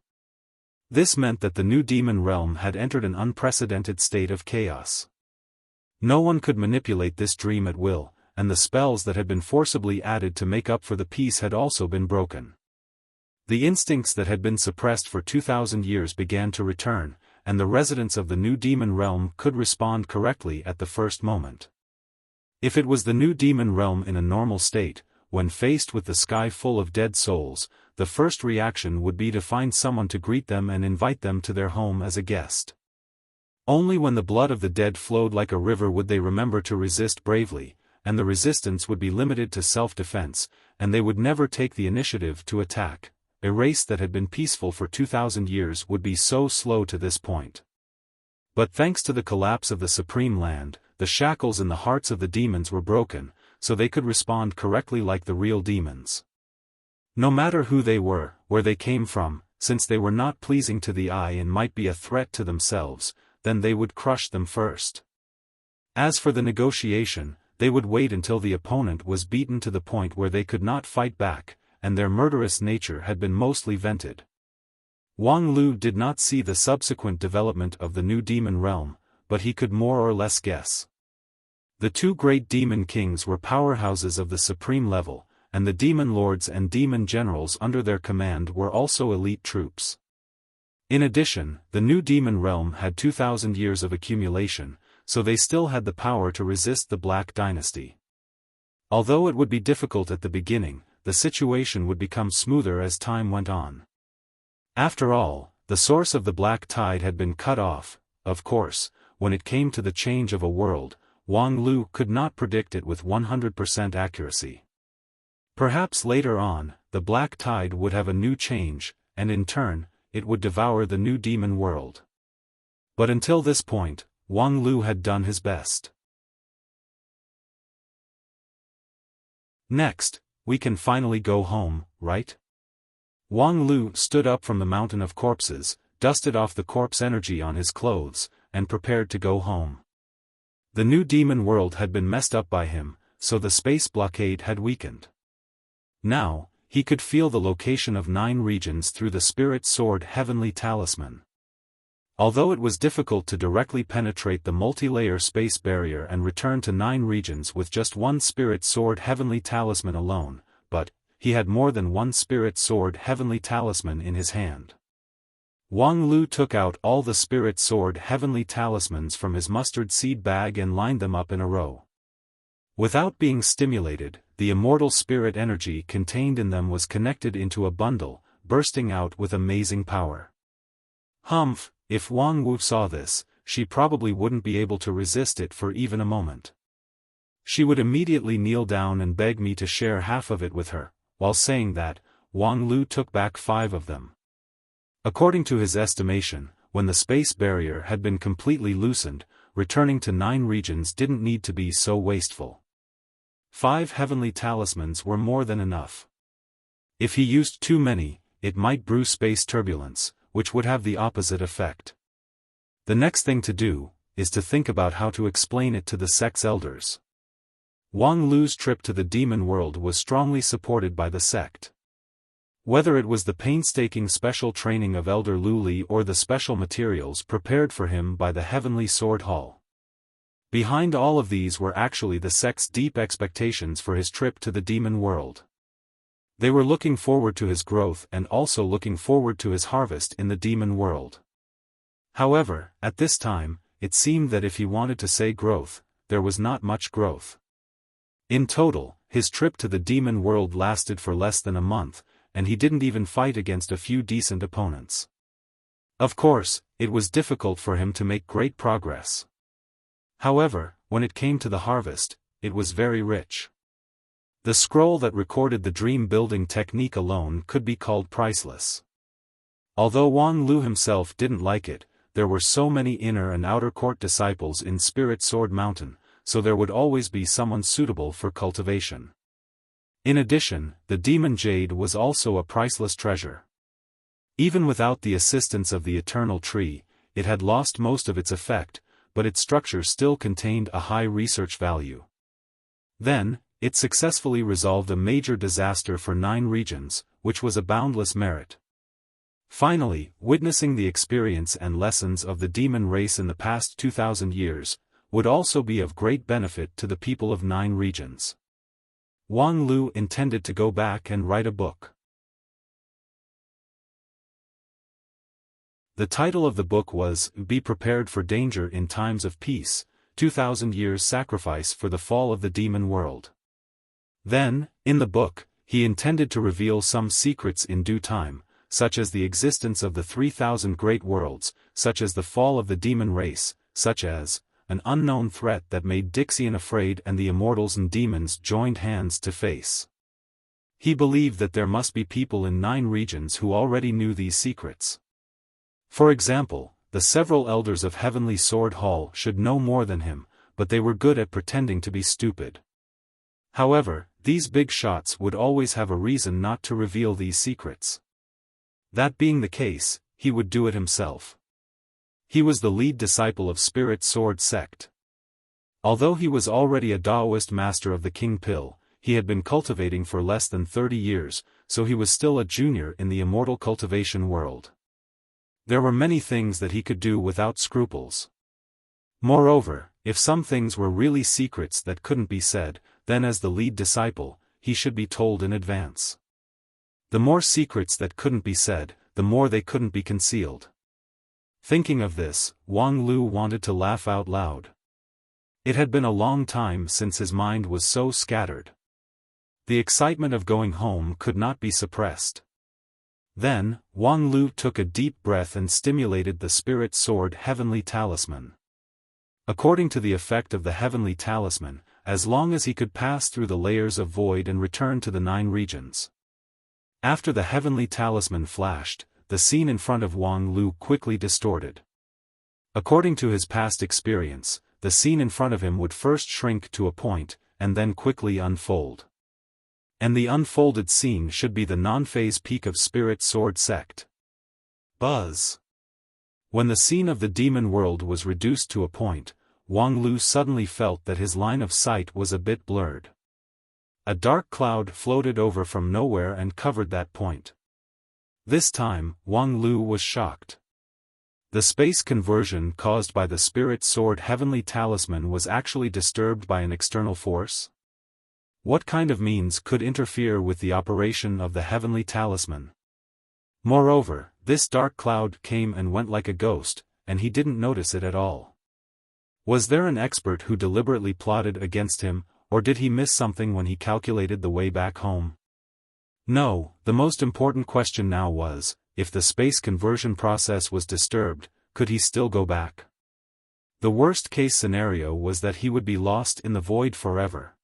A: This meant that the new demon realm had entered an unprecedented state of chaos. No one could manipulate this dream at will, and the spells that had been forcibly added to make up for the peace had also been broken. The instincts that had been suppressed for 2,000 years began to return, and the residents of the new demon realm could respond correctly at the first moment. If it was the new demon realm in a normal state, when faced with the sky full of dead souls, the first reaction would be to find someone to greet them and invite them to their home as a guest. Only when the blood of the dead flowed like a river would they remember to resist bravely, and the resistance would be limited to self-defense, and they would never take the initiative to attack. A race that had been peaceful for 2,000 years would be so slow to this point. But thanks to the collapse of the Supreme Land, the shackles in the hearts of the demons were broken, so they could respond correctly like the real demons. No matter who they were, where they came from, since they were not pleasing to the eye and might be a threat to themselves, then they would crush them first. As for the negotiation, they would wait until the opponent was beaten to the point where they could not fight back, and their murderous nature had been mostly vented. Wang Lu did not see the subsequent development of the new demon realm, but he could more or less guess. The two great demon kings were powerhouses of the supreme level, and the demon lords and demon generals under their command were also elite troops. In addition, the new demon realm had 2,000 years of accumulation, so they still had the power to resist the Black Dynasty. Although it would be difficult at the beginning, the situation would become smoother as time went on. After all, the source of the Black Tide had been cut off. Of course, when it came to the change of a world, Wang Lu could not predict it with 100% accuracy. Perhaps later on, the Black Tide would have a new change, and in turn, it would devour the new demon world. But until this point, Wang Lu had done his best. Next, we can finally go home, right? Wang Lu stood up from the mountain of corpses, dusted off the corpse energy on his clothes, and prepared to go home. The new demon world had been messed up by him, so the space blockade had weakened. Now, he could feel the location of 9 regions through the Spirit Sword Heavenly Talisman. Although it was difficult to directly penetrate the multi-layer space barrier and return to 9 regions with just one Spirit Sword Heavenly Talisman alone, but he had more than one Spirit Sword Heavenly Talisman in his hand. Wang Lu took out all the Spirit Sword Heavenly Talismans from his mustard seed bag and lined them up in a row. Without being stimulated, the immortal spirit energy contained in them was connected into a bundle, bursting out with amazing power. Humph, if Wang Wu saw this, she probably wouldn't be able to resist it for even a moment. She would immediately kneel down and beg me to share half of it with her. While saying that, Wang Lu took back 5 of them. According to his estimation, when the space barrier had been completely loosened, returning to 9 regions didn't need to be so wasteful. 5 heavenly talismans were more than enough. If he used too many, it might brew space turbulence, which would have the opposite effect. The next thing to do is to think about how to explain it to the sect's elders. Wang Lu's trip to the demon world was strongly supported by the sect. Whether it was the painstaking special training of Elder Luli or the special materials prepared for him by the Heavenly Sword Hall. Behind all of these were actually the sect's deep expectations for his trip to the demon world. They were looking forward to his growth and also looking forward to his harvest in the demon world. However, at this time, it seemed that if he wanted to say growth, there was not much growth. In total, his trip to the demon world lasted for less than a month, and he didn't even fight against a few decent opponents. Of course, it was difficult for him to make great progress. However, when it came to the harvest, it was very rich. The scroll that recorded the dream-building technique alone could be called priceless. Although Wang Lu himself didn't like it, there were so many inner and outer court disciples in Spirit Sword Mountain, so there would always be someone suitable for cultivation. In addition, the demon jade was also a priceless treasure. Even without the assistance of the eternal tree, it had lost most of its effect, but its structure still contained a high research value. Then, it successfully resolved a major disaster for 9 regions, which was a boundless merit. Finally, witnessing the experience and lessons of the demon race in the past 2,000 years, would also be of great benefit to the people of 9 regions. Wang Lu intended to go back and write a book. The title of the book was Be Prepared for Danger in Times of Peace, 2,000 Years Sacrifice for the Fall of the Demon World. Then, in the book, he intended to reveal some secrets in due time, such as the existence of the 3,000 great worlds, such as the fall of the demon race, such as an unknown threat that made Dixian afraid and the immortals and demons joined hands to face. He believed that there must be people in 9 regions who already knew these secrets. For example, the several elders of Heavenly Sword Hall should know more than him, but they were good at pretending to be stupid. However, these big shots would always have a reason not to reveal these secrets. That being the case, he would do it himself. He was the lead disciple of Spirit Sword Sect. Although he was already a Taoist master of the King Pill, he had been cultivating for less than 30 years, so he was still a junior in the immortal cultivation world. There were many things that he could do without scruples. Moreover, if some things were really secrets that couldn't be said, then as the lead disciple, he should be told in advance. The more secrets that couldn't be said, the more they couldn't be concealed. Thinking of this, Wang Lu wanted to laugh out loud. It had been a long time since his mind was so scattered. The excitement of going home could not be suppressed. Then, Wang Lu took a deep breath and stimulated the Spirit Sword Heavenly Talisman. According to the effect of the Heavenly Talisman, as long as he could pass through the layers of void and return to the 9 regions. After the Heavenly Talisman flashed, the scene in front of Wang Lu quickly distorted. According to his past experience, the scene in front of him would first shrink to a point, and then quickly unfold. And the unfolded scene should be the non-phase peak of Spirit Sword Sect. Buzz. When the scene of the demon world was reduced to a point, Wang Lu suddenly felt that his line of sight was a bit blurred. A dark cloud floated over from nowhere and covered that point. This time, Wang Lu was shocked. The space conversion caused by the Spirit Sword Heavenly Talisman was actually disturbed by an external force? What kind of means could interfere with the operation of the Heavenly Talisman? Moreover, this dark cloud came and went like a ghost, and he didn't notice it at all. Was there an expert who deliberately plotted against him, or did he miss something when he calculated the way back home? No, the most important question now was, if the space conversion process was disturbed, could he still go back? The worst-case scenario was that he would be lost in the void forever.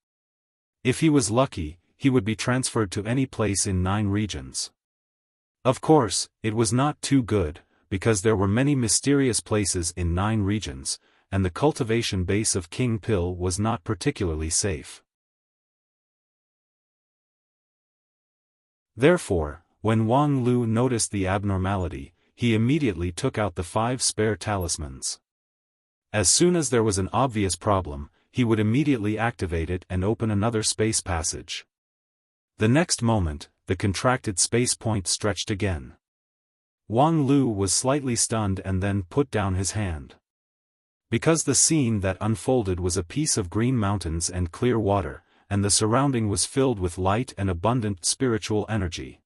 A: If he was lucky, he would be transferred to any place in 9 regions. Of course, it was not too good, because there were many mysterious places in 9 regions, and the cultivation base of King Pill was not particularly safe. Therefore, when Wang Lu noticed the abnormality, he immediately took out the 5 spare talismans. As soon as there was an obvious problem, he would immediately activate it and open another space passage. The next moment, the contracted space point stretched again. Wang Lu was slightly stunned and then put down his hand. Because the scene that unfolded was a piece of green mountains and clear water, and the surrounding was filled with light and abundant spiritual energy.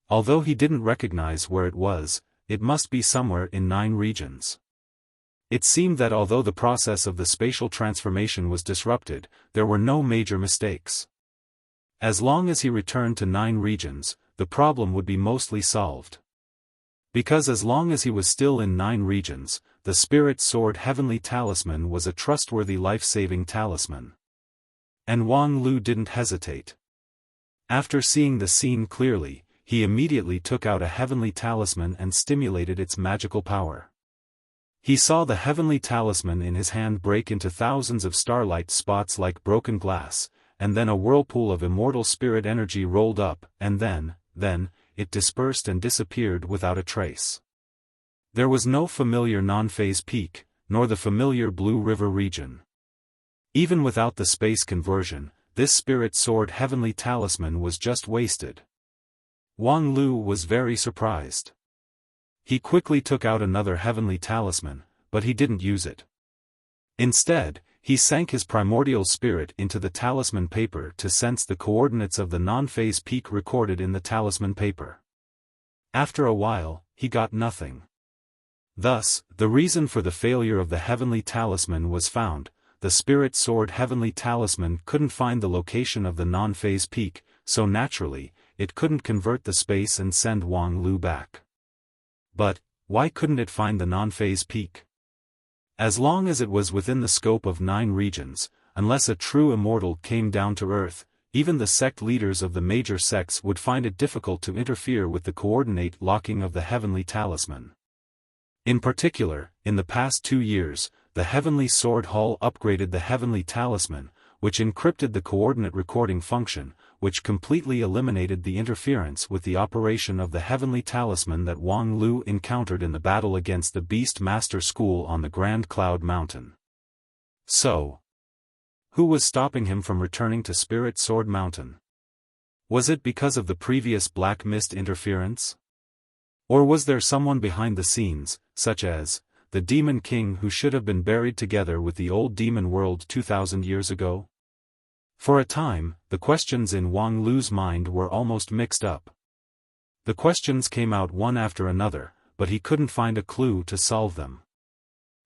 A: Although he didn't recognize where it must be somewhere in 9 regions. It seemed that although the process of the spatial transformation was disrupted, there were no major mistakes. As long as he returned to 9 regions, the problem would be mostly solved. Because as long as he was still in 9 regions, the Spirit Sword Heavenly Talisman was a trustworthy life-saving talisman. And Wang Lu didn't hesitate. After seeing the scene clearly, he immediately took out a heavenly talisman and stimulated its magical power. He saw the heavenly talisman in his hand break into thousands of starlight spots like broken glass, and then a whirlpool of immortal spirit energy rolled up, and then, it dispersed and disappeared without a trace. There was no familiar non-phase peak, nor the familiar Blue River region. Even without the space conversion, this Spirit Sword Heavenly Talisman was just wasted. Wang Lu was very surprised. He quickly took out another heavenly talisman, but he didn't use it. Instead, he sank his primordial spirit into the talisman paper to sense the coordinates of the non-phase peak recorded in the talisman paper. After a while, he got nothing. Thus, the reason for the failure of the heavenly talisman was found. The Spirit Sword Heavenly Talisman couldn't find the location of the non-phase peak, so naturally, it couldn't convert the space and send Wang Lu back. But, why couldn't it find the non-phase peak? As long as it was within the scope of 9 regions, unless a true immortal came down to Earth, even the sect leaders of the major sects would find it difficult to interfere with the coordinate locking of the Heavenly Talisman. In particular, in the past 2 years, the Heavenly Sword Hall upgraded the Heavenly Talisman, which encrypted the coordinate recording function, which completely eliminated the interference with the operation of the Heavenly Talisman that Wang Lu encountered in the battle against the Beast Master School on the Grand Cloud Mountain. So, who was stopping him from returning to Spirit Sword Mountain? Was it because of the previous Black Mist interference? Or was there someone behind the scenes, such as the Demon King who should have been buried together with the old demon world 2,000 years ago? For a time, the questions in Wang Lu's mind were almost mixed up. The questions came out one after another, but he couldn't find a clue to solve them.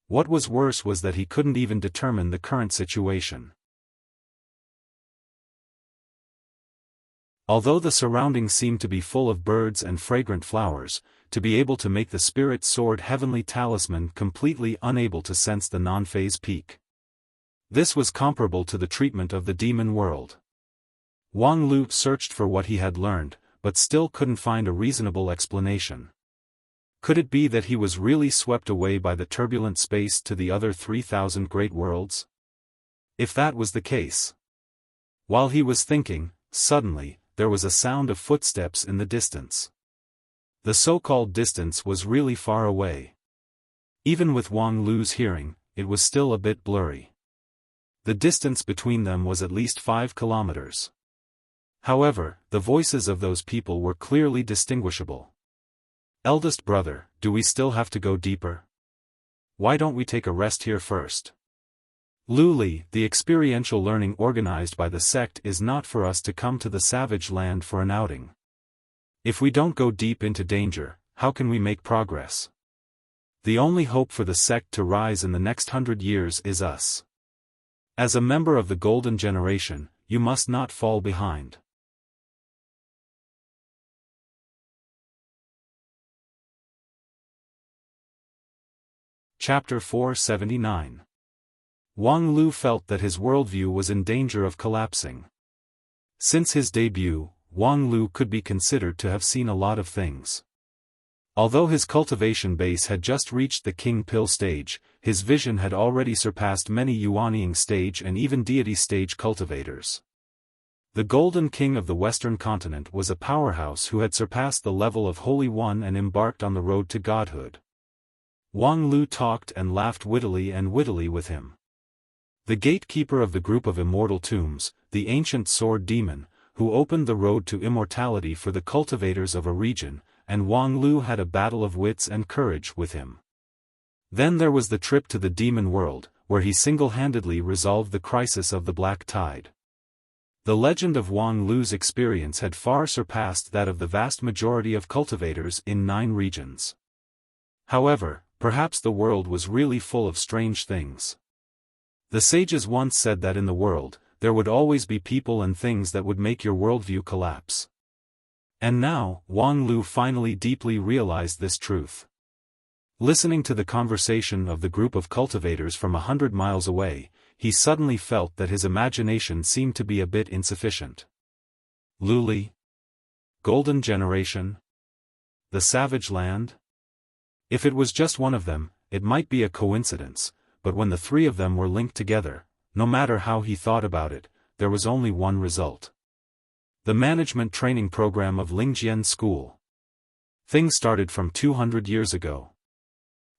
A: What was worse was that he couldn't even determine the current situation. Although the surroundings seemed to be full of birds and fragrant flowers, to be able to make the Spirit Sword Heavenly Talisman completely unable to sense the non-phase peak. This was comparable to the treatment of the demon world. Wang Lu searched for what he had learned, but still couldn't find a reasonable explanation. Could it be that he was really swept away by the turbulent space to the other 3,000 great worlds? If that was the case. While he was thinking, suddenly, there was a sound of footsteps in the distance. The so-called distance was really far away. Even with Wang Lu's hearing, it was still a bit blurry. The distance between them was at least 5 kilometers. However, the voices of those people were clearly distinguishable. "Eldest brother, do we still have to go deeper? Why don't we take a rest here first? Luli, the experiential learning organized by the sect is not for us to come to the savage land for an outing. If we don't go deep into danger, how can we make progress? The only hope for the sect to rise in the next 100 years is us. As a member of the Golden Generation, you must not fall behind." Chapter 479. Wang Lu felt that his worldview was in danger of collapsing. Since his debut, Wang Lu could be considered to have seen a lot of things. Although his cultivation base had just reached the king pill stage, his vision had already surpassed many Yuanying stage and even deity stage cultivators. The Golden King of the Western Continent was a powerhouse who had surpassed the level of Holy One and embarked on the road to godhood. Wang Lu talked and laughed wittily with him. The gatekeeper of the group of immortal tombs, the ancient sword demon, who opened the road to immortality for the cultivators of a region, and Wang Lu had a battle of wits and courage with him. Then there was the trip to the demon world, where he single-handedly resolved the crisis of the Black Tide. The legend of Wang Lu's experience had far surpassed that of the vast majority of cultivators in 9 regions. However, perhaps the world was really full of strange things. The sages once said that in the world, there would always be people and things that would make your worldview collapse. And now, Wang Lu finally deeply realized this truth. Listening to the conversation of the group of cultivators from 100 miles away, he suddenly felt that his imagination seemed to be a bit insufficient. Luli? Golden Generation? The Savage Land? If it was just one of them, it might be a coincidence, but when the 3 of them were linked together, no matter how he thought about it, there was only one result. The management training program of Lingjian School. Things started from 200 years ago.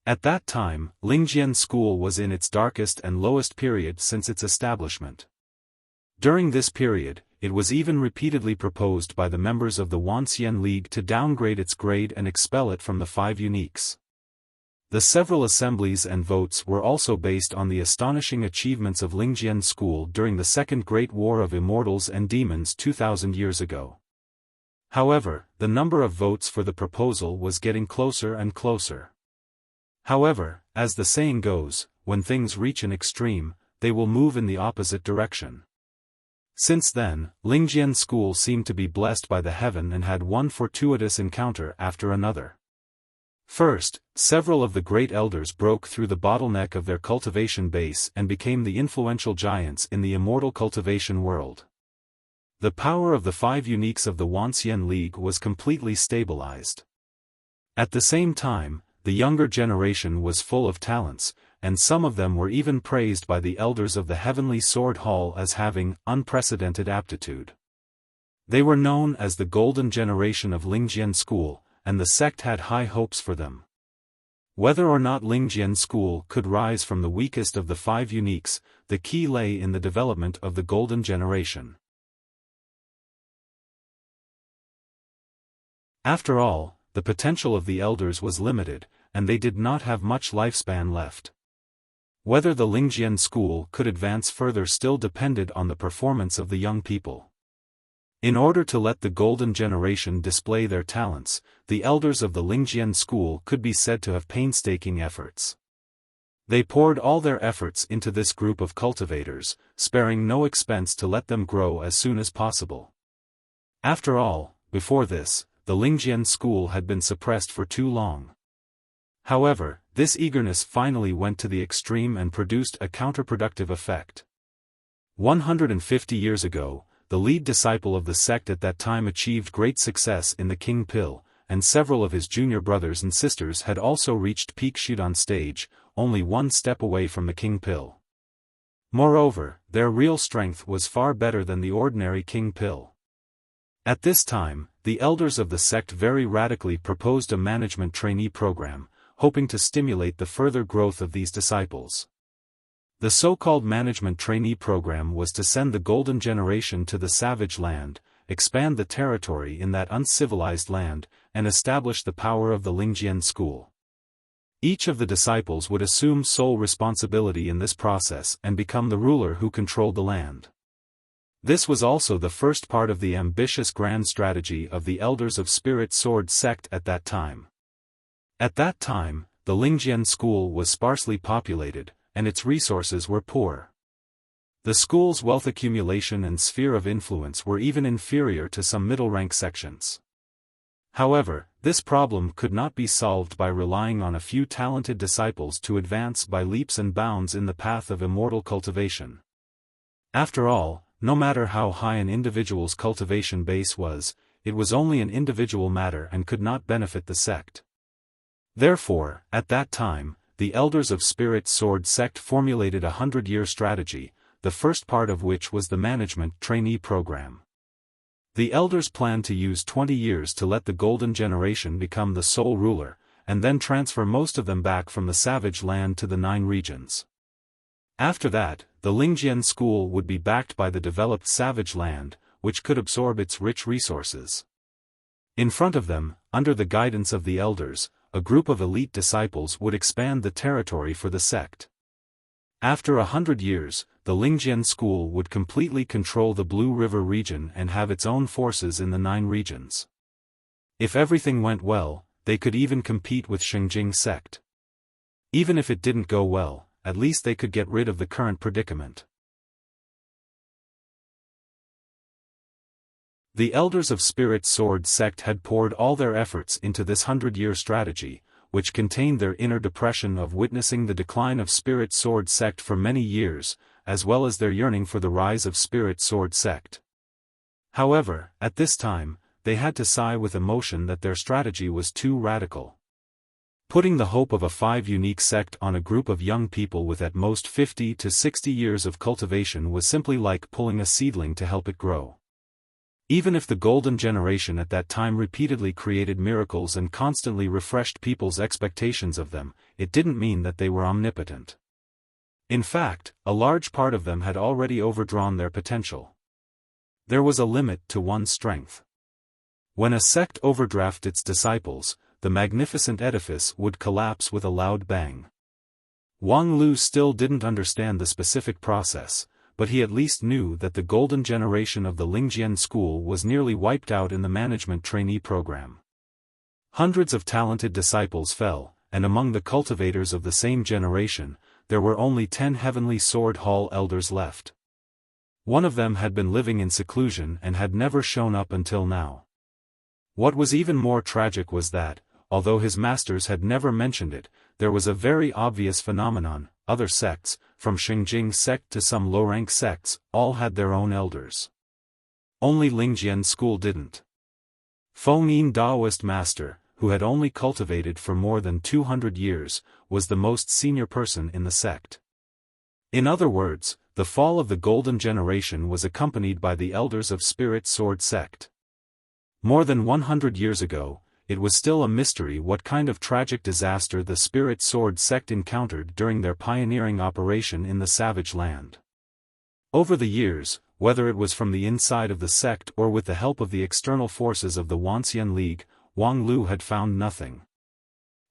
A: At that time, Lingjian School was in its darkest and lowest period since its establishment. During this period, it was even repeatedly proposed by the members of the Wanxian League to downgrade its grade and expel it from the 5 uniques. The several assemblies and votes were also based on the astonishing achievements of Lingjian School during the Second Great War of Immortals and Demons 2,000 years ago. However, the number of votes for the proposal was getting closer and closer. However, as the saying goes, when things reach an extreme, they will move in the opposite direction. Since then, Lingjian School seemed to be blessed by the heaven and had one fortuitous encounter after another. First, several of the great elders broke through the bottleneck of their cultivation base and became the influential giants in the immortal cultivation world. The power of the 5 uniques of the Wanxian League was completely stabilized. At the same time, the younger generation was full of talents, and some of them were even praised by the elders of the Heavenly Sword Hall as having unprecedented aptitude. They were known as the Golden Generation of Lingjian School, and the sect had high hopes for them. Whether or not Lingjian School could rise from the weakest of the 5 uniques, the key lay in the development of the Golden Generation. After all, the potential of the elders was limited, and they did not have much lifespan left. Whether the Lingjian School could advance further still depended on the performance of the young people. In order to let the Golden Generation display their talents, the elders of the Lingjian School could be said to have painstaking efforts. They poured all their efforts into this group of cultivators, sparing no expense to let them grow as soon as possible. After all, before this, the Lingjian School had been suppressed for too long. However, this eagerness finally went to the extreme and produced a counterproductive effect. 150 years ago, the lead disciple of the sect at that time achieved great success in the King Pill, and several of his junior brothers and sisters had also reached peak Shidan stage, only one step away from the King Pill. Moreover, their real strength was far better than the ordinary King Pill. At this time, the elders of the sect very radically proposed a management trainee program, hoping to stimulate the further growth of these disciples. The so-called management trainee program was to send the Golden Generation to the Savage Land, expand the territory in that uncivilized land, and establish the power of the Lingjian School. Each of the disciples would assume sole responsibility in this process and become the ruler who controlled the land. This was also the first part of the ambitious grand strategy of the elders of Spirit Sword sect at that time. At that time, the Lingjian School was sparsely populated, and its resources were poor. The school's wealth accumulation and sphere of influence were even inferior to some middle-rank sections. However, this problem could not be solved by relying on a few talented disciples to advance by leaps and bounds in the path of immortal cultivation. After all, no matter how high an individual's cultivation base was, it was only an individual matter and could not benefit the sect. Therefore, at that time, the elders of Spirit Sword sect formulated a 100-year strategy, the first part of which was the management trainee program. The elders planned to use 20 years to let the Golden Generation become the sole ruler, and then transfer most of them back from the savage land to the 9 regions. After that, the Lingjian school would be backed by the developed savage land, which could absorb its rich resources. In front of them, under the guidance of the elders, a group of elite disciples would expand the territory for the sect. After 100 years, the Lingjian school would completely control the Blue River region and have its own forces in the 9 regions. If everything went well, they could even compete with Xingjing sect. Even if it didn't go well, at least they could get rid of the current predicament. The elders of Spirit Sword sect had poured all their efforts into this 100-year strategy, which contained their inner depression of witnessing the decline of Spirit Sword sect for many years, as well as their yearning for the rise of Spirit Sword sect. However, at this time, they had to sigh with emotion that their strategy was too radical. Putting the hope of a 5-unique sect on a group of young people with at most 50 to 60 years of cultivation was simply like pulling a seedling to help it grow. Even if the Golden Generation at that time repeatedly created miracles and constantly refreshed people's expectations of them, it didn't mean that they were omnipotent. In fact, a large part of them had already overdrawn their potential. There was a limit to one's strength. When a sect overdrafted its disciples, the magnificent edifice would collapse with a loud bang. Wang Lu still didn't understand the specific process, but he at least knew that the Golden Generation of the Lingjian school was nearly wiped out in the management trainee program. Hundreds of talented disciples fell, and among the cultivators of the same generation, there were only 10 Heavenly Sword Hall elders left. One of them had been living in seclusion and had never shown up until now. What was even more tragic was that, although his masters had never mentioned it, there was a very obvious phenomenon: other sects, from Xingjing sect to some low-rank sects, all had their own elders. Only Lingjian school didn't. Feng Yin Daoist master, who had only cultivated for more than 200 years, was the most senior person in the sect. In other words, the fall of the Golden Generation was accompanied by the elders of Spirit Sword sect. More than 100 years ago, it was still a mystery what kind of tragic disaster the Spirit Sword sect encountered during their pioneering operation in the savage land. Over the years, whether it was from the inside of the sect or with the help of the external forces of the Wanxian League, Wang Lu had found nothing.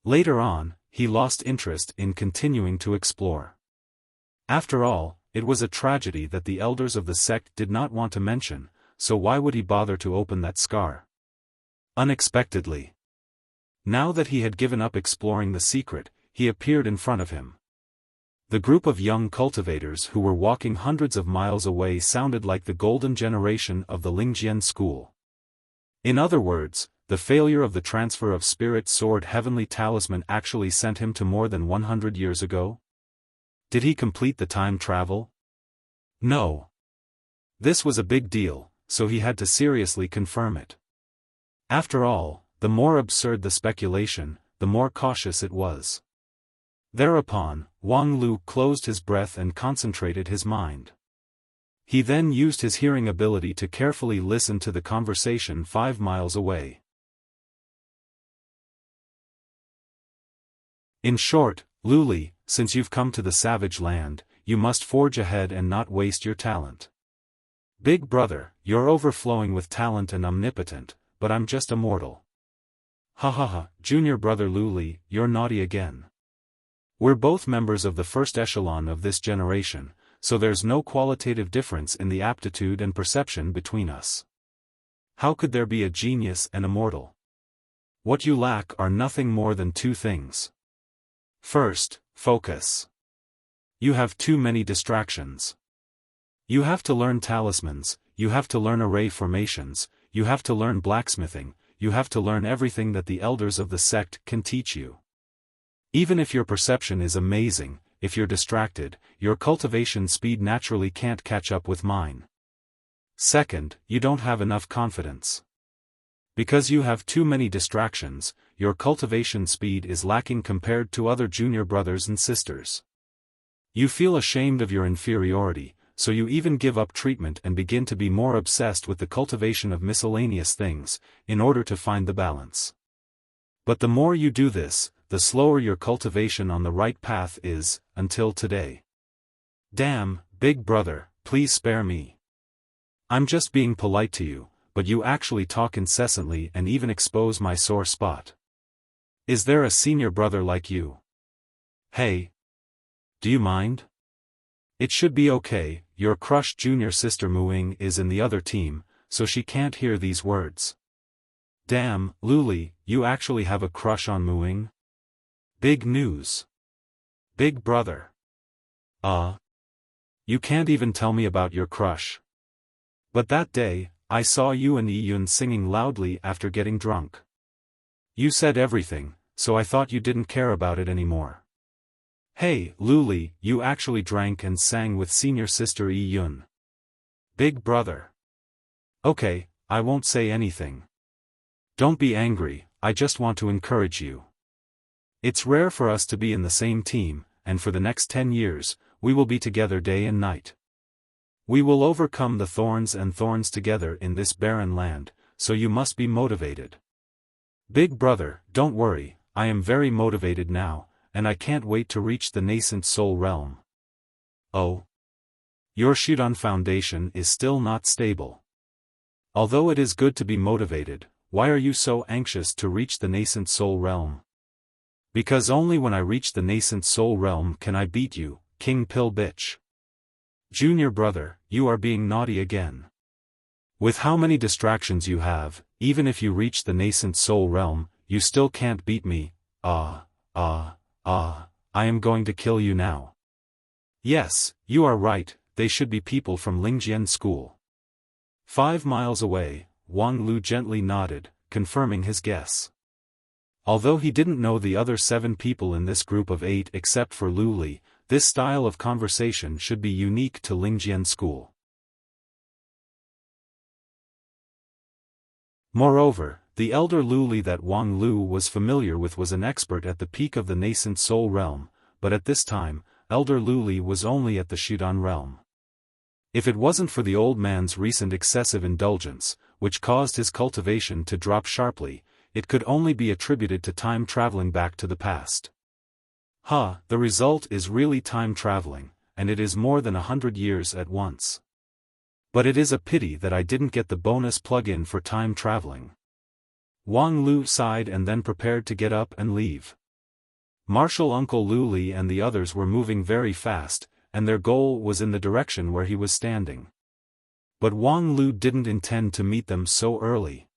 A: Later on, he lost interest in continuing to explore. After all, it was a tragedy that the elders of the sect did not want to mention, so why would he bother to open that scar? Unexpectedly. Now that he had given up exploring the secret, he appeared in front of him. The group of young cultivators who were walking hundreds of miles away sounded like the Golden Generation of the Lingjian school. In other words, the failure of the transfer of Spirit Sword Heavenly Talisman actually sent him to more than 100 years ago? Did he complete the time travel? No. This was a big deal, so he had to seriously confirm it. After all, the more absurd the speculation, the more cautious it was. Thereupon, Wang Lu closed his breath and concentrated his mind. He then used his hearing ability to carefully listen to the conversation 5 miles away. In short, Luli, since you've come to the savage land, you must forge ahead and not waste your talent. Big brother, you're overflowing with talent and omnipotent, but I'm just a mortal. Ha ha ha, junior brother Luli, you're naughty again. We're both members of the first echelon of this generation, so there's no qualitative difference in the aptitude and perception between us. How could there be a genius and a mortal? What you lack are nothing more than 2 things. First, focus. You have too many distractions. You have to learn talismans, you have to learn array formations, you have to learn blacksmithing, you have to learn everything that the elders of the sect can teach you. Even if your perception is amazing, if you're distracted, your cultivation speed naturally can't catch up with mine. Second, you don't have enough confidence. Because you have too many distractions, your cultivation speed is lacking compared to other junior brothers and sisters. You feel ashamed of your inferiority, so you even give up treatment and begin to be more obsessed with the cultivation of miscellaneous things, in order to find the balance. But the more you do this, the slower your cultivation on the right path is, until today. Damn, big brother, please spare me. I'm just being polite to you, but you actually talk incessantly and even expose my sore spot. Is there a senior brother like you? Hey. Do you mind? It should be okay, your crushed junior sister Muing is in the other team, so she can't hear these words. Damn, Luli, you actually have a crush on Muing? Big news. Big brother. You can't even tell me about your crush. But that day, I saw you and Yiyun singing loudly after getting drunk. You said everything, so I thought you didn't care about it anymore. Hey, Luli, you actually drank and sang with senior sister Yiyun. Big brother. Okay, I won't say anything. Don't be angry, I just want to encourage you. It's rare for us to be in the same team, and for the next 10 years, we will be together day and night. We will overcome the thorns and thorns together in this barren land, so you must be motivated. Big brother, don't worry, I am very motivated now, and I can't wait to reach the nascent soul realm. Oh. Your Shidon foundation is still not stable. Although it is good to be motivated, why are you so anxious to reach the nascent soul realm? Because only when I reach the nascent soul realm can I beat you, King Pill bitch. Junior brother, you are being naughty again. With how many distractions you have, even if you reach the nascent soul realm, you still can't beat me. I am going to kill you now. Yes, you are right, they should be people from Lingjian school. 5 miles away, Wang Lu gently nodded, confirming his guess. Although he didn't know the other 7 people in this group of 8 except for Lu Li, this style of conversation should be unique to Lingjian school. Moreover, the elder Lu Li that Wang Lu was familiar with was an expert at the peak of the nascent soul realm, but at this time, elder Lu Li was only at the Shidon realm. If it wasn't for the old man's recent excessive indulgence, which caused his cultivation to drop sharply, it could only be attributed to time traveling back to the past. The result is really time traveling, and it is more than 100 years at once. But it is a pity that I didn't get the bonus plug-in for time traveling. Wang Lu sighed and then prepared to get up and leave. Martial Uncle Lu Li and the others were moving very fast, and their goal was in the direction where he was standing. But Wang Lu didn't intend to meet them so early.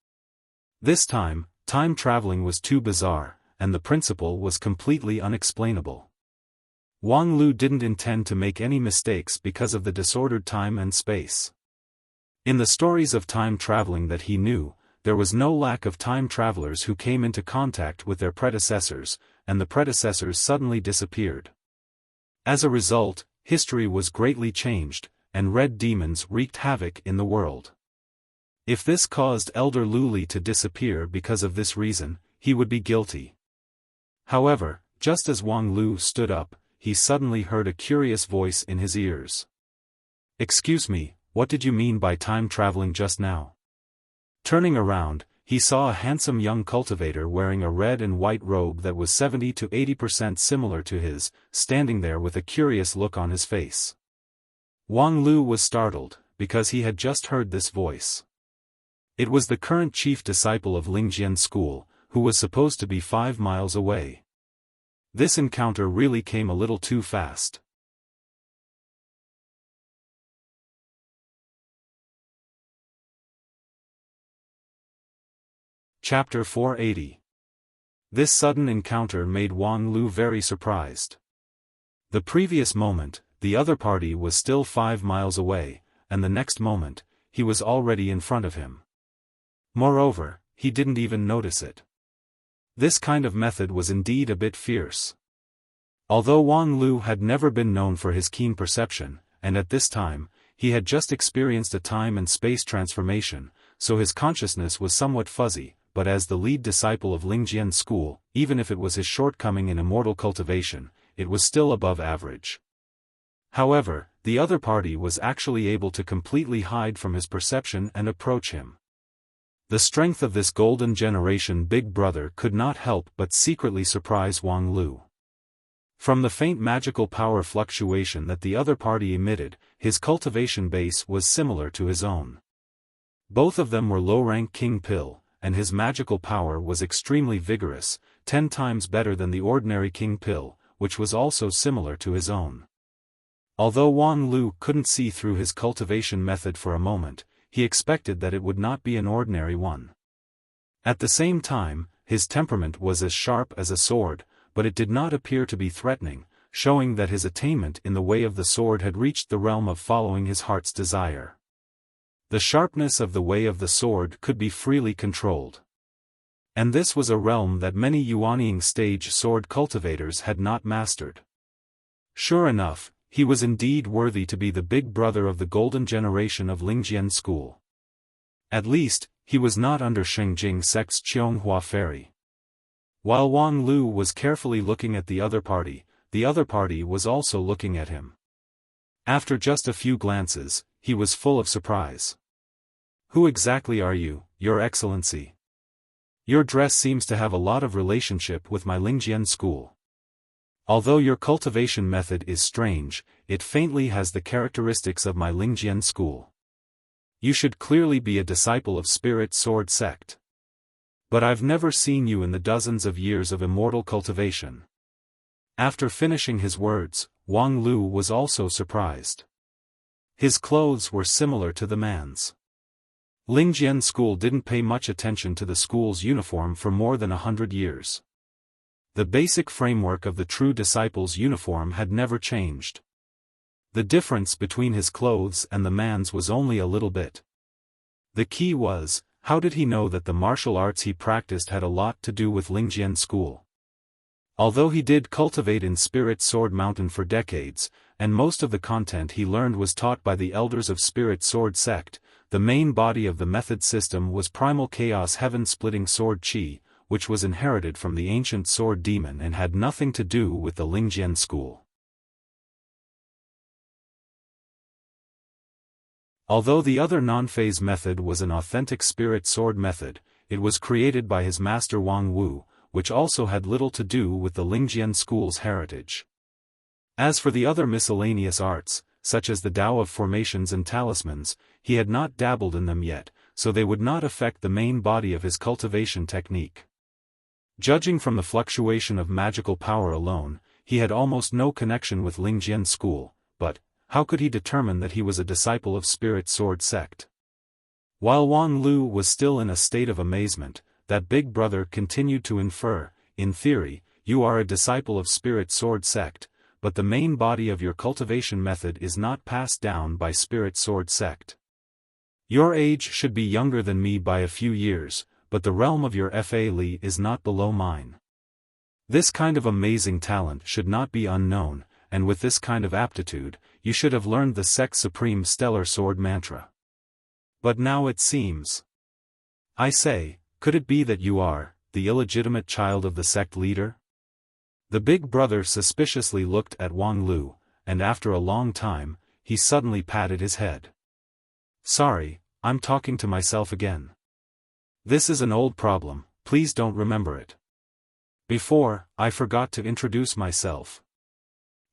A: This time traveling was too bizarre, and the principle was completely unexplainable. Wang Lu didn't intend to make any mistakes because of the disordered time and space. In the stories of time traveling that he knew, there was no lack of time travelers who came into contact with their predecessors, and the predecessors suddenly disappeared. As a result, history was greatly changed, and red demons wreaked havoc in the world. If this caused Elder Lu Li to disappear because of this reason, he would be guilty. However, just as Wang Lu stood up, he suddenly heard a curious voice in his ears. Excuse me, what did you mean by time traveling just now? Turning around, he saw a handsome young cultivator wearing a red and white robe that was 70 to 80% similar to his, standing there with a curious look on his face. Wang Lu was startled, because he had just heard this voice. It was the current chief disciple of Lingjian school, who was supposed to be 5 miles away. This encounter really came a little too fast. Chapter 480. This sudden encounter made Wang Lu very surprised. The previous moment, the other party was still 5 miles away, and the next moment, he was already in front of him. Moreover, he didn't even notice it. This kind of method was indeed a bit fierce. Although Wang Lu had never been known for his keen perception, and at this time, he had just experienced a time and space transformation, so his consciousness was somewhat fuzzy, but as the lead disciple of Lingjian's school, even if it was his shortcoming in immortal cultivation, it was still above average. However, the other party was actually able to completely hide from his perception and approach him. The strength of this golden generation big brother could not help but secretly surprise Wang Lu. From the faint magical power fluctuation that the other party emitted, his cultivation base was similar to his own. Both of them were low-rank king pill, and his magical power was extremely vigorous, 10 times better than the ordinary king pill, which was also similar to his own. Although Wang Lu couldn't see through his cultivation method for a moment, he expected that it would not be an ordinary one. At the same time, his temperament was as sharp as a sword, but it did not appear to be threatening, showing that his attainment in the way of the sword had reached the realm of following his heart's desire. The sharpness of the way of the sword could be freely controlled. And this was a realm that many Yuanying stage sword cultivators had not mastered. Sure enough, he was indeed worthy to be the big brother of the golden generation of Lingjian school. At least, he was not under Shengjing sect's Qianghua Ferry. While Wang Lu was carefully looking at the other party was also looking at him. After just a few glances, he was full of surprise. "Who exactly are you, Your Excellency? Your dress seems to have a lot of relationship with my Lingjian school. Although your cultivation method is strange, it faintly has the characteristics of my Lingjian school. You should clearly be a disciple of Spirit Sword sect. But I've never seen you in the dozens of years of immortal cultivation." After finishing his words, Wang Lu was also surprised. His clothes were similar to the man's. Lingjian school didn't pay much attention to the school's uniform for more than 100 years. The basic framework of the true disciple's uniform had never changed. The difference between his clothes and the man's was only a little bit. The key was, how did he know that the martial arts he practiced had a lot to do with Lingjian school? Although he did cultivate in Spirit Sword Mountain for decades, and most of the content he learned was taught by the elders of Spirit Sword sect, the main body of the method system was primal chaos heaven-splitting sword qi, which was inherited from the ancient sword demon and had nothing to do with the Lingjian school. Although the other non-phase method was an authentic spirit sword method, it was created by his master Wang Wu, which also had little to do with the Lingjian school's heritage. As for the other miscellaneous arts, such as the Tao of formations and talismans, he had not dabbled in them yet, so they would not affect the main body of his cultivation technique. Judging from the fluctuation of magical power alone, he had almost no connection with Lingjian school, but how could he determine that he was a disciple of Spirit Sword sect? While Wang Lu was still in a state of amazement, that big brother continued to infer, "In theory, you are a disciple of Spirit Sword sect, but the main body of your cultivation method is not passed down by Spirit Sword sect. Your age should be younger than me by a few years, but the realm of your Fa Li is not below mine. This kind of amazing talent should not be unknown, and with this kind of aptitude, you should have learned the sect's supreme stellar sword mantra. But now it seems. I say, could it be that you are the illegitimate child of the sect leader?" The big brother suspiciously looked at Wang Lu, and after a long time, he suddenly patted his head. "Sorry, I'm talking to myself again. This is an old problem, please don't remember it. Before, I forgot to introduce myself.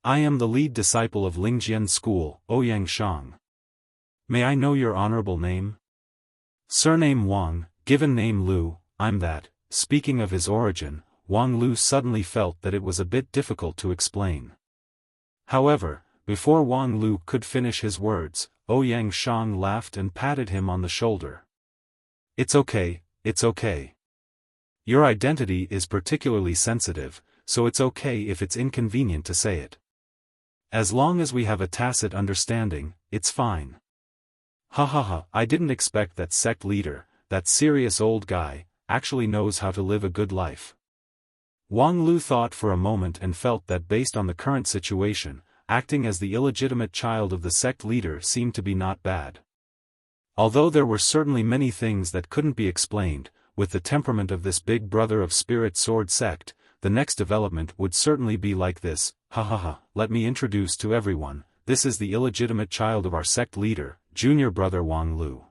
A: I am the lead disciple of Lingjian school, Ouyang Shang. May I know your honorable name?" Surname Wang, given name Lu, I'm that. Speaking of his origin, Wang Lu suddenly felt that it was a bit difficult to explain. However, before Wang Lu could finish his words, Ouyang Shang laughed and patted him on the shoulder. It's okay. Your identity is particularly sensitive, so it's okay if it's inconvenient to say it. As long as we have a tacit understanding, it's fine. Ha ha ha, I didn't expect that sect leader, that serious old guy, actually knows how to live a good life. Wang Lu thought for a moment and felt that based on the current situation, acting as the illegitimate child of the sect leader seemed to be not bad. Although there were certainly many things that couldn't be explained, with the temperament of this big brother of Spirit Sword sect, the next development would certainly be like this. Ha ha ha, let me introduce to everyone, this is the illegitimate child of our sect leader, junior brother Wang Lu.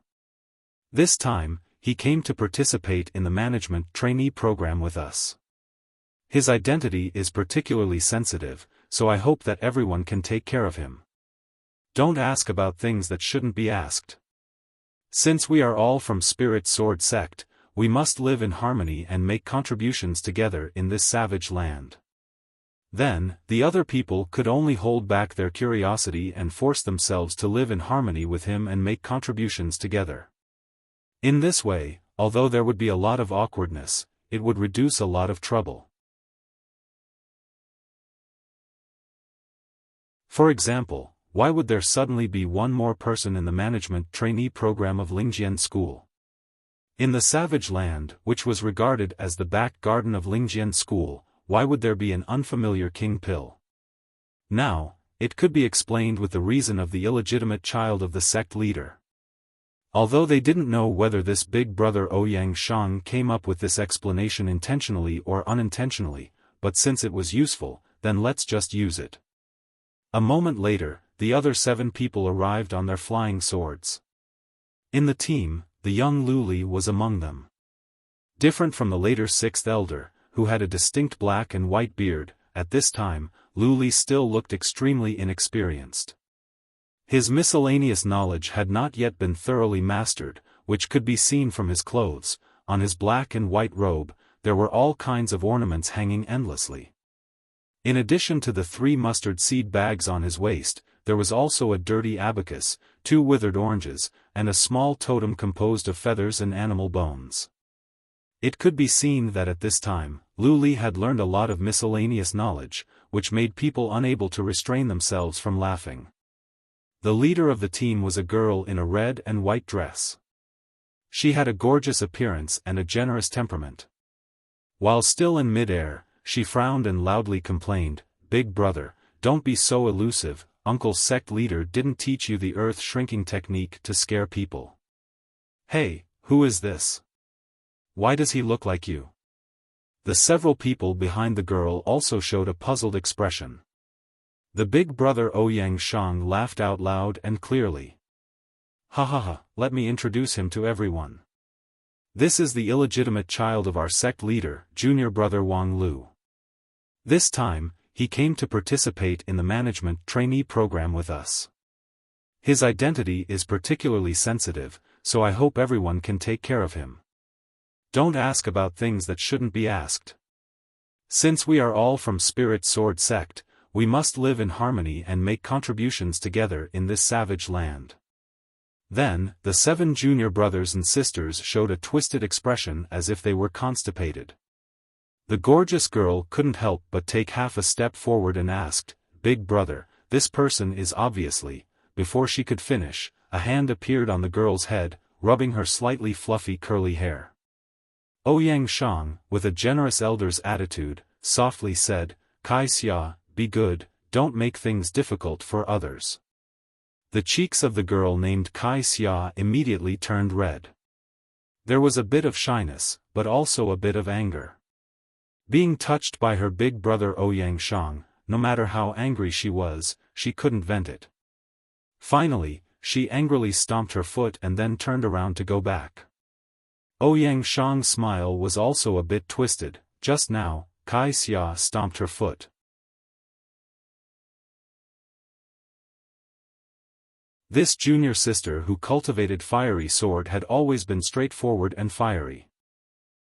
A: This time, he came to participate in the management trainee program with us. His identity is particularly sensitive, so I hope that everyone can take care of him. Don't ask about things that shouldn't be asked. Since we are all from Spirit Sword sect, we must live in harmony and make contributions together in this savage land. Then, the other people could only hold back their curiosity and force themselves to live in harmony with him and make contributions together. In this way, although there would be a lot of awkwardness, it would reduce a lot of trouble. For example, why would there suddenly be one more person in the management trainee program of Lingjian School? In the savage land, which was regarded as the back garden of Lingjian School, why would there be an unfamiliar king pill? Now, it could be explained with the reason of the illegitimate child of the sect leader. Although they didn't know whether this big brother Ouyang Shang came up with this explanation intentionally or unintentionally, but since it was useful, then let's just use it. A moment later, the other 7 people arrived on their flying swords. In the team, the young Lu Li was among them. Different from the later 6th elder, who had a distinct black and white beard, at this time, Lu Li still looked extremely inexperienced. His miscellaneous knowledge had not yet been thoroughly mastered, which could be seen from his clothes. On his black and white robe, there were all kinds of ornaments hanging endlessly. In addition to the 3 mustard seed bags on his waist, there was also a dirty abacus, 2 withered oranges, and a small totem composed of feathers and animal bones. It could be seen that at this time, Lu Li had learned a lot of miscellaneous knowledge, which made people unable to restrain themselves from laughing. The leader of the team was a girl in a red and white dress. She had a gorgeous appearance and a generous temperament. While still in mid-air, she frowned and loudly complained, "Big brother, don't be so elusive, Uncle's sect leader didn't teach you the earth-shrinking technique to scare people. Hey, who is this? Why does he look like you?" The several people behind the girl also showed a puzzled expression. The big brother Ouyang Shang laughed out loud and clearly. Ha ha ha, let me introduce him to everyone. This is the illegitimate child of our sect leader, junior brother Wang Lu. This time, he came to participate in the management trainee program with us. His identity is particularly sensitive, so I hope everyone can take care of him. Don't ask about things that shouldn't be asked. Since we are all from Spirit Sword sect, we must live in harmony and make contributions together in this savage land. Then, the 7 junior brothers and sisters showed a twisted expression as if they were constipated. The gorgeous girl couldn't help but take half a step forward and asked, "Big brother, this person is obviously..." Before she could finish, a hand appeared on the girl's head, rubbing her slightly fluffy curly hair. Ouyang Shang, with a generous elder's attitude, softly said, "Kai Xia, be good, don't make things difficult for others." The cheeks of the girl named Kai Xia immediately turned red. There was a bit of shyness, but also a bit of anger. Being touched by her big brother Ouyang Shang, no matter how angry she was, she couldn't vent it. Finally, she angrily stomped her foot and then turned around to go back. Ouyang Shang's smile was also a bit twisted. Just now, Kai Xia stomped her foot. This junior sister who cultivated fiery sword had always been straightforward and fiery.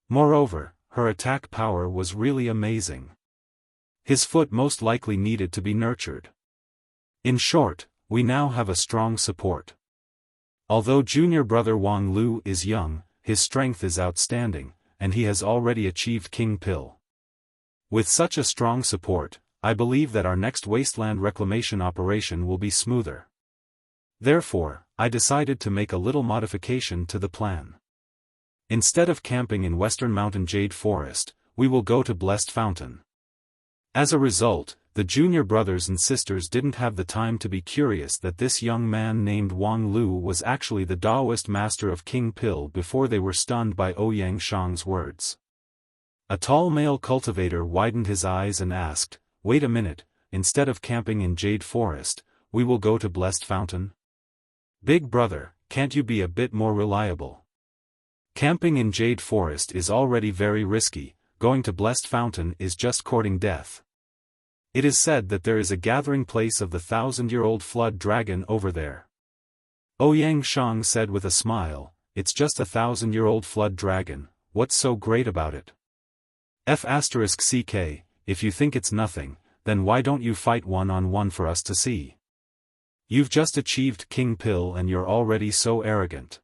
A: Moreover, her attack power was really amazing. His foot most likely needed to be nurtured. In short, we now have a strong support. Although junior brother Wang Lu is young, his strength is outstanding, and he has already achieved King Pill. With such a strong support, I believe that our next wasteland reclamation operation will be smoother. Therefore, I decided to make a little modification to the plan. Instead of camping in Western Mountain Jade Forest, we will go to Blessed Fountain. As a result, the junior brothers and sisters didn't have the time to be curious that this young man named Wang Lu was actually the Taoist master of King Pil before they were stunned by Ouyang Shang's words. A tall male cultivator widened his eyes and asked, "Wait a minute, instead of camping in Jade Forest, we will go to Blessed Fountain? Big brother, can't you be a bit more reliable? Camping in Jade Forest is already very risky, going to Blessed Fountain is just courting death. It is said that there is a gathering place of the 1,000-year-old flood dragon over there." Ouyang Shang said with a smile, "It's just a 1,000-year-old flood dragon, what's so great about it? *CK, if you think it's nothing, then why don't you fight one-on-one for us to see? You've just achieved King Pil and you're already so arrogant.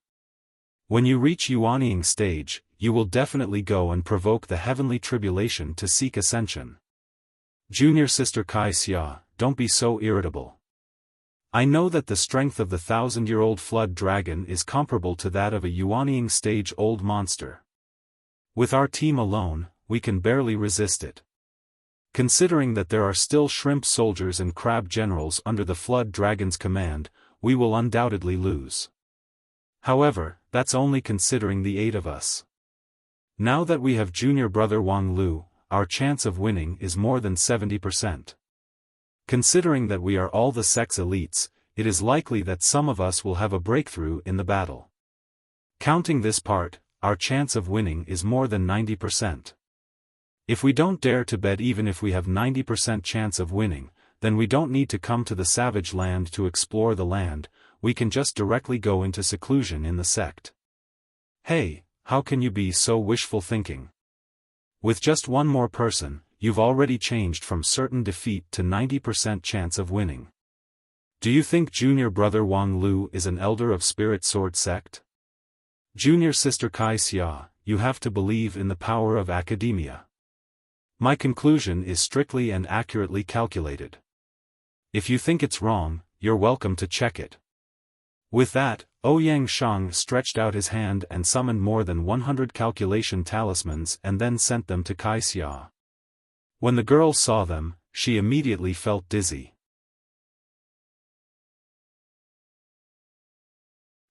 A: When you reach Yuanying stage, you will definitely go and provoke the heavenly tribulation to seek ascension. Junior sister Kai Xia, don't be so irritable. I know that the strength of the 1,000-year-old flood dragon is comparable to that of a Yuanying stage old monster. With our team alone, we can barely resist it. Considering that there are still shrimp soldiers and crab generals under the flood dragon's command, we will undoubtedly lose. However, that's only considering the 8 of us. Now that we have junior brother Wang Lu, our chance of winning is more than 70%. Considering that we are all the sex elites, it is likely that some of us will have a breakthrough in the battle. Counting this part, our chance of winning is more than 90%. If we don't dare to bet even if we have 90% chance of winning, then we don't need to come to the savage land to explore the land, we can just directly go into seclusion in the sect. Hey, how can you be so wishful thinking? With just one more person, you've already changed from certain defeat to 90% chance of winning. Do you think junior brother Wang Lu is an elder of Spirit Sword sect? Junior sister Kai Xia, you have to believe in the power of academia. My conclusion is strictly and accurately calculated. If you think it's wrong, you're welcome to check it. With that, Ouyang Shang stretched out his hand and summoned more than 100 calculation talismans and then sent them to Kai Xia. When the girl saw them, she immediately felt dizzy.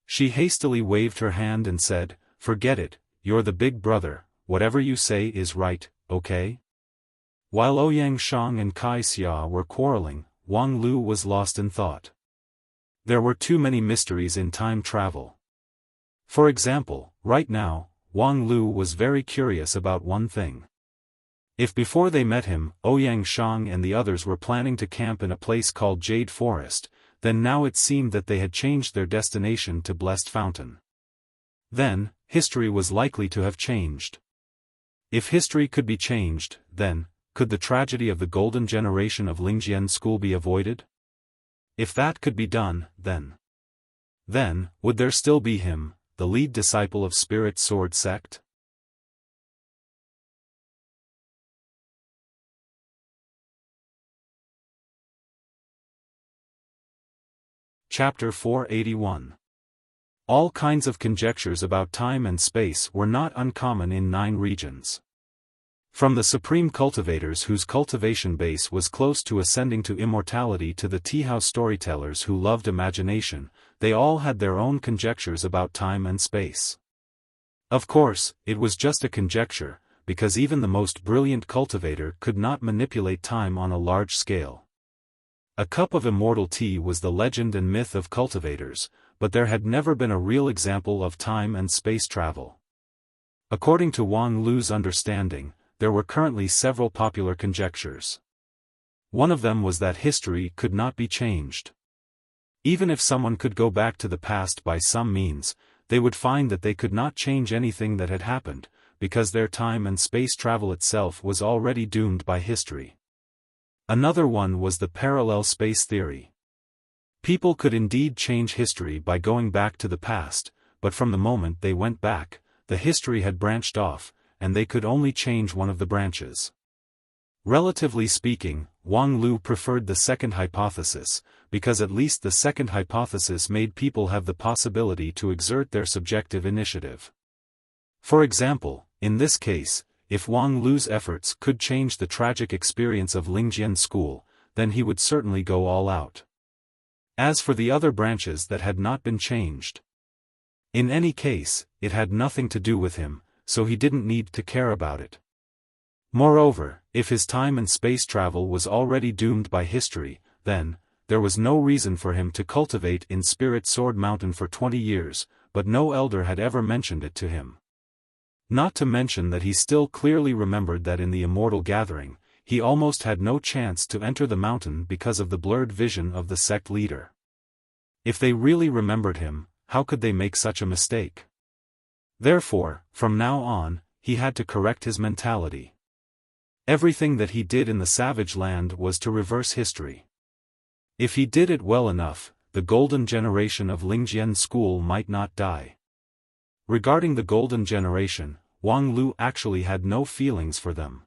A: She hastily waved her hand and said, "Forget it, you're the big brother, whatever you say is right, okay?" While Ouyang Shang and Kai Xia were quarreling, Wang Lu was lost in thought. There were too many mysteries in time travel. For example, right now, Wang Lu was very curious about one thing. If before they met him, Ouyang Shang and the others were planning to camp in a place called Jade Forest, then now it seemed that they had changed their destination to Blessed Fountain. Then, history was likely to have changed. If history could be changed, then, could the tragedy of the golden generation of Lingjian school be avoided? If that could be done, then, would there still be him, the lead disciple of Spirit Sword sect? Chapter 481. All kinds of conjectures about time and space were not uncommon in 9 regions. From the supreme cultivators whose cultivation base was close to ascending to immortality to the tea-house storytellers who loved imagination, they all had their own conjectures about time and space. Of course, it was just a conjecture, because even the most brilliant cultivator could not manipulate time on a large scale. A cup of immortal tea was the legend and myth of cultivators, but there had never been a real example of time and space travel. According to Wang Lu's understanding, there were currently several popular conjectures. One of them was that history could not be changed. Even if someone could go back to the past by some means, they would find that they could not change anything that had happened, because their time and space travel itself was already doomed by history. Another one was the parallel space theory. People could indeed change history by going back to the past, but from the moment they went back, the history had branched off, and they could only change one of the branches. Relatively speaking, Wang Lu preferred the second hypothesis, because at least the second hypothesis made people have the possibility to exert their subjective initiative. For example, in this case, if Wang Lu's efforts could change the tragic experience of Lingjian School, then he would certainly go all out. As for the other branches that had not been changed, in any case, it had nothing to do with him, so he didn't need to care about it. Moreover, if his time and space travel was already doomed by history, then, there was no reason for him to cultivate in Spirit Sword Mountain for 20 years, but no elder had ever mentioned it to him. Not to mention that he still clearly remembered that in the Immortal Gathering, he almost had no chance to enter the mountain because of the blurred vision of the sect leader. If they really remembered him, how could they make such a mistake? Therefore, from now on, he had to correct his mentality. Everything that he did in the Savage Land was to reverse history. If he did it well enough, the golden generation of Lingjian School might not die. Regarding the golden generation, Wang Lu actually had no feelings for them.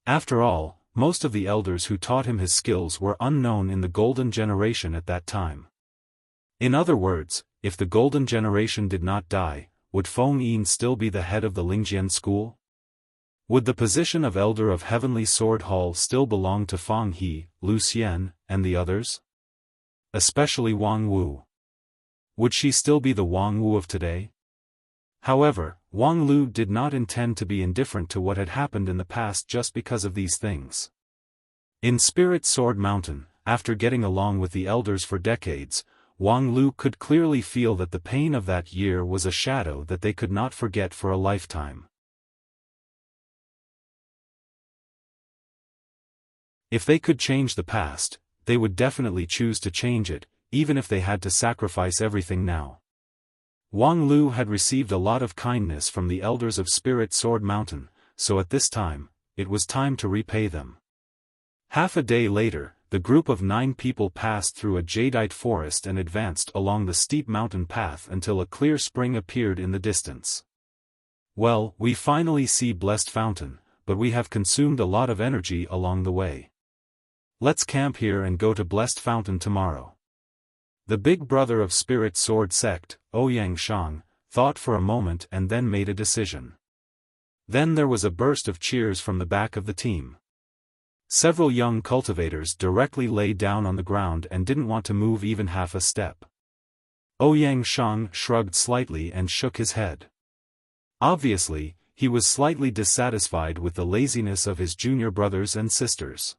A: After all, most of the elders who taught him his skills were unknown in the golden generation at that time. In other words, if the golden generation did not die, would Feng Yin still be the head of the Lingjian School? Would the position of Elder of Heavenly Sword Hall still belong to Fang He, Lu Xian, and the others? Especially Wang Wu. Would she still be the Wang Wu of today? However, Wang Lu did not intend to be indifferent to what had happened in the past just because of these things. In Spirit Sword Mountain, after getting along with the elders for decades, Wang Lu could clearly feel that the pain of that year was a shadow that they could not forget for a lifetime. If they could change the past, they would definitely choose to change it, even if they had to sacrifice everything now. Wang Lu had received a lot of kindness from the elders of Spirit Sword Mountain, so at this time, it was time to repay them. Half a day later, the group of 9 people passed through a jadeite forest and advanced along the steep mountain path until a clear spring appeared in the distance. Well, we finally see Blessed Fountain, but we have consumed a lot of energy along the way. Let's camp here and go to Blessed Fountain tomorrow. The big brother of Spirit Sword Sect, Ouyang Shang, thought for a moment and then made a decision. Then there was a burst of cheers from the back of the team. Several young cultivators directly lay down on the ground and didn't want to move even half a step. Ouyang Shang shrugged slightly and shook his head. Obviously, he was slightly dissatisfied with the laziness of his junior brothers and sisters.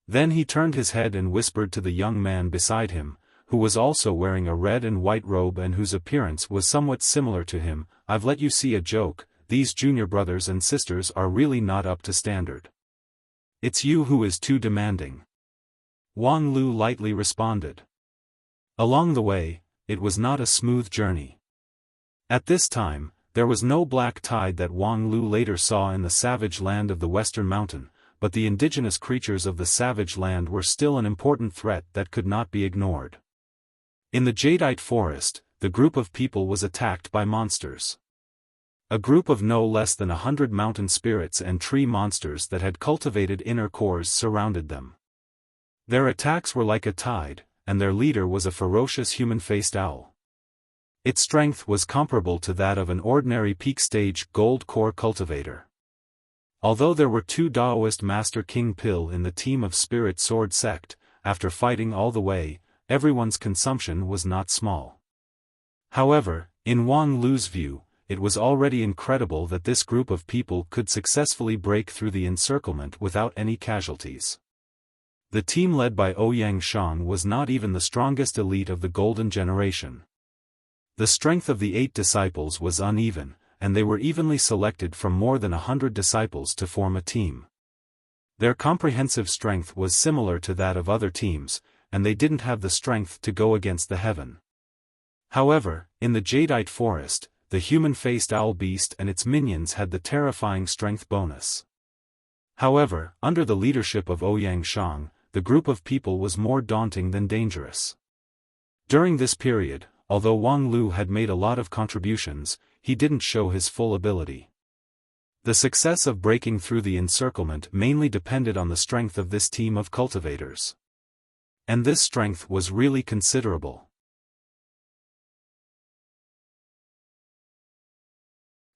A: Then he turned his head and whispered to the young man beside him, who was also wearing a red and white robe and whose appearance was somewhat similar to him, "I've let you see a joke, these junior brothers and sisters are really not up to standard. It's you who is too demanding." Wang Lu lightly responded. Along the way, it was not a smooth journey. At this time, there was no black tide that Wang Lu later saw in the savage land of the Western Mountain, but the indigenous creatures of the savage land were still an important threat that could not be ignored. In the jadeite forest, the group of people was attacked by monsters. A group of no less than 100 mountain spirits and tree monsters that had cultivated inner cores surrounded them. Their attacks were like a tide, and their leader was a ferocious human-faced owl. Its strength was comparable to that of an ordinary peak-stage gold core cultivator. Although there were 2 Daoist Master King Pill in the team of Spirit Sword Sect, after fighting all the way, everyone's consumption was not small. However, in Wang Lu's view, it was already incredible that this group of people could successfully break through the encirclement without any casualties. The team led by Ouyang Shang was not even the strongest elite of the Golden Generation. The strength of the 8 disciples was uneven, and they were evenly selected from more than 100 disciples to form a team. Their comprehensive strength was similar to that of other teams, and they didn't have the strength to go against the heaven. However, in the jadeite forest, the human-faced owl beast and its minions had the terrifying strength bonus. However, under the leadership of Ouyang Shang, the group of people was more daunting than dangerous. During this period, although Wang Lu had made a lot of contributions, he didn't show his full ability. The success of breaking through the encirclement mainly depended on the strength of this team of cultivators. And this strength was really considerable.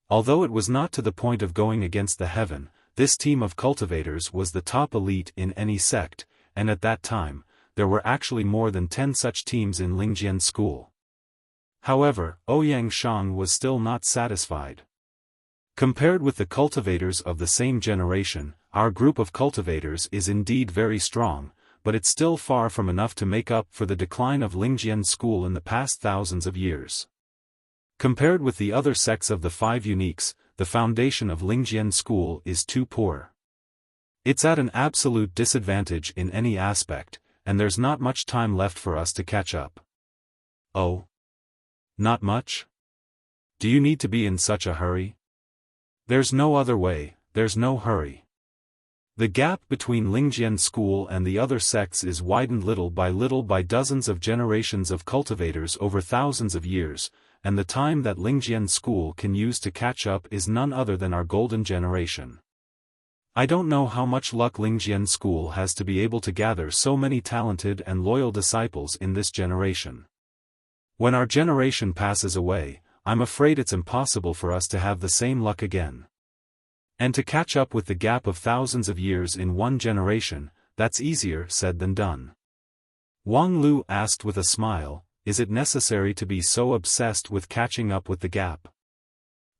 A: Although it was not to the point of going against the heaven, this team of cultivators was the top elite in any sect, and at that time, there were actually more than 10 such teams in Lingjian school. However, Ouyang Shang was still not satisfied. Compared with the cultivators of the same generation, our group of cultivators is indeed very strong, but it's still far from enough to make up for the decline of Lingjian school in the past thousands of years. Compared with the other sects of the 5 uniques, the foundation of Lingjian school is too poor. It's at an absolute disadvantage in any aspect, and there's not much time left for us to catch up. Oh? Not much? Do you need to be in such a hurry? There's no other way, there's no hurry. The gap between Lingjian school and the other sects is widened little by dozens of generations of cultivators over thousands of years, and the time that Lingjian school can use to catch up is none other than our golden generation. I don't know how much luck Lingjian school has to be able to gather so many talented and loyal disciples in this generation. When our generation passes away, I'm afraid it's impossible for us to have the same luck again. And to catch up with the gap of thousands of years in one generation, that's easier said than done. Wang Lu asked with a smile, is it necessary to be so obsessed with catching up with the gap?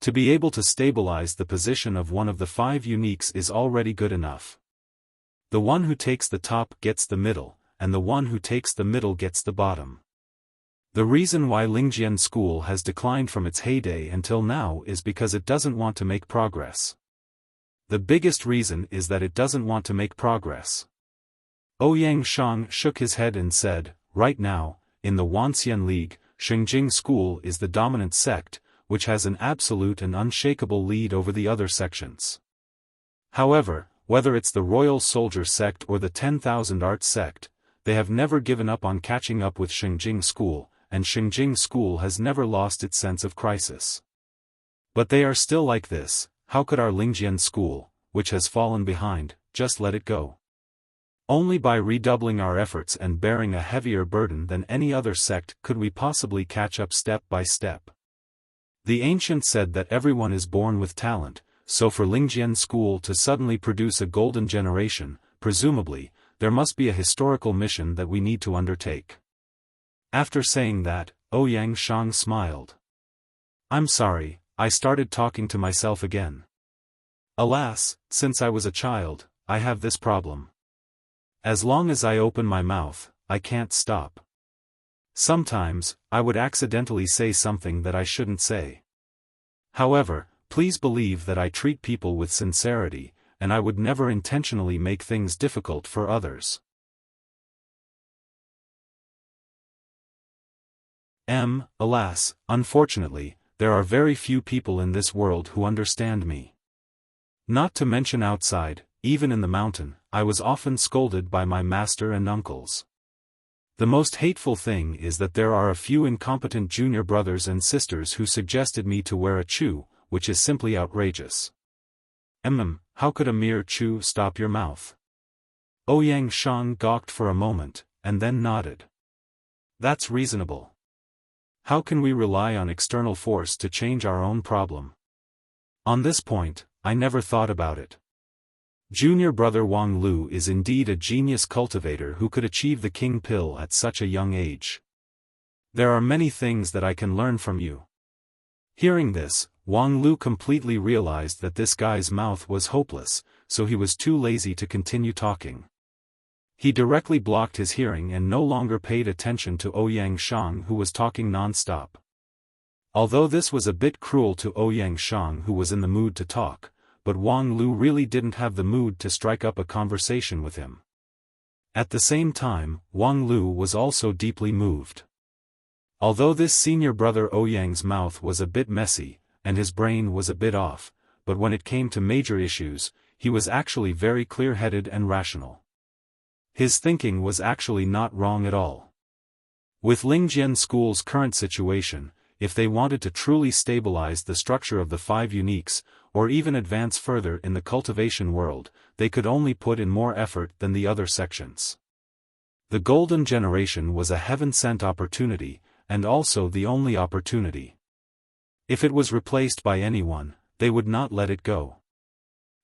A: To be able to stabilize the position of one of the 5 uniques is already good enough. The one who takes the top gets the middle, and the one who takes the middle gets the bottom. The reason why Lingjian school has declined from its heyday until now is because it doesn't want to make progress. The biggest reason is that it doesn't want to make progress. Ouyang Shang shook his head and said, right now, in the Wanxian League, Xingjing school is the dominant sect, which has an absolute and unshakable lead over the other sections. However, whether it's the Royal Soldier sect or the 10,000 Arts sect, they have never given up on catching up with Xingjing school, and Xingjing school has never lost its sense of crisis. But they are still like this. How could our Lingjian school, which has fallen behind, just let it go? Only by redoubling our efforts and bearing a heavier burden than any other sect could we possibly catch up step by step. The ancient said that everyone is born with talent, so for Lingjian school to suddenly produce a golden generation, presumably, there must be a historical mission that we need to undertake. After saying that, Ouyang Shang smiled. I'm sorry, I started talking to myself again. Alas, since I was a child, I have this problem. As long as I open my mouth, I can't stop. Sometimes, I would accidentally say something that I shouldn't say. However, please believe that I treat people with sincerity, and I would never intentionally make things difficult for others. Alas, unfortunately, there are very few people in this world who understand me. Not to mention outside, even in the mountain, I was often scolded by my master and uncles. The most hateful thing is that there are a few incompetent junior brothers and sisters who suggested me to wear a chu, which is simply outrageous. How could a mere chu stop your mouth? Ouyang Shang gawked for a moment, and then nodded. That's reasonable. How can we rely on external force to change our own problem? On this point, I never thought about it. Junior brother Wang Lu is indeed a genius cultivator who could achieve the king pill at such a young age. There are many things that I can learn from you. Hearing this, Wang Lu completely realized that this guy's mouth was hopeless, so he was too lazy to continue talking. He directly blocked his hearing and no longer paid attention to Ouyang Shang, who was talking non-stop. Although this was a bit cruel to Ouyang Shang, who was in the mood to talk, but Wang Lu really didn't have the mood to strike up a conversation with him. At the same time, Wang Lu was also deeply moved. Although this senior brother Ouyang's mouth was a bit messy, and his brain was a bit off, but when it came to major issues, he was actually very clear-headed and rational. His thinking was actually not wrong at all. With Lingjian school's current situation, if they wanted to truly stabilize the structure of the 5 uniques, or even advance further in the cultivation world, they could only put in more effort than the other sections. The Golden Generation was a heaven-sent opportunity, and also the only opportunity. If it was replaced by anyone, they would not let it go.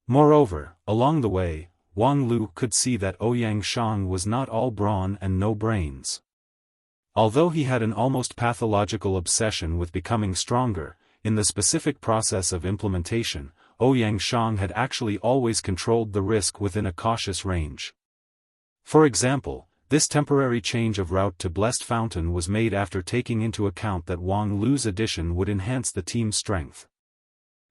A: Moreover, along the way, Wang Lu could see that Ouyang Shang was not all brawn and no brains. Although he had an almost pathological obsession with becoming stronger, in the specific process of implementation, Ouyang Shang had actually always controlled the risk within a cautious range. For example, this temporary change of route to Blessed Fountain was made after taking into account that Wang Lu's addition would enhance the team's strength.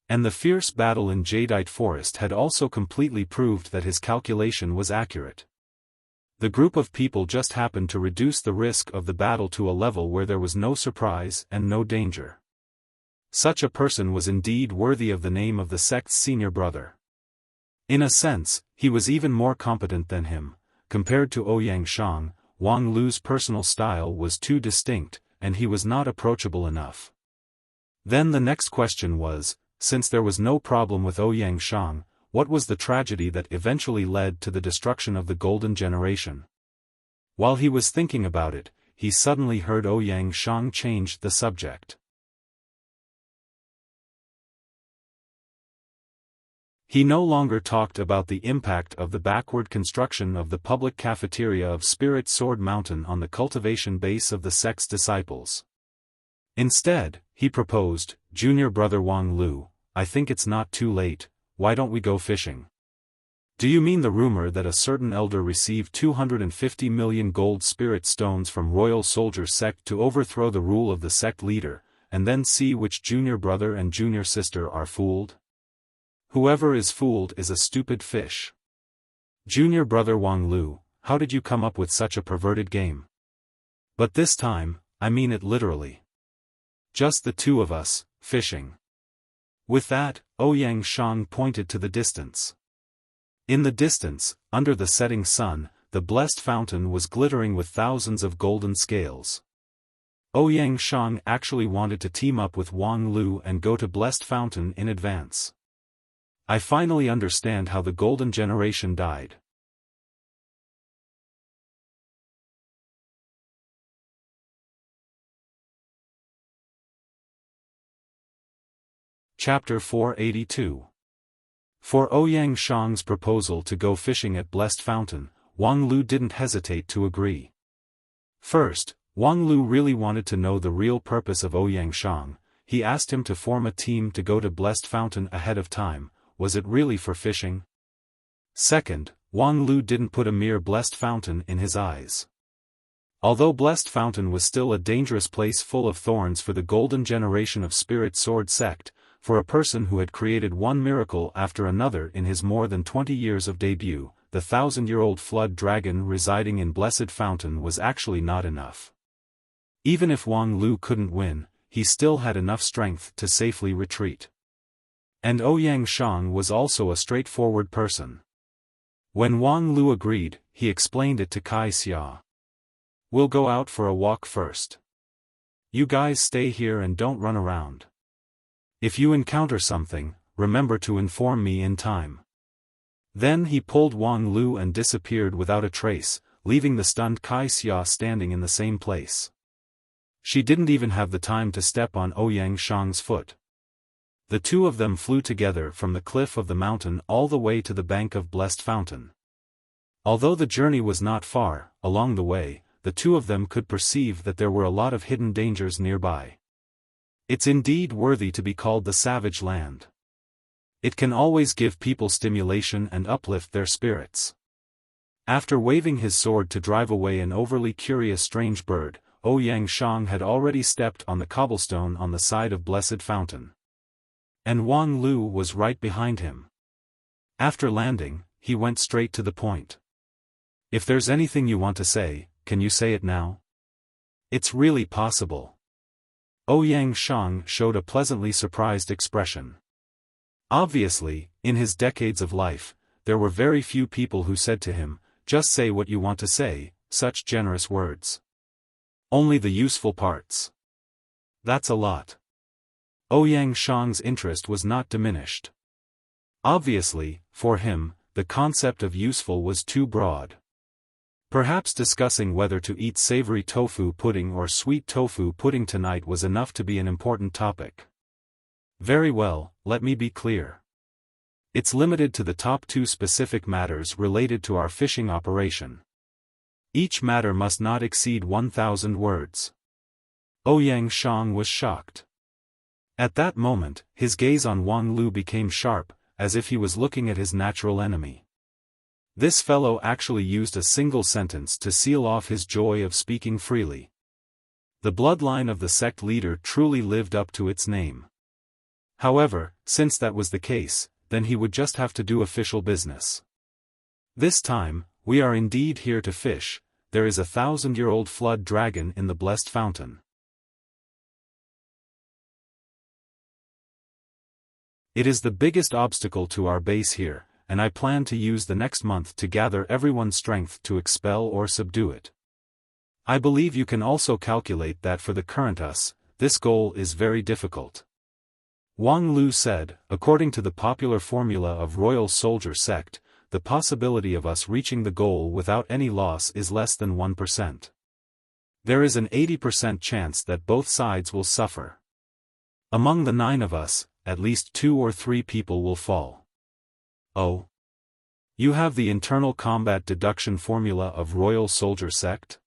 A: And the fierce battle in Jadeite Forest had also completely proved that his calculation was accurate. The group of people just happened to reduce the risk of the battle to a level where there was no surprise and no danger. Such a person was indeed worthy of the name of the sect's senior brother. In a sense, he was even more competent than him. Compared to Ouyang Shang, Wang Lu's personal style was too distinct, and he was not approachable enough. Then the next question was, since there was no problem with Ouyang Shang, what was the tragedy that eventually led to the destruction of the Golden Generation? While he was thinking about it, he suddenly heard Ouyang Shang change the subject. He no longer talked about the impact of the backward construction of the public cafeteria of Spirit Sword Mountain on the cultivation base of the sect's disciples. Instead, he proposed, "Junior brother Wang Lu, I think it's not too late, why don't we go fishing?" "Do you mean the rumor that a certain elder received 250 million gold spirit stones from Royal Soldier Sect to overthrow the rule of the sect leader, and then see which junior brother and junior sister are fooled? Whoever is fooled is a stupid fish. Junior brother Wang Lu, how did you come up with such a perverted game? But this time, I mean it literally. Just the two of us, fishing." With that, Ouyang Shang pointed to the distance. In the distance, under the setting sun, the Blessed Fountain was glittering with thousands of golden scales. Ouyang Shang actually wanted to team up with Wang Lu and go to Blessed Fountain in advance. I finally understand how the Golden Generation died. Chapter 482. For Ouyang Shang's proposal to go fishing at Blessed Fountain, Wang Lu didn't hesitate to agree. First, Wang Lu really wanted to know the real purpose of Ouyang Shang. He asked him to form a team to go to Blessed Fountain ahead of time. Was it really for fishing? Second, Wang Lu didn't put a mere Blessed Fountain in his eyes. Although Blessed Fountain was still a dangerous place full of thorns for the Golden Generation of Spirit Sword Sect, for a person who had created one miracle after another in his more than 20 years of debut, the 1,000-year-old flood dragon residing in Blessed Fountain was actually not enough. Even if Wang Lu couldn't win, he still had enough strength to safely retreat. And Ouyang Shang was also a straightforward person. When Wang Lu agreed, he explained it to Kai Xia. "We'll go out for a walk first. You guys stay here and don't run around. If you encounter something, remember to inform me in time." Then he pulled Wang Lu and disappeared without a trace, leaving the stunned Kai Xia standing in the same place. She didn't even have the time to step on Ouyang Shang's foot. The two of them flew together from the cliff of the mountain all the way to the bank of Blessed Fountain. Although the journey was not far, along the way, the two of them could perceive that there were a lot of hidden dangers nearby. It's indeed worthy to be called the Savage Land. It can always give people stimulation and uplift their spirits. After waving his sword to drive away an overly curious strange bird, Ouyang Shang had already stepped on the cobblestone on the side of Blessed Fountain. And Wang Lu was right behind him. After landing, he went straight to the point. "If there's anything you want to say, can you say it now? It's really possible." Ouyang Shang showed a pleasantly surprised expression. Obviously, in his decades of life, there were very few people who said to him, "Just say what you want to say," such generous words. Only the useful parts. That's a lot. Ouyang Shang's interest was not diminished. Obviously, for him, the concept of useful was too broad. Perhaps discussing whether to eat savory tofu pudding or sweet tofu pudding tonight was enough to be an important topic. Very well, let me be clear. It's limited to the top 2 specific matters related to our fishing operation. Each matter must not exceed 1,000 words. Ouyang Shang was shocked. At that moment, his gaze on Wang Lu became sharp, as if he was looking at his natural enemy. This fellow actually used a single sentence to seal off his joy of speaking freely. The bloodline of the sect leader truly lived up to its name. However, since that was the case, then he would just have to do official business. This time, we are indeed here to fish. There is a 1,000-year-old flood dragon in the blessed fountain. It is the biggest obstacle to our base here, and I plan to use the next month to gather everyone's strength to expel or subdue it. I believe you can also calculate that for the current us, this goal is very difficult. Wang Lu said, according to the popular formula of Royal Soldier Sect, the possibility of us reaching the goal without any loss is less than 1%. There is an 80% chance that both sides will suffer. Among the 9 of us, at least 2 or 3 people will fall. Oh. You have the internal combat deduction formula of Royal Soldier Sect?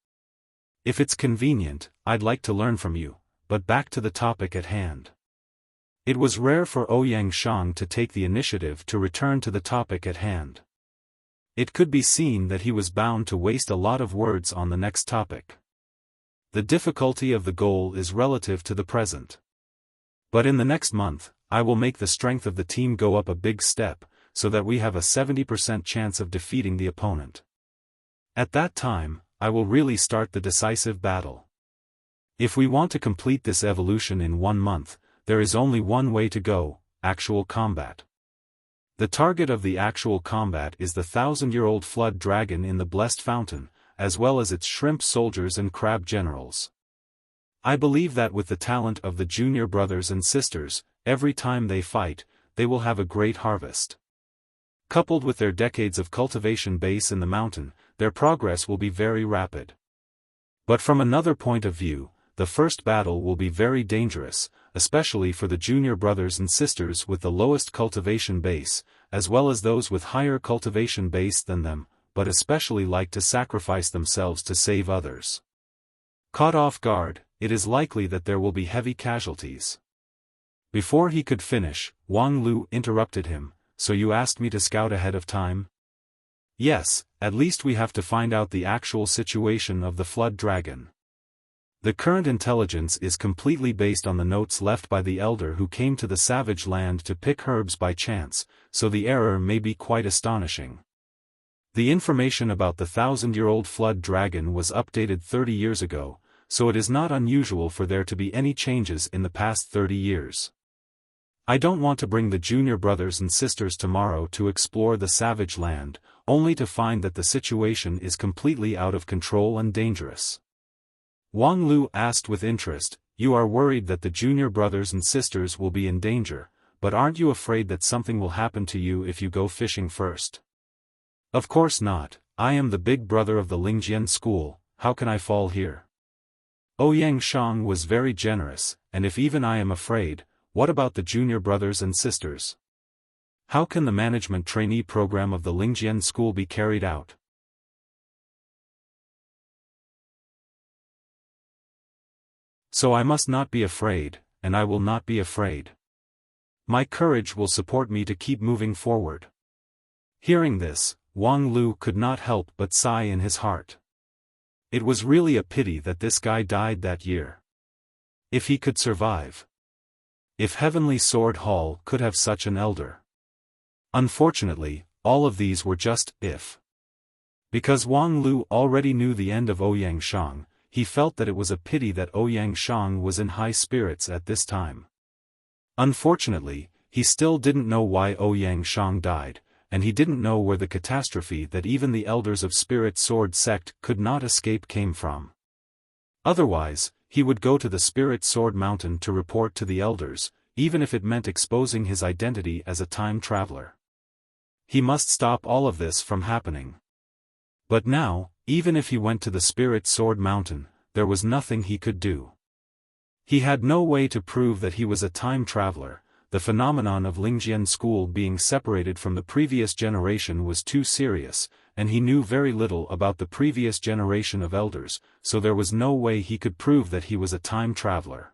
A: If it's convenient, I'd like to learn from you, but back to the topic at hand. It was rare for Ouyang Shang to take the initiative to return to the topic at hand. It could be seen that he was bound to waste a lot of words on the next topic. The difficulty of the goal is relative to the present. But in the next month, I will make the strength of the team go up a big step, so that we have a 70% chance of defeating the opponent. At that time, I will really start the decisive battle. If we want to complete this evolution in 1 month, there is only one way to go: actual combat. The target of the actual combat is the 1,000-year-old flood dragon in the blessed fountain, as well as its shrimp soldiers and crab generals. I believe that with the talent of the junior brothers and sisters, every time they fight, they will have a great harvest. Coupled with their decades of cultivation base in the mountain, their progress will be very rapid. But from another point of view, the first battle will be very dangerous, especially for the junior brothers and sisters with the lowest cultivation base, as well as those with higher cultivation base than them, but especially like to sacrifice themselves to save others. Caught off guard, it is likely that there will be heavy casualties. Before he could finish, Wang Lu interrupted him. So you asked me to scout ahead of time? Yes, at least we have to find out the actual situation of the flood dragon. The current intelligence is completely based on the notes left by the elder who came to the savage land to pick herbs by chance, so the error may be quite astonishing. The information about the 1,000-year-old flood dragon was updated 30 years ago, so it is not unusual for there to be any changes in the past 30 years. I don't want to bring the junior brothers and sisters tomorrow to explore the savage land, only to find that the situation is completely out of control and dangerous. Wang Lu asked with interest, "You are worried that the junior brothers and sisters will be in danger, but aren't you afraid that something will happen to you if you go fishing first?" "Of course not, I am the big brother of the Lingjian school, how can I fall here?" Ouyang Shang was very generous, and if even I am afraid, what about the junior brothers and sisters? How can the management trainee program of the Lingjian school be carried out? So I must not be afraid, and I will not be afraid. My courage will support me to keep moving forward. Hearing this, Wang Lu could not help but sigh in his heart. It was really a pity that this guy died that year. If he could survive. If Heavenly Sword Hall could have such an elder. Unfortunately, all of these were just if. Because Wang Lu already knew the end of Ouyang Shang, he felt that it was a pity that Ouyang Shang was in high spirits at this time. Unfortunately, he still didn't know why Ouyang Shang died, and he didn't know where the catastrophe that even the elders of Spirit Sword Sect could not escape came from. Otherwise, he would go to the Spirit Sword Mountain to report to the elders, even if it meant exposing his identity as a time traveler. He must stop all of this from happening. But now, even if he went to the Spirit Sword Mountain, there was nothing he could do. He had no way to prove that he was a time traveler, the phenomenon of Lingjian school being separated from the previous generation was too serious, and he knew very little about the previous generation of elders, so there was no way he could prove that he was a time traveler.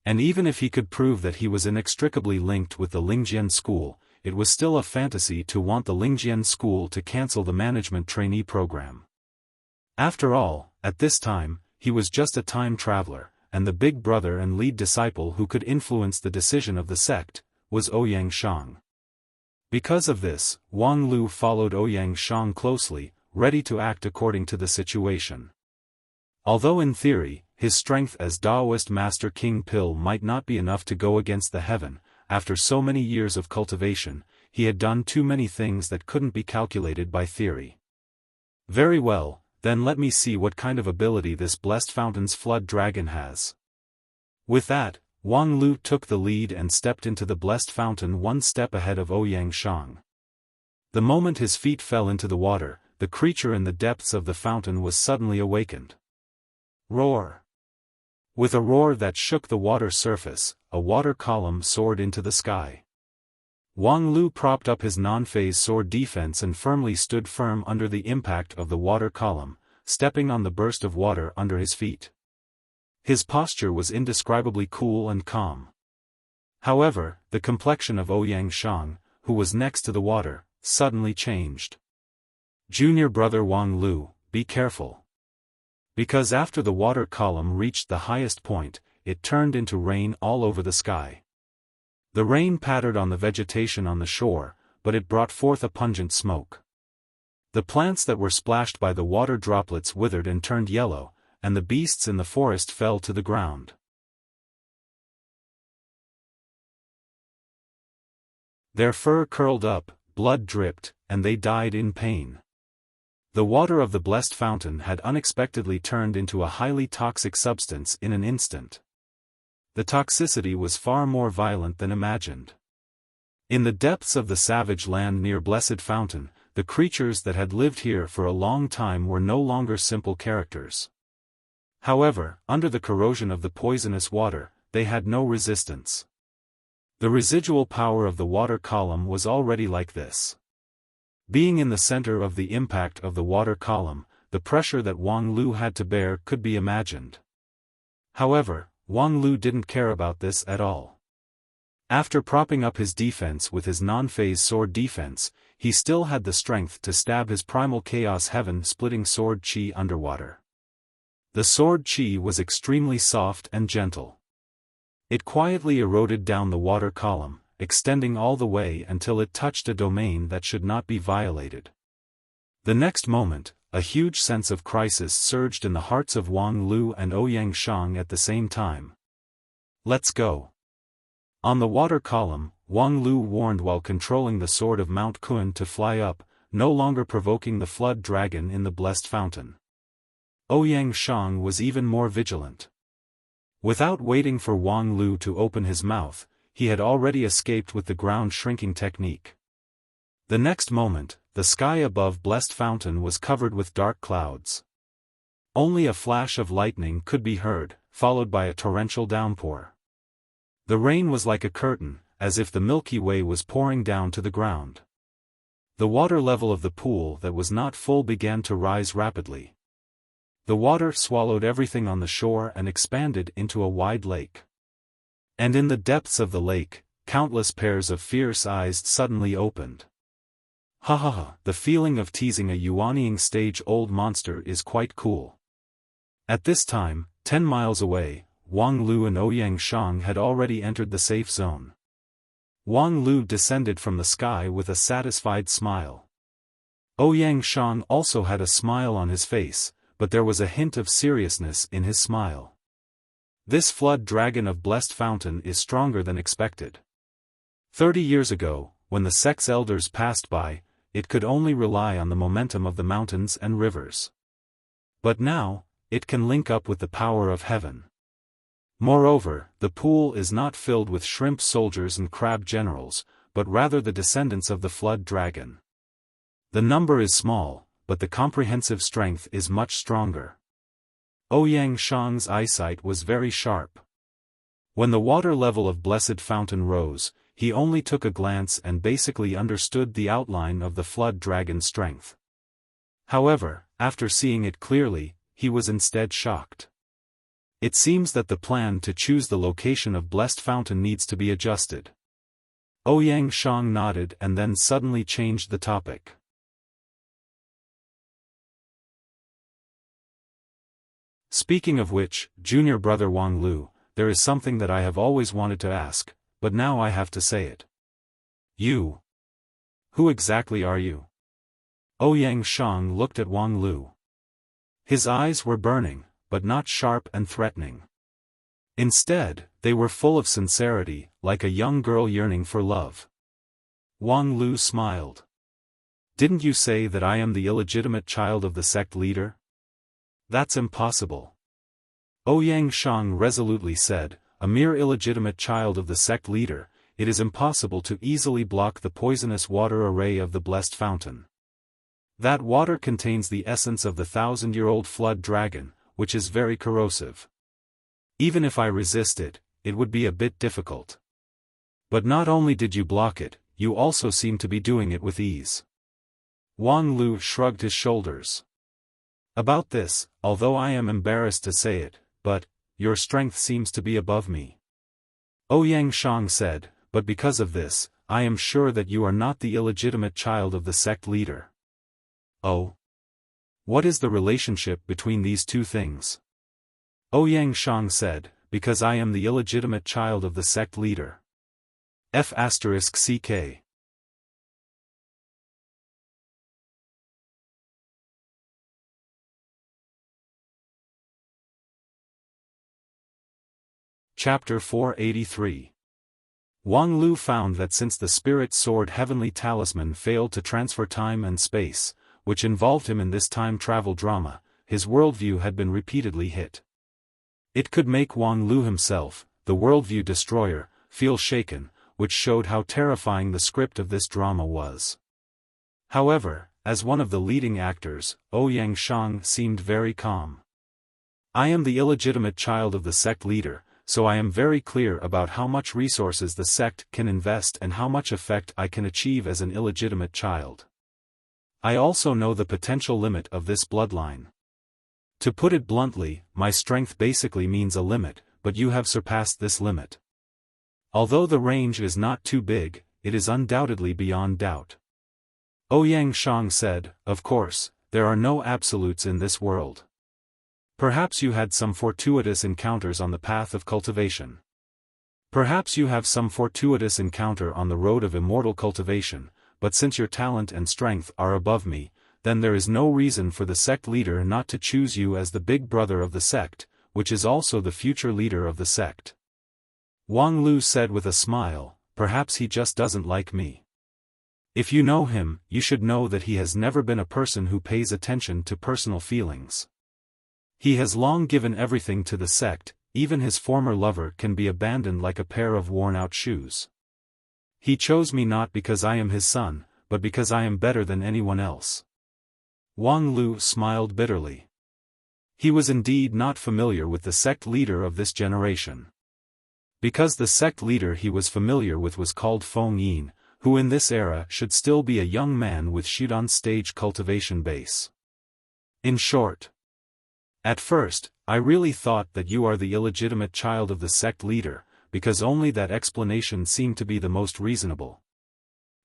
A: And even if he could prove that he was inextricably linked with the Lingjian school, it was still a fantasy to want the Lingjian school to cancel the management trainee program. After all, at this time, he was just a time traveler, and the big brother and lead disciple who could influence the decision of the sect was Ouyang Shang. Because of this, Wang Lu followed Ouyang Shang closely, ready to act according to the situation. Although in theory, his strength as Taoist Master King Pill might not be enough to go against the heaven, after so many years of cultivation, he had done too many things that couldn't be calculated by theory. Very well, then let me see what kind of ability this Blessed Fountain's Flood Dragon has. With that, Wang Lu took the lead and stepped into the Blessed Fountain one step ahead of Ouyang Shang. The moment his feet fell into the water, the creature in the depths of the fountain was suddenly awakened. Roar! With a roar that shook the water surface, a water column soared into the sky. Wang Lu propped up his non-phase sword defense and firmly stood firm under the impact of the water column, stepping on the burst of water under his feet. His posture was indescribably cool and calm. However, the complexion of Ouyang Shang, who was next to the water, suddenly changed. Junior brother Wang Lu, be careful. Because after the water column reached the highest point, it turned into rain all over the sky. The rain pattered on the vegetation on the shore, but it brought forth a pungent smoke. The plants that were splashed by the water droplets withered and turned yellow, and the beasts in the forest fell to the ground. Their fur curled up, blood dripped, and they died in pain. The water of the blessed fountain had unexpectedly turned into a highly toxic substance in an instant. The toxicity was far more violent than imagined. In the depths of the savage land near Blessed Fountain, the creatures that had lived here for a long time were no longer simple characters. However, under the corrosion of the poisonous water, they had no resistance. The residual power of the water column was already like this. Being in the center of the impact of the water column, the pressure that Wang Lu had to bear could be imagined. However, Wang Lu didn't care about this at all. After propping up his defense with his non-phase sword defense, he still had the strength to stab his primal chaos heaven-splitting sword chi underwater. The sword chi was extremely soft and gentle. It quietly eroded down the water column, extending all the way until it touched a domain that should not be violated. The next moment, a huge sense of crisis surged in the hearts of Wang Lu and Ouyang Shang at the same time. Let's go. On the water column, Wang Lu warned while controlling the sword of Mount Kun to fly up, no longer provoking the flood dragon in the blessed fountain. Ouyang Shang was even more vigilant. Without waiting for Wang Lu to open his mouth, he had already escaped with the ground shrinking technique. The next moment, the sky above Blessed Fountain was covered with dark clouds. Only a flash of lightning could be heard, followed by a torrential downpour. The rain was like a curtain, as if the Milky Way was pouring down to the ground. The water level of the pool that was not full began to rise rapidly. The water swallowed everything on the shore and expanded into a wide lake. And in the depths of the lake, countless pairs of fierce eyes suddenly opened. Ha ha ha, the feeling of teasing a yuanying stage-old monster is quite cool. At this time, 10 miles away, Wang Lu and Ouyang Shang had already entered the safe zone. Wang Lu descended from the sky with a satisfied smile. Ouyang Shang also had a smile on his face, but there was a hint of seriousness in his smile. This flood dragon of Blessed Fountain is stronger than expected. 30 years ago, when the sect's elders passed by, it could only rely on the momentum of the mountains and rivers. But now, it can link up with the power of heaven. Moreover, the pool is not filled with shrimp soldiers and crab generals, but rather the descendants of the flood dragon. The number is small, but the comprehensive strength is much stronger. Ouyang Shang's eyesight was very sharp. When the water level of Blessed Fountain rose, he only took a glance and basically understood the outline of the flood dragon's strength. However, after seeing it clearly, he was instead shocked. It seems that the plan to choose the location of Blessed Fountain needs to be adjusted. Ouyang Shang nodded and then suddenly changed the topic. Speaking of which, junior brother Wang Lu, there is something that I have always wanted to ask, but now I have to say it. You. Who exactly are you? Ouyang Shang looked at Wang Lu. His eyes were burning, but not sharp and threatening. Instead, they were full of sincerity, like a young girl yearning for love. Wang Lu smiled. Didn't you say that I am the illegitimate child of the sect leader? That's impossible. Ouyang Shang resolutely said, a mere illegitimate child of the sect leader, it is impossible to easily block the poisonous water array of the Blessed Fountain. That water contains the essence of the 1,000-year-old flood dragon, which is very corrosive. Even if I resist it, it would be a bit difficult. But not only did you block it, you also seem to be doing it with ease. Wang Lu shrugged his shoulders. About this, although I am embarrassed to say it, but, your strength seems to be above me. Ouyang Shang said, but because of this, I am sure that you are not the illegitimate child of the sect leader. Oh? What is the relationship between these two things? Ouyang Shang said, because I am the illegitimate child of the sect leader. F***ck. Chapter 483. Wang Lu found that since the Spirit Sword Heavenly Talisman failed to transfer time and space, which involved him in this time travel drama, his worldview had been repeatedly hit. It could make Wang Lu himself, the worldview destroyer, feel shaken, which showed how terrifying the script of this drama was. However, as one of the leading actors, Ouyang Shang seemed very calm. I am the illegitimate child of the sect leader, so I am very clear about how much resources the sect can invest and how much effect I can achieve as an illegitimate child. I also know the potential limit of this bloodline. To put it bluntly, my strength basically means a limit, but you have surpassed this limit. Although the range is not too big, it is undoubtedly beyond doubt. Ouyang Shang said, of course, there are no absolutes in this world. Perhaps you had some fortuitous encounters on the path of cultivation. Perhaps you have some fortuitous encounter on the road of immortal cultivation, but since your talent and strength are above me, then there is no reason for the sect leader not to choose you as the big brother of the sect, which is also the future leader of the sect. Wang Lu said with a smile, perhaps he just doesn't like me. If you know him, you should know that he has never been a person who pays attention to personal feelings. He has long given everything to the sect, even his former lover can be abandoned like a pair of worn-out shoes. He chose me not because I am his son, but because I am better than anyone else. Wang Lu smiled bitterly. He was indeed not familiar with the sect leader of this generation. Because the sect leader he was familiar with was called Feng Yin, who in this era should still be a young man with Shidon stage cultivation base. In short, at first, I really thought that you are the illegitimate child of the sect leader, because only that explanation seemed to be the most reasonable.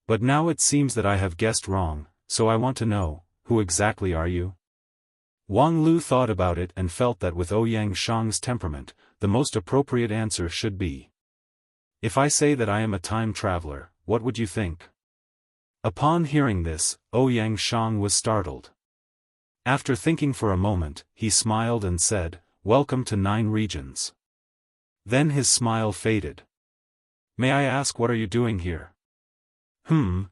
A: But now it seems that I have guessed wrong, so I want to know, who exactly are you? Wang Lu thought about it and felt that with Ouyang Shang's temperament, the most appropriate answer should be. If I say that I am a time traveler, what would you think? Upon hearing this, Ouyang Shang was startled. After thinking for a moment, he smiled and said, welcome to 9 regions. Then his smile faded. May I ask what are you doing here?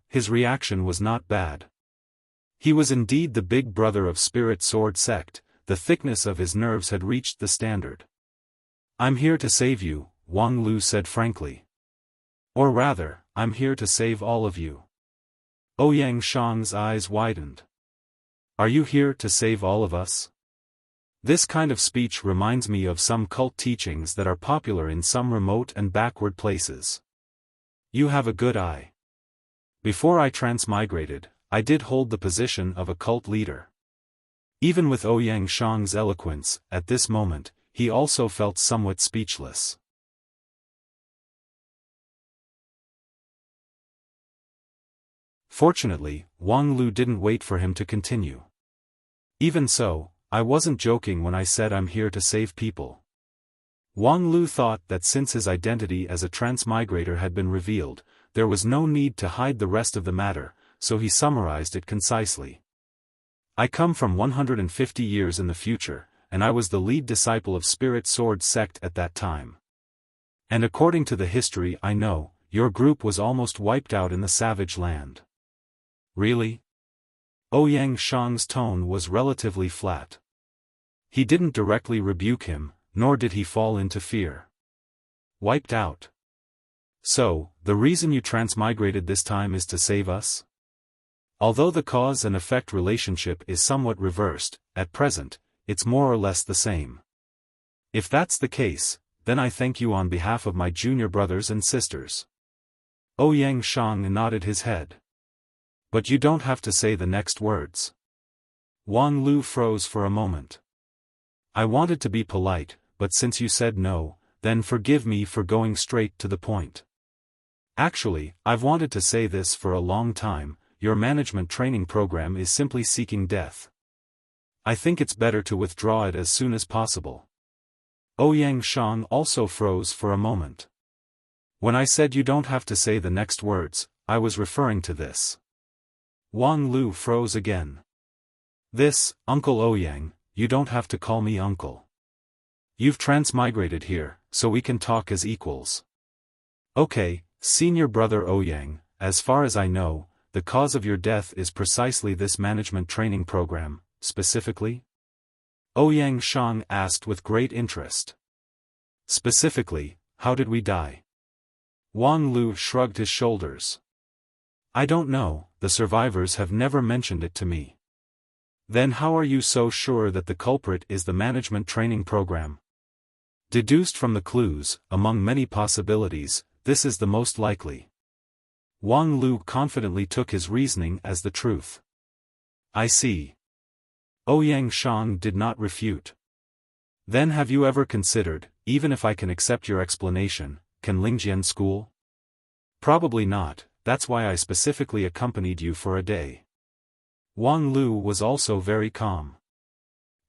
A: His reaction was not bad. He was indeed the big brother of Spirit Sword sect, the thickness of his nerves had reached the standard. I'm here to save you, Wang Lu said frankly. Or rather, I'm here to save all of you. Ouyang Shang's eyes widened. Are you here to save all of us? This kind of speech reminds me of some cult teachings that are popular in some remote and backward places. You have a good eye. Before I transmigrated, I did hold the position of a cult leader. Even with Ouyang Shang's eloquence, at this moment, he also felt somewhat speechless. Fortunately, Wang Lu didn't wait for him to continue. Even so, I wasn't joking when I said I'm here to save people. Wang Lu thought that since his identity as a transmigrator had been revealed, there was no need to hide the rest of the matter, so he summarized it concisely. I come from 150 years in the future, and I was the lead disciple of Spirit Sword sect at that time. And according to the history I know, your group was almost wiped out in the savage land. Really? Ouyang Shang's tone was relatively flat. He didn't directly rebuke him, nor did he fall into fear. Wiped out. So, the reason you transmigrated this time is to save us? Although the cause and effect relationship is somewhat reversed, at present, it's more or less the same. If that's the case, then I thank you on behalf of my junior brothers and sisters. Ouyang Shang nodded his head. But you don't have to say the next words. Wang Lu froze for a moment. I wanted to be polite, but since you said no, then forgive me for going straight to the point. Actually, I've wanted to say this for a long time. Your management training program is simply seeking death. I think it's better to withdraw it as soon as possible. Ouyang Shang also froze for a moment. When I said you don't have to say the next words, I was referring to this. Wang Lu froze again. This, Uncle Ouyang, you don't have to call me uncle. You've transmigrated here, so we can talk as equals. Okay, senior brother Ouyang, as far as I know, the cause of your death is precisely this management training program, specifically? Ouyang Shang asked with great interest. Specifically, how did we die? Wang Lu shrugged his shoulders. I don't know, the survivors have never mentioned it to me. Then how are you so sure that the culprit is the management training program? Deduced from the clues, among many possibilities, this is the most likely. Wang Lu confidently took his reasoning as the truth. I see. Ouyang Shang did not refute. Then have you ever considered, even if I can accept your explanation, can Lingjian school? Probably not, that's why I specifically accompanied you for a day. Wang Lu was also very calm.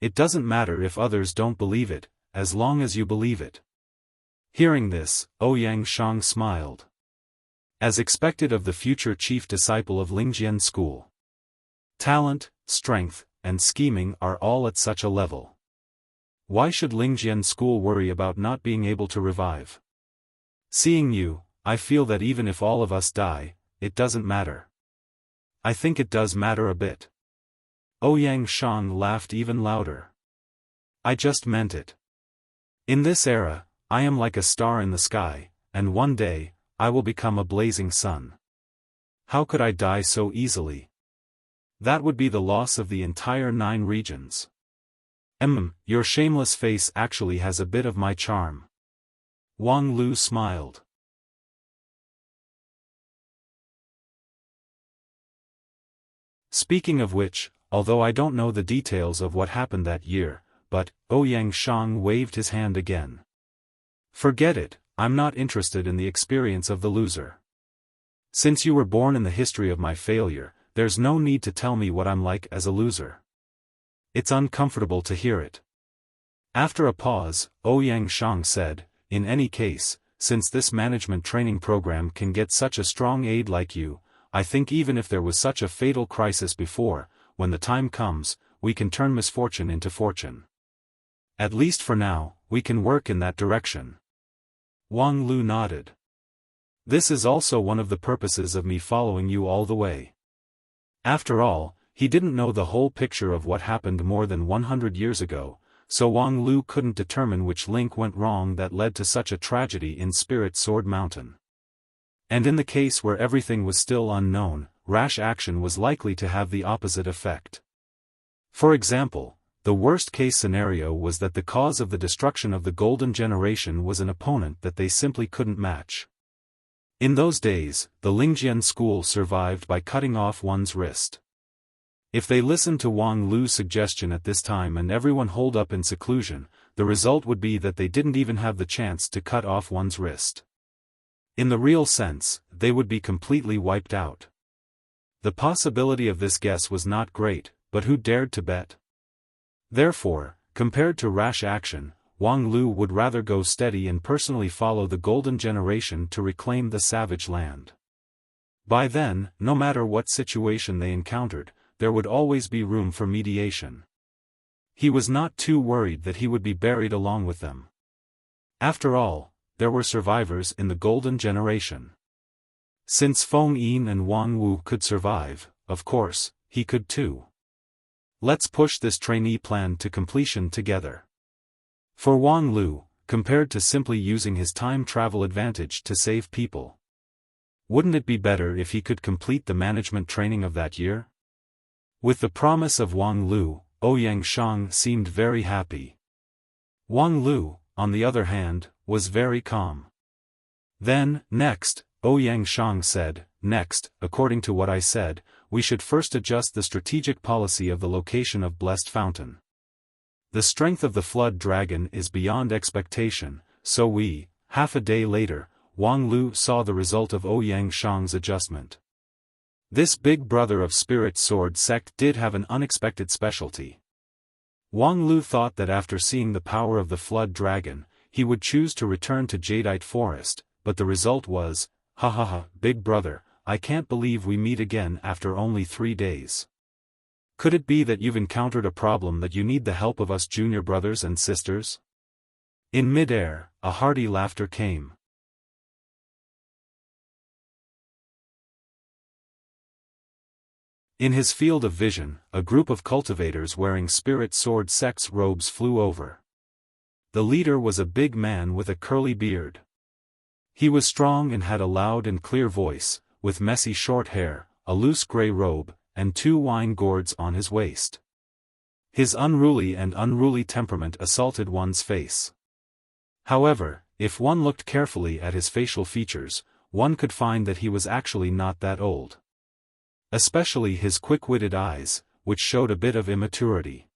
A: It doesn't matter if others don't believe it, as long as you believe it. Hearing this, Ouyang Shang smiled. As expected of the future chief disciple of Lingjian school. Talent, strength, and scheming are all at such a level. Why should Lingjian school worry about not being able to revive? Seeing you, I feel that even if all of us die, it doesn't matter. I think it does matter a bit. Ouyang Shang laughed even louder. I just meant it. In this era, I am like a star in the sky, and one day, I will become a blazing sun. How could I die so easily? That would be the loss of the entire 9 regions. Your shameless face actually has a bit of my charm. Wang Lu smiled. Speaking of which, although I don't know the details of what happened that year, but, Ouyang Shang waved his hand again. Forget it, I'm not interested in the experience of the loser. Since you were born in the history of my failure, there's no need to tell me what I'm like as a loser. It's uncomfortable to hear it. After a pause, Ouyang Shang said, in any case, since this management training program can get such a strong aid like you, I think even if there was such a fatal crisis before, when the time comes, we can turn misfortune into fortune. At least for now, we can work in that direction. Wang Lu nodded. This is also one of the purposes of me following you all the way. After all, he didn't know the whole picture of what happened more than 100 years ago, so Wang Lu couldn't determine which link went wrong that led to such a tragedy in Spirit Sword Mountain. And in the case where everything was still unknown, rash action was likely to have the opposite effect. For example, the worst-case scenario was that the cause of the destruction of the Golden Generation was an opponent that they simply couldn't match. In those days, the Lingjian school survived by cutting off one's wrist. If they listened to Wang Lu's suggestion at this time and everyone holed up in seclusion, the result would be that they didn't even have the chance to cut off one's wrist. In the real sense, they would be completely wiped out. The possibility of this guess was not great, but who dared to bet? Therefore, compared to rash action, Wang Lu would rather go steady and personally follow the Golden Generation to reclaim the savage land. By then, no matter what situation they encountered, there would always be room for mediation. He was not too worried that he would be buried along with them. After all, there were survivors in the Golden Generation. Since Feng Yin and Wang Wu could survive, of course, he could too. Let's push this trainee plan to completion together. For Wang Lu, compared to simply using his time travel advantage to save people, wouldn't it be better if he could complete the management training of that year? With the promise of Wang Lu, Ouyang Shang seemed very happy. Wang Lu, on the other hand, was very calm. Then, next, Ouyang Shang said, next, according to what I said, we should first adjust the strategic policy of the location of Blessed Fountain. The strength of the Flood Dragon is beyond expectation, so half a day later, Wang Lu saw the result of Ouyang Shang's adjustment. This big brother of Spirit Sword sect did have an unexpected specialty. Wang Lu thought that after seeing the power of the Flood Dragon, he would choose to return to Jadeite Forest, but the result was, ha ha ha, big brother, I can't believe we meet again after only 3 days. Could it be that you've encountered a problem that you need the help of us junior brothers and sisters? In mid-air, a hearty laughter came. In his field of vision, a group of cultivators wearing Spirit Sword sect's robes flew over. The leader was a big man with a curly beard. He was strong and had a loud and clear voice, with messy short hair, a loose gray robe, and 2 wine gourds on his waist. His unruly temperament assaulted one's face. However, if one looked carefully at his facial features, one could find that he was actually not that old. Especially his quick-witted eyes, which showed a bit of immaturity.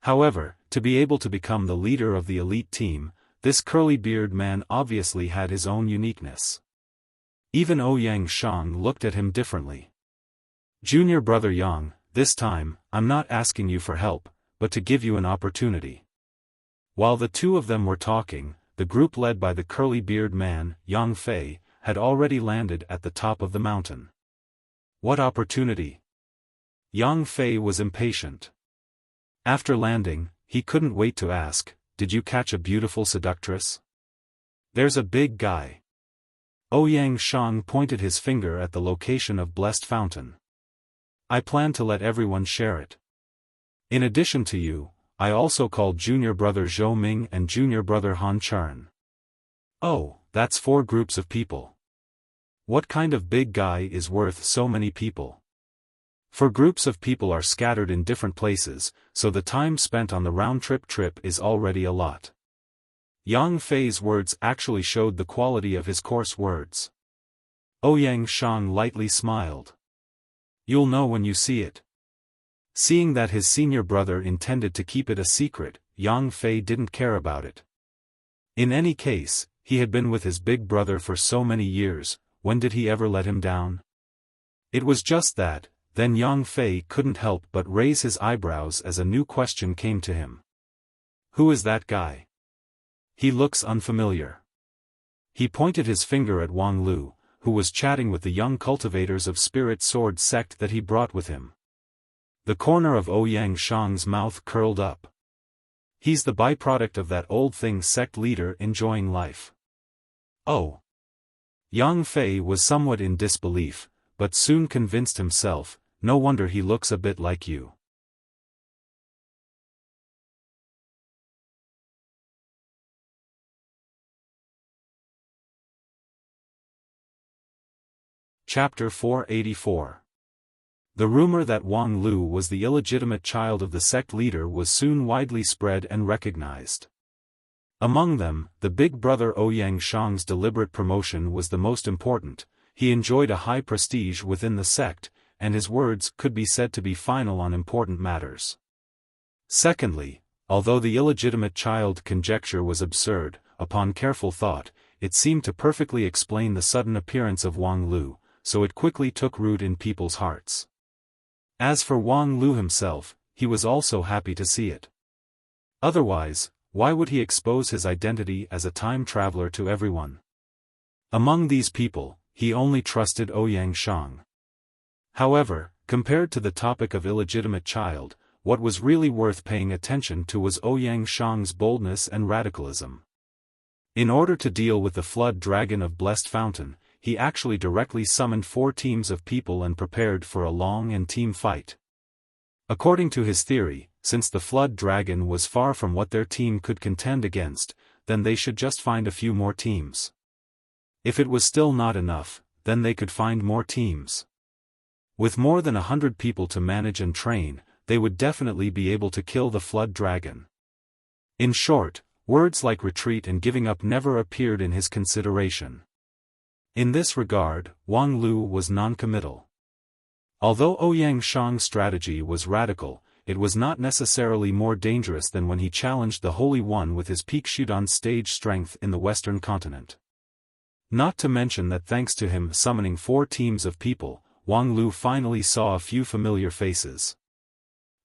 A: However, to be able to become the leader of the elite team, this curly-beard man obviously had his own uniqueness. Even Ouyang Shang looked at him differently. Junior brother Yang, this time, I'm not asking you for help, but to give you an opportunity. While the two of them were talking, the group led by the curly-beard man, Yang Fei, had already landed at the top of the mountain. What opportunity? Yang Fei was impatient. After landing, he couldn't wait to ask, did you catch a beautiful seductress? There's a big guy. Ouyang Shang pointed his finger at the location of Blessed Fountain. I plan to let everyone share it. In addition to you, I also called junior brother Zhou Ming and junior brother Han Charn. Oh, that's 4 groups of people. What kind of big guy is worth so many people? For groups of people are scattered in different places, so the time spent on the round-trip is already a lot. Yang Fei's words actually showed the quality of his coarse words. Ouyang Shang lightly smiled. You'll know when you see it. Seeing that his senior brother intended to keep it a secret, Yang Fei didn't care about it. In any case, he had been with his big brother for so many years, when did he ever let him down? It was just that, then Yang Fei couldn't help but raise his eyebrows as a new question came to him. Who is that guy? He looks unfamiliar. He pointed his finger at Wang Lu, who was chatting with the young cultivators of Spirit Sword sect that he brought with him. The corner of Ouyang Shang's mouth curled up. He's the byproduct of that old thing sect leader enjoying life. Oh. Yang Fei was somewhat in disbelief, but soon convinced himself, no wonder he looks a bit like you. Chapter 484. The rumor that Wang Lu was the illegitimate child of the sect leader was soon widely spread and recognized. Among them, the big brother Ouyang Shang's deliberate promotion was the most important. He enjoyed a high prestige within the sect, and his words could be said to be final on important matters. Secondly, although the illegitimate child conjecture was absurd, upon careful thought, it seemed to perfectly explain the sudden appearance of Wang Lu, so it quickly took root in people's hearts. As for Wang Lu himself, he was also happy to see it. Otherwise, why would he expose his identity as a time traveler to everyone? Among these people, he only trusted Ouyang Shang. However, compared to the topic of illegitimate child, what was really worth paying attention to was Ouyang Shang's boldness and radicalism. In order to deal with the flood dragon of Blessed Fountain, he actually directly summoned 4 teams of people and prepared for a long and team fight. According to his theory, since the flood dragon was far from what their team could contend against, then they should just find a few more teams. If it was still not enough, then they could find more teams. With more than 100 people to manage and train, they would definitely be able to kill the flood dragon. In short, words like retreat and giving up never appeared in his consideration. In this regard, Wang Lu was non-committal. Although Ouyang Shang's strategy was radical, it was not necessarily more dangerous than when he challenged the Holy One with his peak shoot-on stage strength in the Western continent. Not to mention that thanks to him summoning 4 teams of people, Wang Lu finally saw a few familiar faces.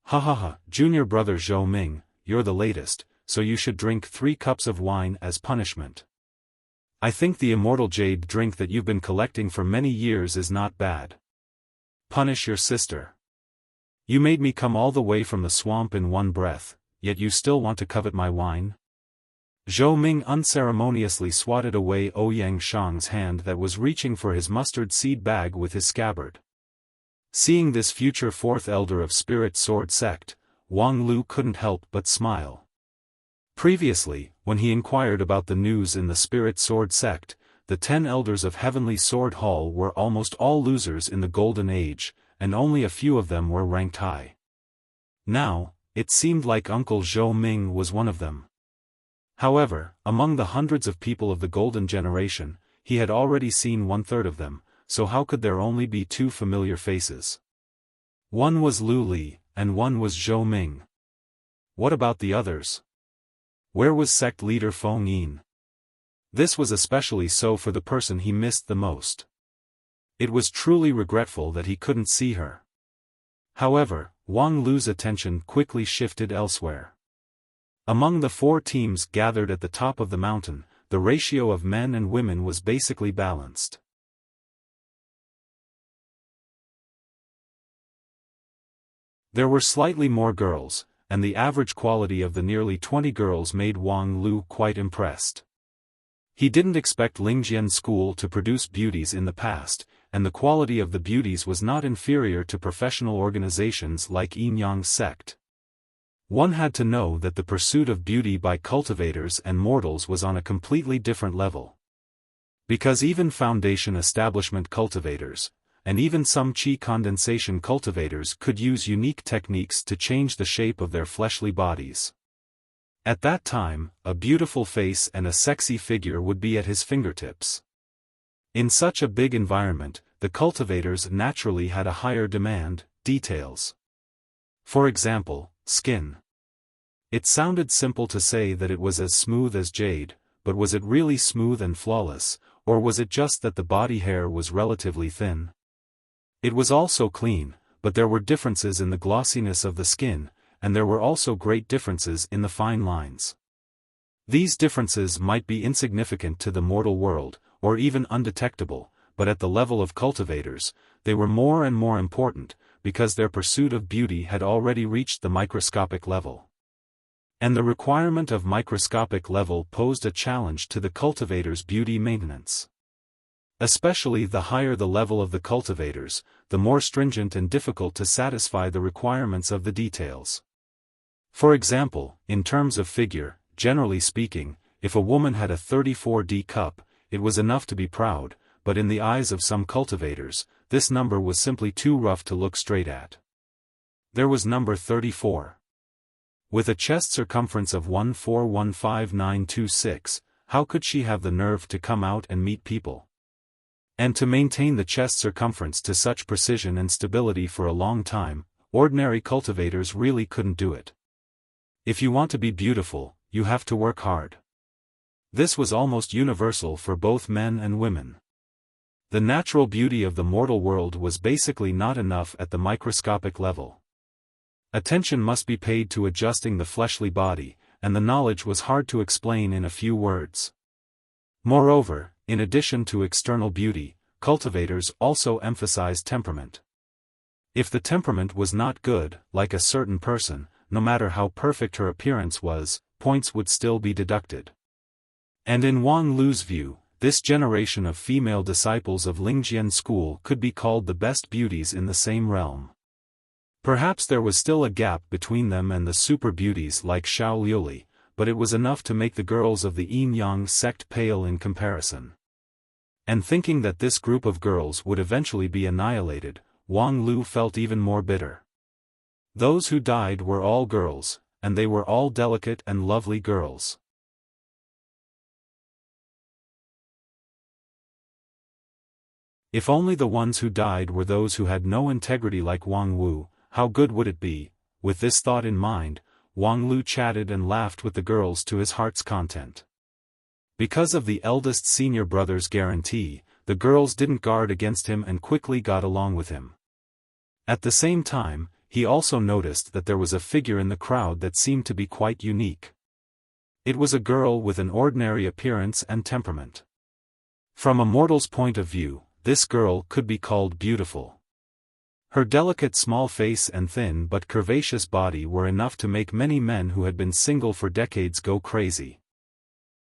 A: Ha ha ha, junior brother Zhou Ming, you're the latest, so you should drink 3 cups of wine as punishment. I think the immortal jade drink that you've been collecting for many years is not bad. Punish your sister. You made me come all the way from the swamp in one breath, yet you still want to covet my wine? Zhou Ming unceremoniously swatted away Ouyang Shang's hand that was reaching for his mustard seed bag with his scabbard. Seeing this future 4th elder of Spirit Sword Sect, Wang Lu couldn't help but smile. Previously, when he inquired about the news in the Spirit Sword Sect, the 10 elders of Heavenly Sword Hall were almost all losers in the Golden Age, and only a few of them were ranked high. Now, it seemed like Uncle Zhou Ming was one of them. However, among the hundreds of people of the Golden Generation, he had already seen 1/3 of them, so how could there only be 2 familiar faces? One was Lu Li, and one was Zhou Ming. What about the others? Where was sect leader Feng Yin? This was especially so for the person he missed the most. It was truly regretful that he couldn't see her. However, Wang Lu's attention quickly shifted elsewhere. Among the 4 teams gathered at the top of the mountain, the ratio of men and women was basically balanced. There were slightly more girls, and the average quality of the nearly 20 girls made Wang Lu quite impressed. He didn't expect Lingjian School to produce beauties in the past, and the quality of the beauties was not inferior to professional organizations like Yin Yang Sect. One had to know that the pursuit of beauty by cultivators and mortals was on a completely different level. Because even foundation establishment cultivators, and even some qi condensation cultivators could use unique techniques to change the shape of their fleshly bodies. At that time, a beautiful face and a sexy figure would be at his fingertips. In such a big environment, the cultivators naturally had a higher demand, details. For example, skin. It sounded simple to say that it was as smooth as jade, but was it really smooth and flawless, or was it just that the body hair was relatively thin? It was also clean, but there were differences in the glossiness of the skin, and there were also great differences in the fine lines. These differences might be insignificant to the mortal world, or even undetectable, but at the level of cultivators, they were more and more important, because their pursuit of beauty had already reached the microscopic level. And the requirement of microscopic level posed a challenge to the cultivators' beauty maintenance. Especially the higher the level of the cultivators, the more stringent and difficult to satisfy the requirements of the details. For example, in terms of figure, generally speaking, if a woman had a 34D cup, it was enough to be proud, but in the eyes of some cultivators, this number was simply too rough to look straight at. There was number 34. With a chest circumference of 1415926, how could she have the nerve to come out and meet people? And to maintain the chest circumference to such precision and stability for a long time, ordinary cultivators really couldn't do it. If you want to be beautiful, you have to work hard. This was almost universal for both men and women. The natural beauty of the mortal world was basically not enough at the microscopic level. Attention must be paid to adjusting the fleshly body, and the knowledge was hard to explain in a few words. Moreover, in addition to external beauty, cultivators also emphasized temperament. If the temperament was not good, like a certain person, no matter how perfect her appearance was, points would still be deducted. And in Wang Lu's view, this generation of female disciples of Lingjian school could be called the best beauties in the same realm. Perhaps there was still a gap between them and the super beauties like Xiao Liuli, but it was enough to make the girls of the Yin-Yang sect pale in comparison. And thinking that this group of girls would eventually be annihilated, Wang Lu felt even more bitter. Those who died were all girls, and they were all delicate and lovely girls. If only the ones who died were those who had no integrity like Wang Wu, how good would it be? With this thought in mind, Wang Lu chatted and laughed with the girls to his heart's content. Because of the eldest senior brother's guarantee, the girls didn't guard against him and quickly got along with him. At the same time, he also noticed that there was a figure in the crowd that seemed to be quite unique. It was a girl with an ordinary appearance and temperament. From a mortal's point of view, this girl could be called beautiful. Her delicate small face and thin but curvaceous body were enough to make many men who had been single for decades go crazy.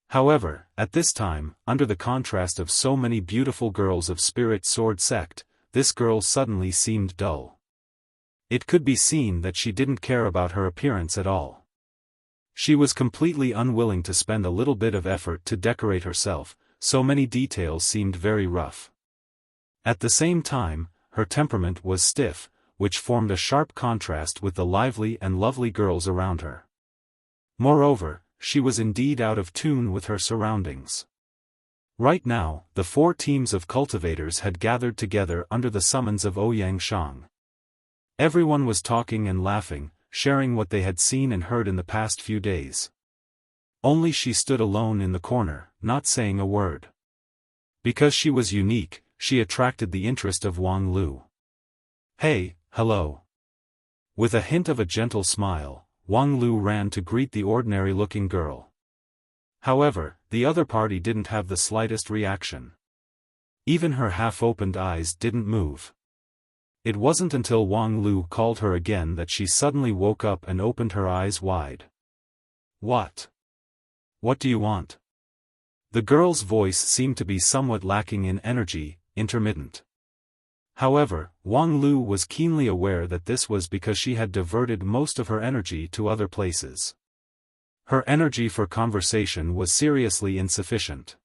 A: However, at this time, under the contrast of so many beautiful girls of Spirit Sword sect, this girl suddenly seemed dull. It could be seen that she didn't care about her appearance at all. She was completely unwilling to spend a little bit of effort to decorate herself, so many details seemed very rough. At the same time, her temperament was stiff, which formed a sharp contrast with the lively and lovely girls around her. Moreover, she was indeed out of tune with her surroundings. Right now, the 4 teams of cultivators had gathered together under the summons of Ouyang Shang. Everyone was talking and laughing, sharing what they had seen and heard in the past few days. Only she stood alone in the corner, not saying a word. Because she was unique, she attracted the interest of Wang Lu. "Hey, hello." With a hint of a gentle smile, Wang Lu ran to greet the ordinary-looking girl. However, the other party didn't have the slightest reaction. Even her half-opened eyes didn't move. It wasn't until Wang Lu called her again that she suddenly woke up and opened her eyes wide. "What? What do you want?" The girl's voice seemed to be somewhat lacking in energy, intermittent. However, Wang Lu was keenly aware that this was because she had diverted most of her energy to other places. Her energy for conversation was seriously insufficient.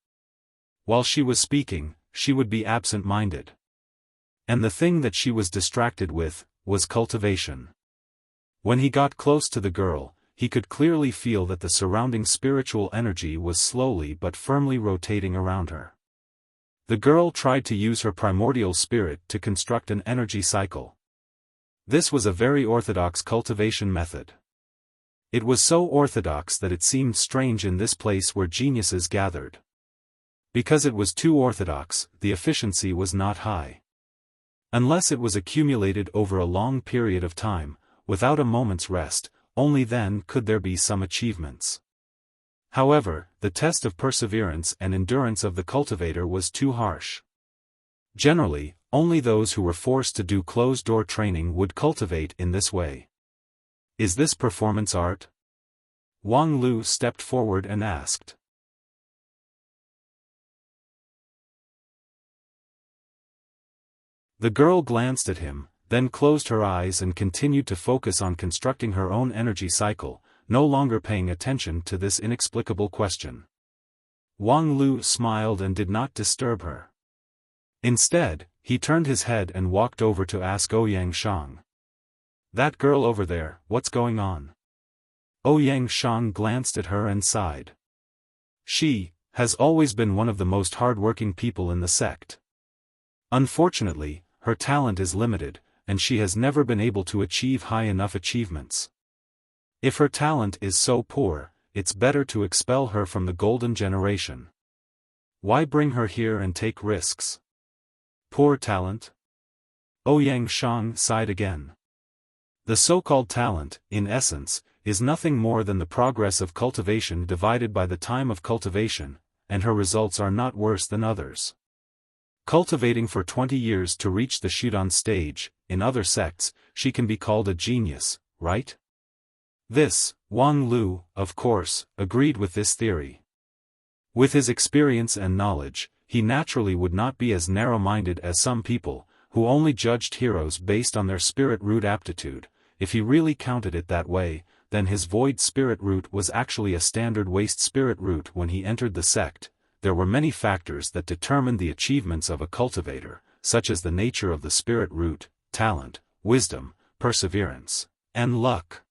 A: While she was speaking, she would be absent-minded. And the thing that she was distracted with, was cultivation. When he got close to the girl, he could clearly feel that the surrounding spiritual energy was slowly but firmly rotating around her. The girl tried to use her primordial spirit to construct an energy cycle. This was a very orthodox cultivation method. It was so orthodox that it seemed strange in this place where geniuses gathered. Because it was too orthodox, the efficiency was not high. Unless it was accumulated over a long period of time, without a moment's rest, only then could there be some achievements. However, the test of perseverance and endurance of the cultivator was too harsh. Generally, only those who were forced to do closed-door training would cultivate in this way. "Is this performance art?" Wang Lu stepped forward and asked. The girl glanced at him, then closed her eyes and continued to focus on constructing her own energy cycle, no longer paying attention to this inexplicable question. Wang Lu smiled and did not disturb her. Instead, he turned his head and walked over to ask Ouyang Shang. "That girl over there, what's going on?" Ouyang Shang glanced at her and sighed. "She has always been one of the most hard-working people in the sect. Unfortunately, her talent is limited, and she has never been able to achieve high enough achievements. If her talent is so poor, it's better to expel her from the golden generation. Why bring her here and take risks? Poor talent?" Ouyang Shang sighed again. The so-called talent, in essence, is nothing more than the progress of cultivation divided by the time of cultivation, and her results are not worse than others. Cultivating for 20 years to reach the Shudan stage, in other sects, she can be called a genius, right? This, Wang Lu, of course, agreed with this theory. With his experience and knowledge, he naturally would not be as narrow-minded as some people, who only judged heroes based on their spirit root aptitude. If he really counted it that way, then his void spirit root was actually a standard waste spirit root when he entered the sect. There were many factors that determined the achievements of a cultivator, such as the nature of the spirit root, talent, wisdom, perseverance, and luck.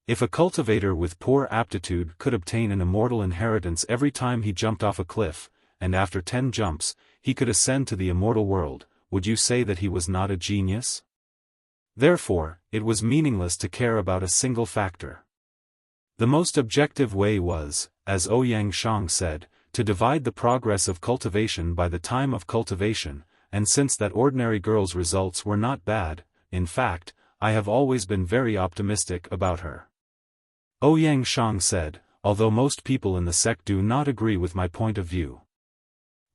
A: If a cultivator with poor aptitude could obtain an immortal inheritance every time he jumped off a cliff, and after 10 jumps, he could ascend to the immortal world, would you say that he was not a genius? Therefore, it was meaningless to care about a single factor. The most objective way was, as Ouyang Shang said, to divide the progress of cultivation by the time of cultivation, and since that ordinary girl's results were not bad, in fact, I have always been very optimistic about her. Ouyang Shang said, although most people in the sect do not agree with my point of view.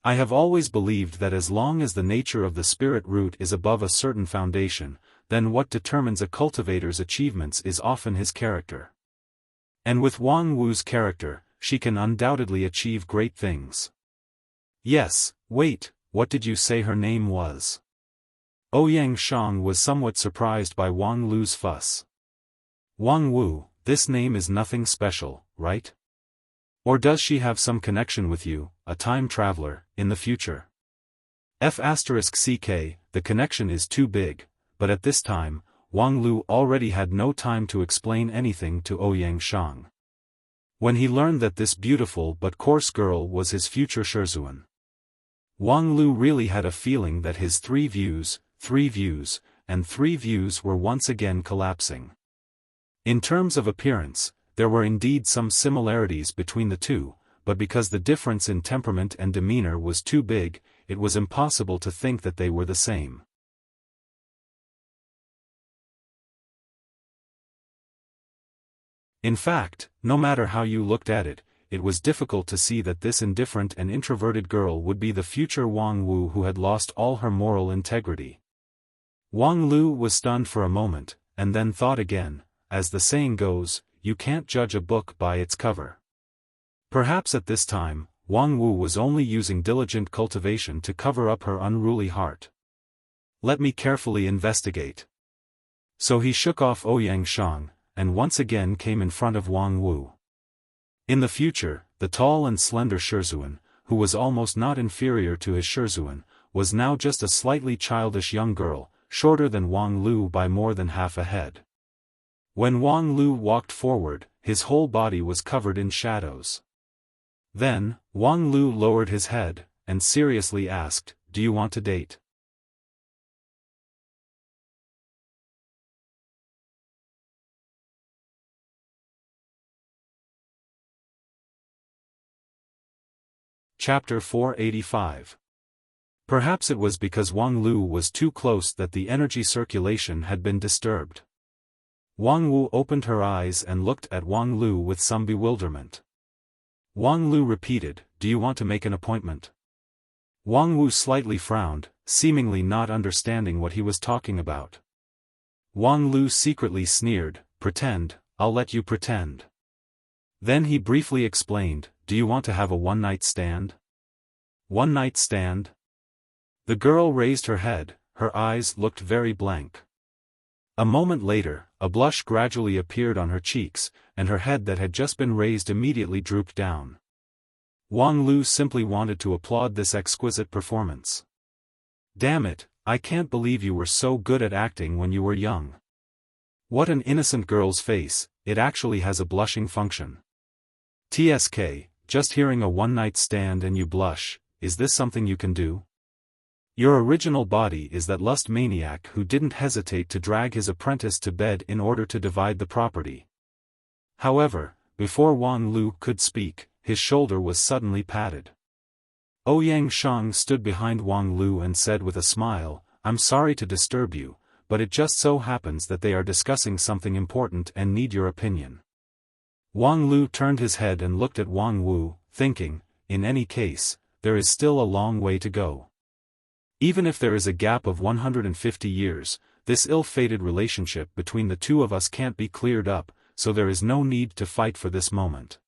A: I have always believed that as long as the nature of the spirit root is above a certain foundation, then what determines a cultivator's achievements is often his character. And with Wang Wu's character, she can undoubtedly achieve great things. Yes, wait, what did you say her name was? Ouyang Shang was somewhat surprised by Wang Lu's fuss. Wang Wu, this name is nothing special, right? Or does she have some connection with you, a time traveler, in the future? *CK, the connection is too big, but at this time, Wang Lu already had no time to explain anything to Ouyang Shang. When he learned that this beautiful but coarse girl was his future Shizhuan, Wang Lu really had a feeling that his 3 views, and 3 views were once again collapsing. In terms of appearance, there were indeed some similarities between the two, but because the difference in temperament and demeanor was too big, it was impossible to think that they were the same. In fact, no matter how you looked at it, it was difficult to see that this indifferent and introverted girl would be the future Wang Wu who had lost all her moral integrity. Wang Lu was stunned for a moment, and then thought again, as the saying goes, you can't judge a book by its cover. Perhaps at this time, Wang Wu was only using diligent cultivation to cover up her unruly heart. Let me carefully investigate. So he shook off Ouyang Shang, and once again came in front of Wang Wu. In the future, the tall and slender Shizhuan, who was almost not inferior to his Shizhuan, was now just a slightly childish young girl, shorter than Wang Lu by more than half a head. When Wang Lu walked forward, his whole body was covered in shadows. Then, Wang Lu lowered his head, and seriously asked, "Do you want to date?" Chapter 485. Perhaps it was because Wang Lu was too close that the energy circulation had been disturbed. Wang Wu opened her eyes and looked at Wang Lu with some bewilderment. Wang Lu repeated, "Do you want to make an appointment?" Wang Wu slightly frowned, seemingly not understanding what he was talking about. Wang Lu secretly sneered, "Pretend, I'll let you pretend." Then he briefly explained, "Do you want to have a one-night stand?" "One-night stand?" The girl raised her head, her eyes looked very blank. A moment later, a blush gradually appeared on her cheeks, and her head that had just been raised immediately drooped down. Wang Lu simply wanted to applaud this exquisite performance. Damn it, I can't believe you were so good at acting when you were young. What an innocent girl's face, it actually has a blushing function. TSK, just hearing a one-night stand and you blush, is this something you can do? Your original body is that lust maniac who didn't hesitate to drag his apprentice to bed in order to divide the property. However, before Wang Lu could speak, his shoulder was suddenly patted. Ouyang Shang stood behind Wang Lu and said with a smile, "I'm sorry to disturb you, but it just so happens that they are discussing something important and need your opinion." Wang Lu turned his head and looked at Wang Wu, thinking, in any case, there is still a long way to go. Even if there is a gap of 150 years, this ill-fated relationship between the two of us can't be cleared up, so there is no need to fight for this moment.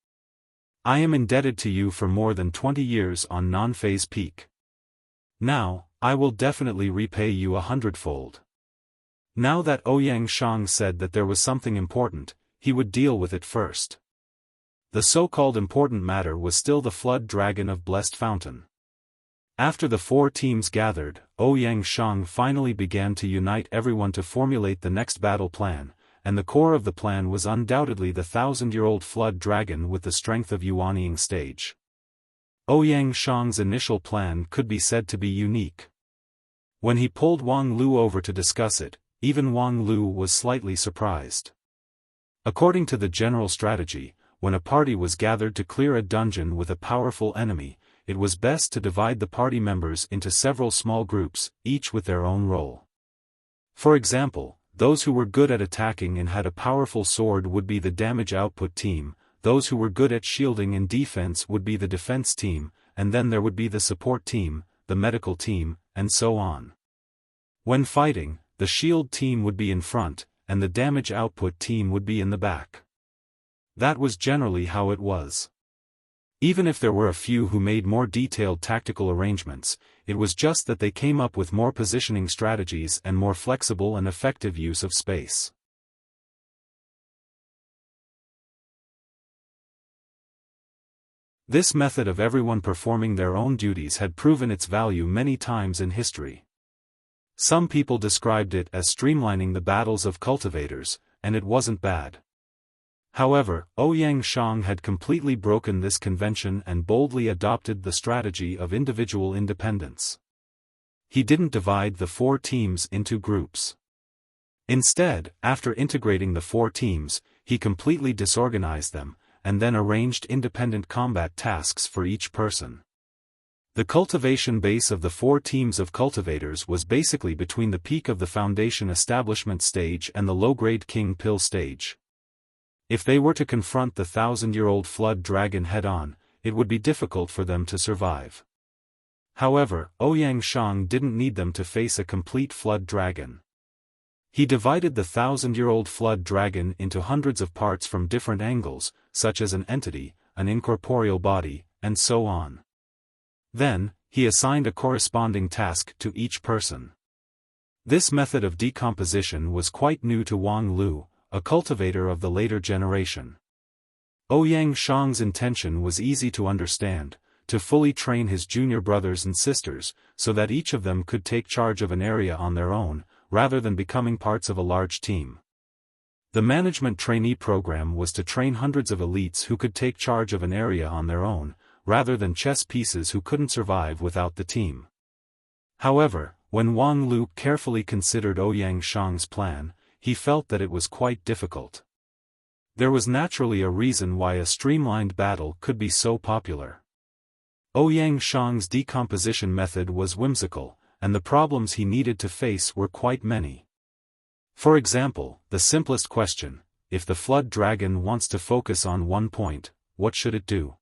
A: I am indebted to you for more than 20 years on non-phase peak. Now, I will definitely repay you 100-fold. Now that Ouyang Shang said that there was something important, he would deal with it first. The so-called important matter was still the flood dragon of Blessed Fountain. After the four teams gathered, Ouyang Shang finally began to unite everyone to formulate the next battle plan, and the core of the plan was undoubtedly the 1,000-year-old flood dragon with the strength of Yuanying stage. Ouyang Shang's initial plan could be said to be unique. When he pulled Wang Lu over to discuss it, even Wang Lu was slightly surprised. According to the general strategy, when a party was gathered to clear a dungeon with a powerful enemy, it was best to divide the party members into several small groups, each with their own role. For example, those who were good at attacking and had a powerful sword would be the damage output team, those who were good at shielding and defense would be the defense team, and then there would be the support team, the medical team, and so on. When fighting, the shield team would be in front, and the damage output team would be in the back. That was generally how it was. Even if there were a few who made more detailed tactical arrangements, it was just that they came up with more positioning strategies and more flexible and effective use of space. This method of everyone performing their own duties had proven its value many times in history. Some people described it as streamlining the battles of cultivators, and it wasn't bad. However, Ouyang Shang had completely broken this convention and boldly adopted the strategy of individual independence. He didn't divide the four teams into groups. Instead, after integrating the four teams, he completely disorganized them, and then arranged independent combat tasks for each person. The cultivation base of the four teams of cultivators was basically between the peak of the foundation establishment stage and the low-grade king pill stage. If they were to confront the 1,000-year-old flood dragon head-on, it would be difficult for them to survive. However, Ouyang Shang didn't need them to face a complete flood dragon. He divided the 1,000-year-old flood dragon into hundreds of parts from different angles, such as an entity, an incorporeal body, and so on. Then, he assigned a corresponding task to each person. This method of decomposition was quite new to Wang Lu, a cultivator of the later generation. Ouyang Shang's intention was easy to understand, to fully train his junior brothers and sisters, so that each of them could take charge of an area on their own, rather than becoming parts of a large team. The management trainee program was to train hundreds of elites who could take charge of an area on their own, rather than chess pieces who couldn't survive without the team. However, when Wang Lu carefully considered Ouyang Shang's plan, he felt that it was quite difficult. There was naturally a reason why a streamlined battle could be so popular. Ouyang Shang's decomposition method was whimsical, and the problems he needed to face were quite many. For example, the simplest question, if the flood dragon wants to focus on one point, what should it do?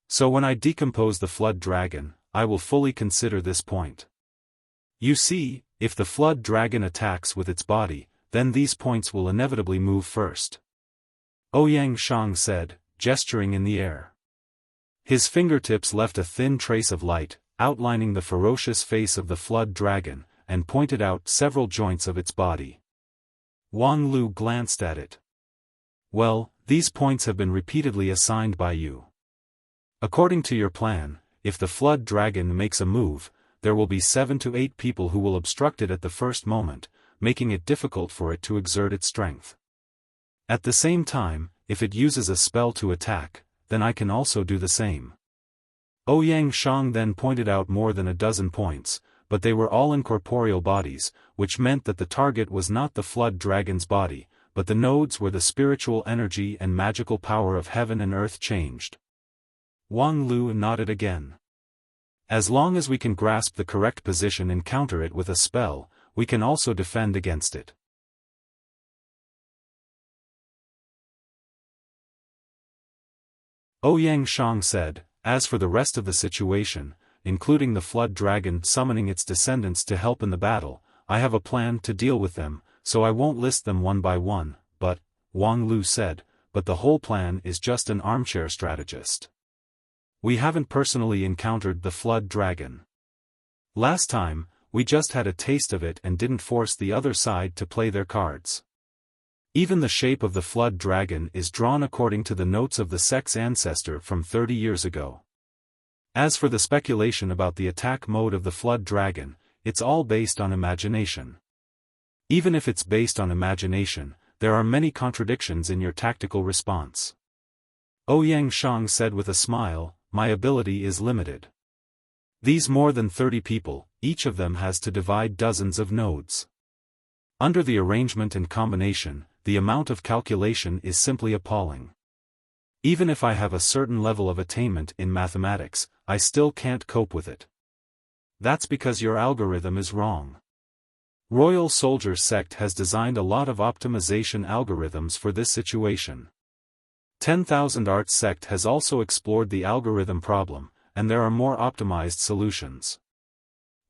A: So when I decompose the flood dragon, I will fully consider this point. You see, if the flood dragon attacks with its body, then these points will inevitably move first. Ouyang Shang said, gesturing in the air. His fingertips left a thin trace of light, outlining the ferocious face of the flood dragon, and pointed out several joints of its body. Wang Lu glanced at it. Well, these points have been repeatedly assigned by you. According to your plan, if the flood dragon makes a move, there will be 7 to 8 people who will obstruct it at the first moment, making it difficult for it to exert its strength. At the same time, if it uses a spell to attack, then I can also do the same. Ouyang Shang then pointed out more than a dozen points, but they were all incorporeal bodies, which meant that the target was not the flood dragon's body, but the nodes where the spiritual energy and magical power of heaven and earth changed. Wang Lu nodded again. As long as we can grasp the correct position and counter it with a spell, we can also defend against it. Ouyang Shang said, as for the rest of the situation, including the flood dragon summoning its descendants to help in the battle, I have a plan to deal with them, so I won't list them one by one, but, Wang Lu said, but the whole plan is just an armchair strategist. We haven't personally encountered the flood dragon. Last time, we just had a taste of it and didn't force the other side to play their cards. Even the shape of the flood dragon is drawn according to the notes of the sect's ancestor from 30 years ago. As for the speculation about the attack mode of the flood dragon, it's all based on imagination. Even if it's based on imagination, there are many contradictions in your tactical response. Ouyang Shang said with a smile, my ability is limited. These more than 30 people, each of them has to divide dozens of nodes. Under the arrangement and combination, the amount of calculation is simply appalling. Even if I have a certain level of attainment in mathematics, I still can't cope with it. That's because your algorithm is wrong. Royal Soldier Sect has designed a lot of optimization algorithms for this situation. 10,000 Arts Sect has also explored the algorithm problem, and there are more optimized solutions.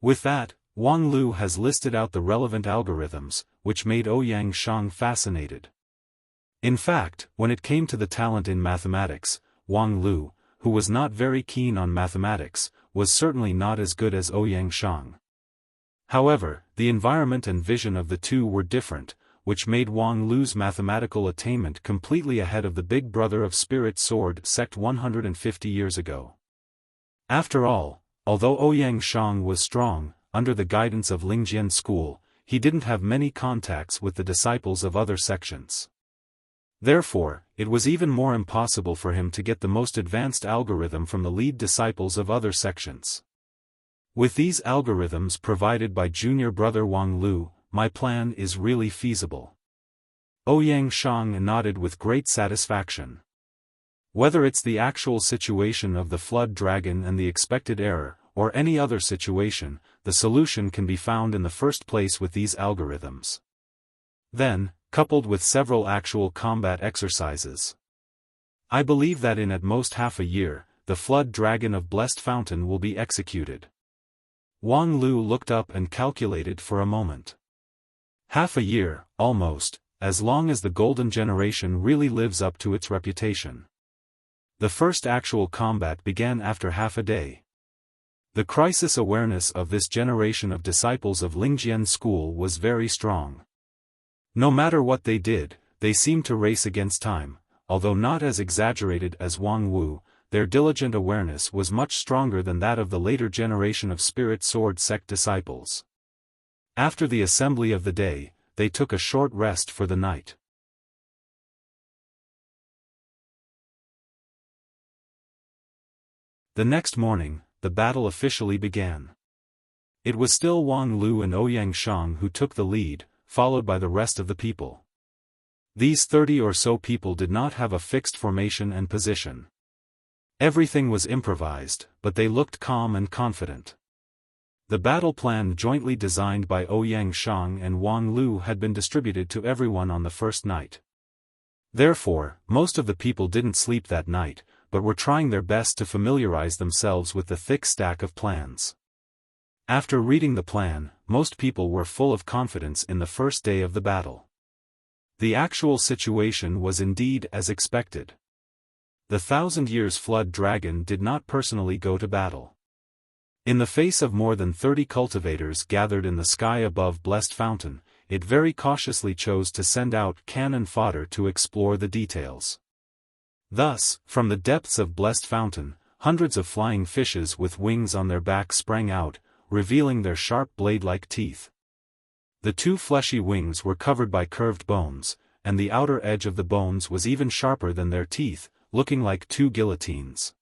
A: With that, Wang Lu has listed out the relevant algorithms, which made Ouyang Shang fascinated. In fact, when it came to the talent in mathematics, Wang Lu, who was not very keen on mathematics, was certainly not as good as Ouyang Shang. However, the environment and vision of the two were different, which made Wang Lu's mathematical attainment completely ahead of the big brother of Spirit Sword Sect 150 years ago. After all, although Ouyang Shang was strong, under the guidance of Lingjian School, he didn't have many contacts with the disciples of other sections. Therefore, it was even more impossible for him to get the most advanced algorithm from the lead disciples of other sections. With these algorithms provided by junior brother Wang Lu, my plan is really feasible. Ouyang Shang nodded with great satisfaction. Whether it's the actual situation of the flood dragon and the expected error, or any other situation, the solution can be found in the first place with these algorithms. Then, coupled with several actual combat exercises, I believe that in at most half a year, the flood dragon of Blessed Fountain will be executed. Wang Lu looked up and calculated for a moment. Half a year, almost, as long as the Golden Generation really lives up to its reputation. The first actual combat began after half a day. The crisis awareness of this generation of disciples of Lingjian School was very strong. No matter what they did, they seemed to race against time, although not as exaggerated as Wang Wu, their diligent awareness was much stronger than that of the later generation of Spirit Sword Sect disciples. After the assembly of the day, they took a short rest for the night. The next morning, the battle officially began. It was still Wang Lu and Ouyang Shang who took the lead, followed by the rest of the people. These 30 or so people did not have a fixed formation and position. Everything was improvised, but they looked calm and confident. The battle plan jointly designed by Ouyang Shang and Wang Lu had been distributed to everyone on the first night. Therefore, most of the people didn't sleep that night, but were trying their best to familiarize themselves with the thick stack of plans. After reading the plan, most people were full of confidence in the first day of the battle. The actual situation was indeed as expected. The 1,000 Years Flood Dragon did not personally go to battle. In the face of more than 30 cultivators gathered in the sky above Blessed Fountain, it very cautiously chose to send out cannon fodder to explore the details. Thus, from the depths of Blessed Fountain, hundreds of flying fishes with wings on their backs sprang out, revealing their sharp blade-like teeth. The two fleshy wings were covered by curved bones, and the outer edge of the bones was even sharper than their teeth, looking like two guillotines.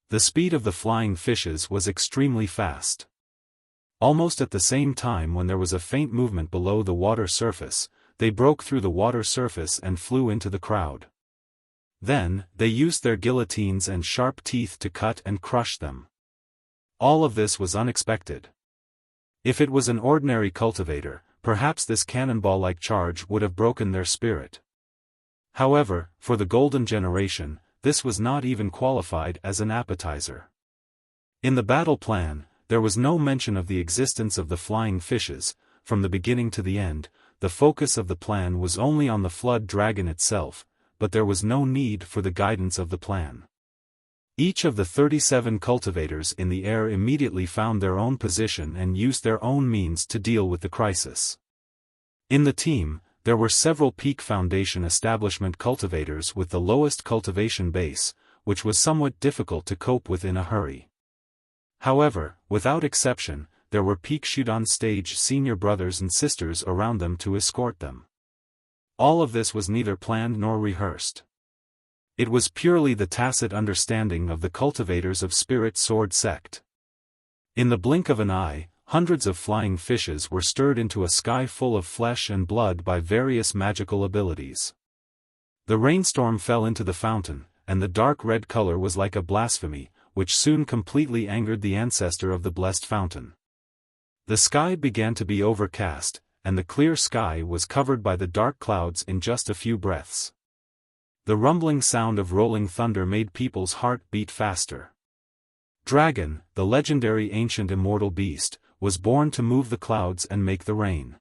A: The speed of the flying fishes was extremely fast. Almost at the same time, when there was a faint movement below the water surface, they broke through the water surface and flew into the crowd. Then, they used their guillotines and sharp teeth to cut and crush them. All of this was unexpected. If it was an ordinary cultivator, perhaps this cannonball-like charge would have broken their spirit. However, for the Golden Generation, this was not even qualified as an appetizer. In the battle plan, there was no mention of the existence of the flying fishes. From the beginning to the end, the focus of the plan was only on the flood dragon itself, but there was no need for the guidance of the plan. Each of the 37 cultivators in the air immediately found their own position and used their own means to deal with the crisis. In the team, there were several peak foundation establishment cultivators with the lowest cultivation base, which was somewhat difficult to cope with in a hurry. However, without exception, there were peak shoot-on stage senior brothers and sisters around them to escort them. All of this was neither planned nor rehearsed. It was purely the tacit understanding of the cultivators of Spirit Sword Sect. In the blink of an eye, hundreds of flying fishes were stirred into a sky full of flesh and blood by various magical abilities. The rainstorm fell into the fountain, and the dark red color was like a blasphemy, which soon completely angered the ancestor of the blessed fountain. The sky began to be overcast, and the clear sky was covered by the dark clouds in just a few breaths. The rumbling sound of rolling thunder made people's heart beat faster. Dragon, the legendary ancient immortal beast, was born to move the clouds and make the rain.